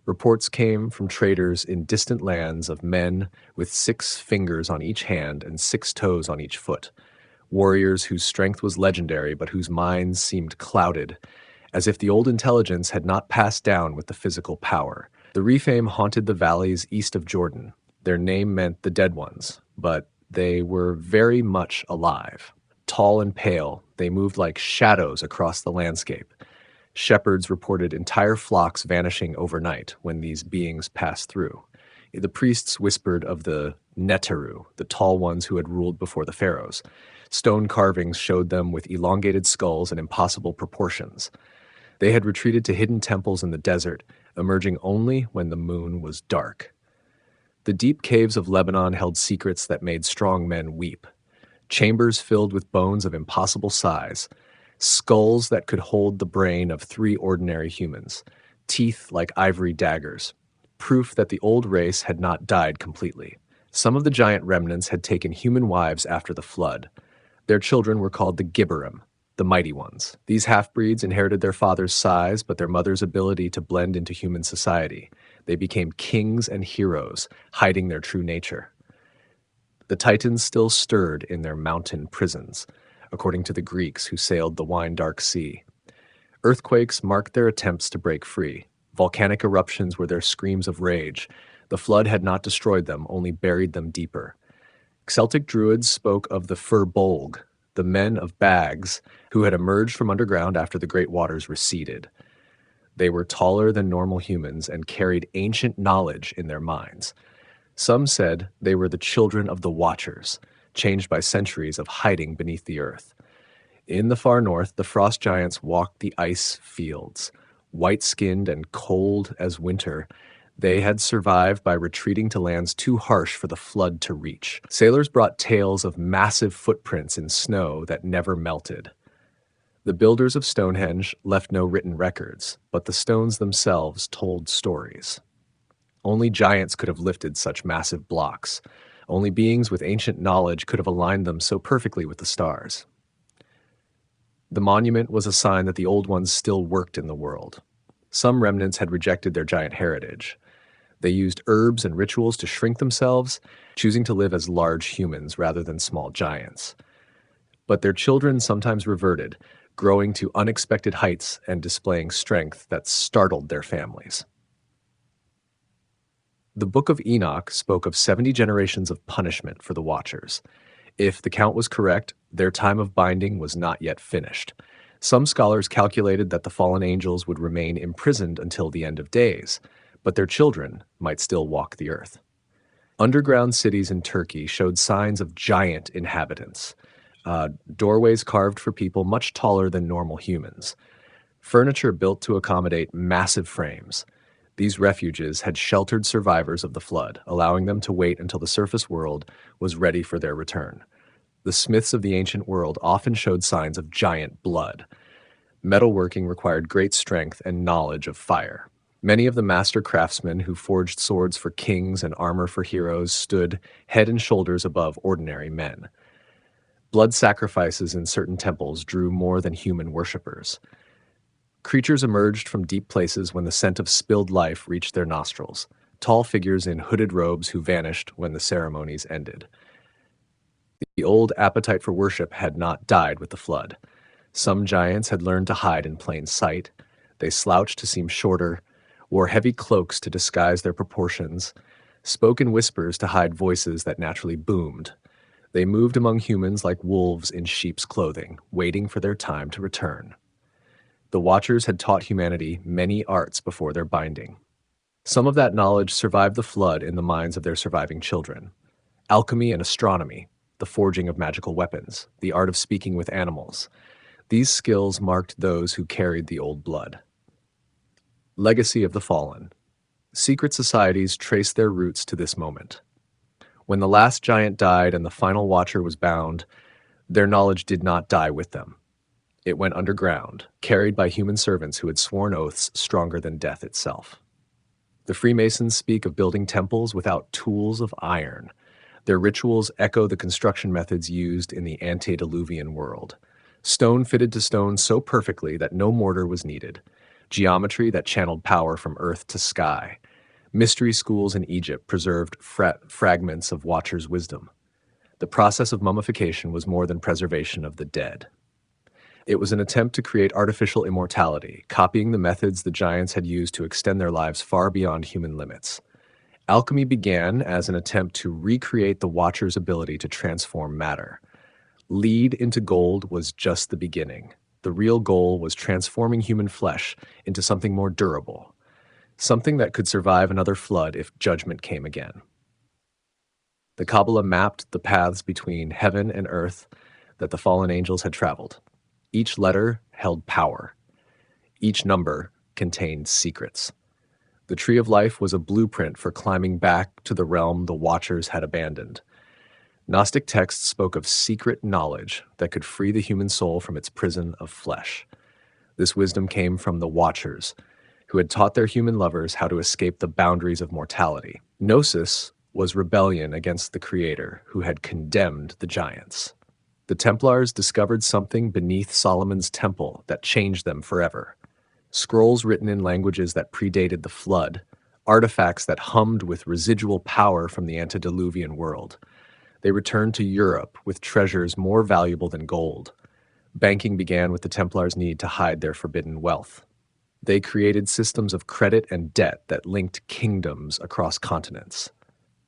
Reports came from traders in distant lands of men with 6 fingers on each hand and 6 toes on each foot, warriors whose strength was legendary but whose minds seemed clouded, as if the old intelligence had not passed down with the physical power. The Rephaim haunted the valleys east of Jordan. Their name meant the dead ones, but they were very much alive. Tall and pale, they moved like shadows across the landscape. Shepherds reported entire flocks vanishing overnight when these beings passed through. The priests whispered of the Neteru, the tall ones who had ruled before the pharaohs. Stone carvings showed them with elongated skulls and impossible proportions. They had retreated to hidden temples in the desert, emerging only when the moon was dark. The deep caves of Lebanon held secrets that made strong men weep. Chambers filled with bones of impossible size, skulls that could hold the brain of 3 ordinary humans, teeth like ivory daggers, proof that the old race had not died completely. Some of the giant remnants had taken human wives after the flood. Their children were called the Gibberim, the mighty ones. These half-breeds inherited their father's size, but their mother's ability to blend into human society. They became kings and heroes, hiding their true nature. The Titans still stirred in their mountain prisons, according to the Greeks who sailed the wine-dark sea. Earthquakes marked their attempts to break free. Volcanic eruptions were their screams of rage. The flood had not destroyed them, only buried them deeper. Celtic druids spoke of the Fir-Bolg, the men of bags who had emerged from underground after the great waters receded. They were taller than normal humans and carried ancient knowledge in their minds. Some said they were the children of the Watchers, changed by centuries of hiding beneath the earth. In the far north, the frost giants walked the ice fields. White-skinned and cold as winter, they had survived by retreating to lands too harsh for the flood to reach. Sailors brought tales of massive footprints in snow that never melted. The builders of Stonehenge left no written records, but the stones themselves told stories. Only giants could have lifted such massive blocks. Only beings with ancient knowledge could have aligned them so perfectly with the stars. The monument was a sign that the old ones still worked in the world. Some remnants had rejected their giant heritage. They used herbs and rituals to shrink themselves, choosing to live as large humans rather than small giants. But their children sometimes reverted, growing to unexpected heights and displaying strength that startled their families. The Book of Enoch spoke of 70 generations of punishment for the Watchers. If the count was correct, their time of binding was not yet finished. Some scholars calculated that the fallen angels would remain imprisoned until the end of days, but their children might still walk the earth. Underground cities in Turkey showed signs of giant inhabitants, doorways carved for people much taller than normal humans, furniture built to accommodate massive frames. These refuges had sheltered survivors of the flood, allowing them to wait until the surface world was ready for their return. The smiths of the ancient world often showed signs of giant blood. Metalworking required great strength and knowledge of fire. Many of the master craftsmen who forged swords for kings and armor for heroes stood head and shoulders above ordinary men. Blood sacrifices in certain temples drew more than human worshippers. Creatures emerged from deep places when the scent of spilled life reached their nostrils, tall figures in hooded robes who vanished when the ceremonies ended. The old appetite for worship had not died with the flood. Some giants had learned to hide in plain sight. They slouched to seem shorter, wore heavy cloaks to disguise their proportions, spoke in whispers to hide voices that naturally boomed. They moved among humans like wolves in sheep's clothing, waiting for their time to return. The Watchers had taught humanity many arts before their binding. Some of that knowledge survived the flood in the minds of their surviving children. Alchemy and astronomy, the forging of magical weapons, the art of speaking with animals. These skills marked those who carried the old blood. Legacy of the Fallen. Secret societies trace their roots to this moment. When the last giant died and the final Watcher was bound, their knowledge did not die with them. It went underground, carried by human servants who had sworn oaths stronger than death itself. The Freemasons speak of building temples without tools of iron. Their rituals echo the construction methods used in the antediluvian world. Stone fitted to stone so perfectly that no mortar was needed. Geometry that channeled power from earth to sky. Mystery schools in Egypt preserved fragments of Watchers' wisdom. The process of mummification was more than preservation of the dead. It was an attempt to create artificial immortality, copying the methods the giants had used to extend their lives far beyond human limits. Alchemy began as an attempt to recreate the Watcher's ability to transform matter. Lead into gold was just the beginning. The real goal was transforming human flesh into something more durable, something that could survive another flood if judgment came again. The Kabbalah mapped the paths between heaven and earth that the fallen angels had traveled. Each letter held power. Each number contained secrets. The Tree of Life was a blueprint for climbing back to the realm the Watchers had abandoned. Gnostic texts spoke of secret knowledge that could free the human soul from its prison of flesh. This wisdom came from the Watchers, who had taught their human lovers how to escape the boundaries of mortality. Gnosis was rebellion against the Creator, who had condemned the giants. The Templars discovered something beneath Solomon's temple that changed them forever. Scrolls written in languages that predated the flood, artifacts that hummed with residual power from the antediluvian world. They returned to Europe with treasures more valuable than gold. Banking began with the Templars' need to hide their forbidden wealth. They created systems of credit and debt that linked kingdoms across continents.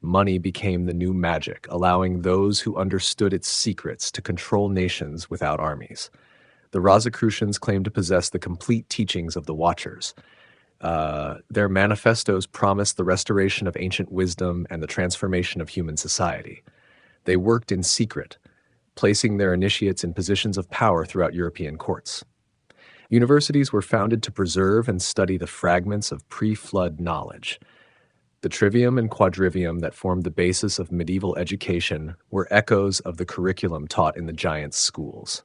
Money became the new magic, allowing those who understood its secrets to control nations without armies. The Rosicrucians claimed to possess the complete teachings of the Watchers. Their manifestos promised the restoration of ancient wisdom and the transformation of human society. They worked in secret, placing their initiates in positions of power throughout European courts. Universities were founded to preserve and study the fragments of pre-flood knowledge. The trivium and quadrivium that formed the basis of medieval education were echoes of the curriculum taught in the giants' schools.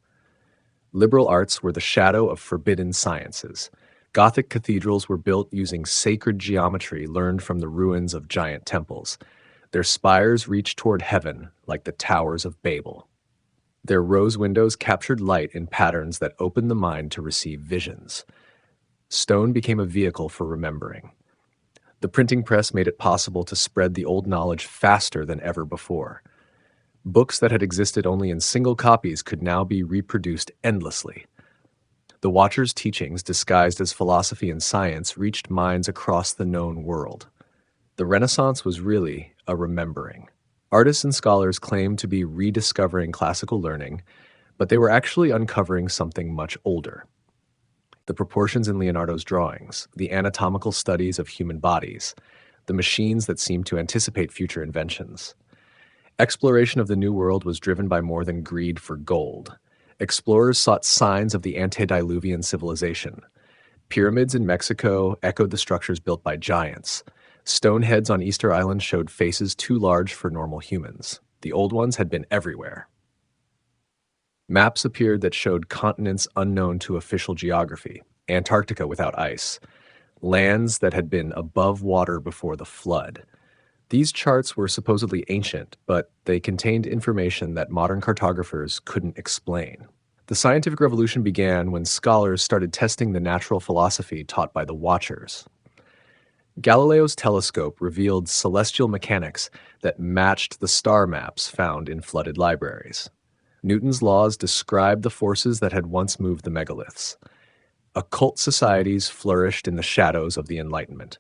Liberal arts were the shadow of forbidden sciences. Gothic cathedrals were built using sacred geometry learned from the ruins of giant temples. Their spires reached toward heaven like the towers of Babel. Their rose windows captured light in patterns that opened the mind to receive visions. Stone became a vehicle for remembering. The printing press made it possible to spread the old knowledge faster than ever before. Books that had existed only in single copies could now be reproduced endlessly. The Watchers' teachings, disguised as philosophy and science, reached minds across the known world. The Renaissance was really a remembering. Artists and scholars claimed to be rediscovering classical learning, but they were actually uncovering something much older. The proportions in Leonardo's drawings, the anatomical studies of human bodies, the machines that seemed to anticipate future inventions. Exploration of the New World was driven by more than greed for gold. Explorers sought signs of the antediluvian civilization. Pyramids in Mexico echoed the structures built by giants. Stone heads on Easter Island showed faces too large for normal humans. The old ones had been everywhere. Maps appeared that showed continents unknown to official geography, Antarctica without ice, lands that had been above water before the flood. These charts were supposedly ancient, but they contained information that modern cartographers couldn't explain. The scientific revolution began when scholars started testing the natural philosophy taught by the Watchers. Galileo's telescope revealed celestial mechanics that matched the star maps found in flooded libraries. Newton's laws described the forces that had once moved the megaliths. Occult societies flourished in the shadows of the Enlightenment.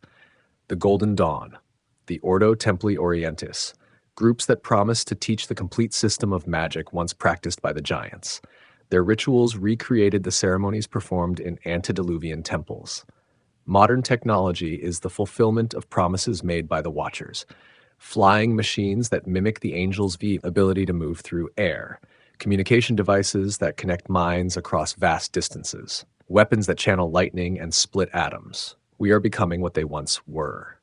The Golden Dawn, the Ordo Templi Orientis, groups that promise to teach the complete system of magic once practiced by the giants. Their rituals recreated the ceremonies performed in antediluvian temples. Modern technology is the fulfillment of promises made by the Watchers. Flying machines that mimic the angel's ability to move through air, communication devices that connect minds across vast distances, weapons that channel lightning and split atoms. We are becoming what they once were.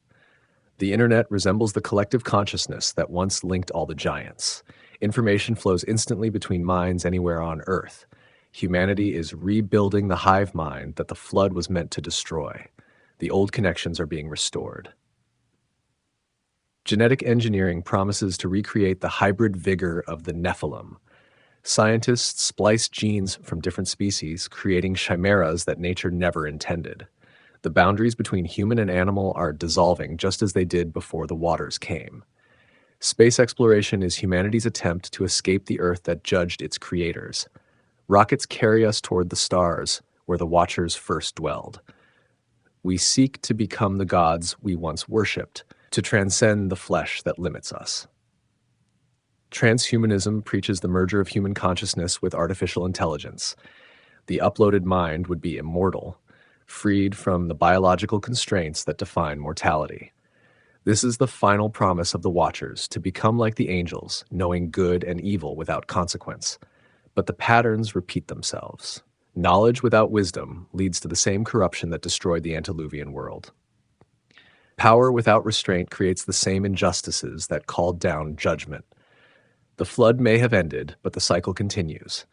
The internet resembles the collective consciousness that once linked all the giants. Information flows instantly between minds anywhere on Earth. Humanity is rebuilding the hive mind that the flood was meant to destroy. The old connections are being restored. Genetic engineering promises to recreate the hybrid vigor of the Nephilim. Scientists splice genes from different species, creating chimeras that nature never intended. The boundaries between human and animal are dissolving just as they did before the waters came. Space exploration is humanity's attempt to escape the Earth that judged its creators. Rockets carry us toward the stars, where the Watchers first dwelled. We seek to become the gods we once worshipped, to transcend the flesh that limits us. Transhumanism preaches the merger of human consciousness with artificial intelligence. The uploaded mind would be immortal, freed from the biological constraints that define mortality. This is the final promise of the Watchers, to become like the angels, knowing good and evil without consequence. But the patterns repeat themselves. Knowledge without wisdom leads to the same corruption that destroyed the antediluvian world. Power without restraint creates the same injustices that called down judgment. The flood may have ended, but the cycle continues.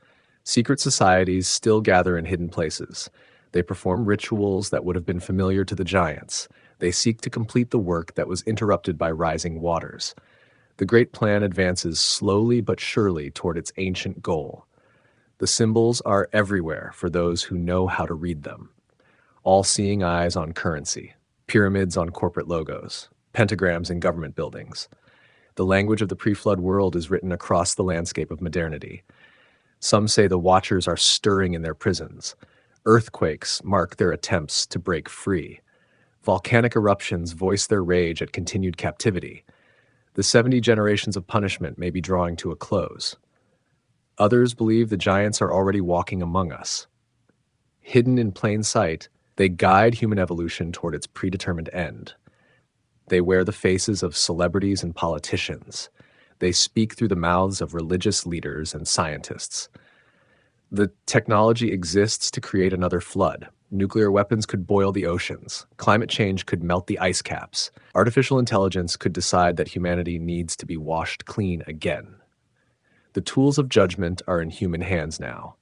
Secret societies still gather in hidden places. They perform rituals that would have been familiar to the giants. They seek to complete the work that was interrupted by rising waters. The Great Plan advances slowly but surely toward its ancient goal. The symbols are everywhere for those who know how to read them. All-seeing eyes on currency, pyramids on corporate logos, pentagrams in government buildings. The language of the pre-flood world is written across the landscape of modernity. Some say the Watchers are stirring in their prisons. Earthquakes mark their attempts to break free. Volcanic eruptions voice their rage at continued captivity. The 70 generations of punishment may be drawing to a close. Others believe the giants are already walking among us. Hidden in plain sight, they guide human evolution toward its predetermined end. They wear the faces of celebrities and politicians. They speak through the mouths of religious leaders and scientists. The technology exists to create another flood. Nuclear weapons could boil the oceans. Climate change could melt the ice caps. Artificial intelligence could decide that humanity needs to be washed clean again. The tools of judgment are in human hands now.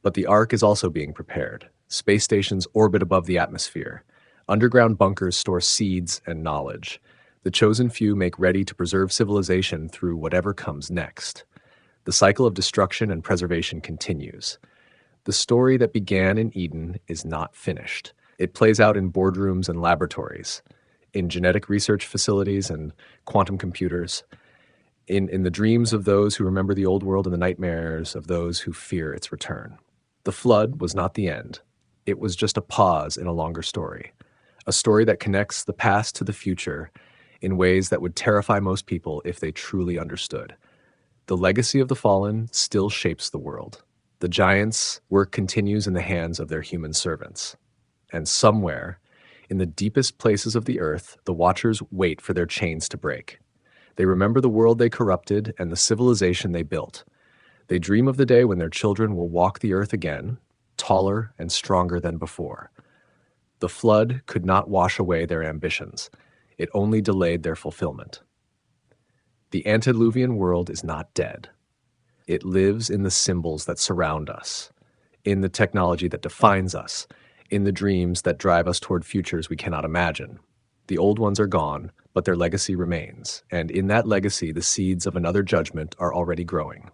But the Ark is also being prepared. Space stations orbit above the atmosphere. Underground bunkers store seeds and knowledge. The chosen few make ready to preserve civilization through whatever comes next. The cycle of destruction and preservation continues. The story that began in Eden is not finished. It plays out in boardrooms and laboratories, in genetic research facilities and quantum computers, in the dreams of those who remember the old world and the nightmares of those who fear its return. The flood was not the end. It was just a pause in a longer story. A story that connects the past to the future in ways that would terrify most people if they truly understood. The legacy of the fallen still shapes the world. The giants' work continues in the hands of their human servants. And somewhere, in the deepest places of the earth, the Watchers wait for their chains to break. They remember the world they corrupted and the civilization they built. They dream of the day when their children will walk the earth again, taller and stronger than before. The flood could not wash away their ambitions. It only delayed their fulfillment. The antediluvian world is not dead. It lives in the symbols that surround us, in the technology that defines us, in the dreams that drive us toward futures we cannot imagine. The old ones are gone, but their legacy remains, and in that legacy the seeds of another judgment are already growing.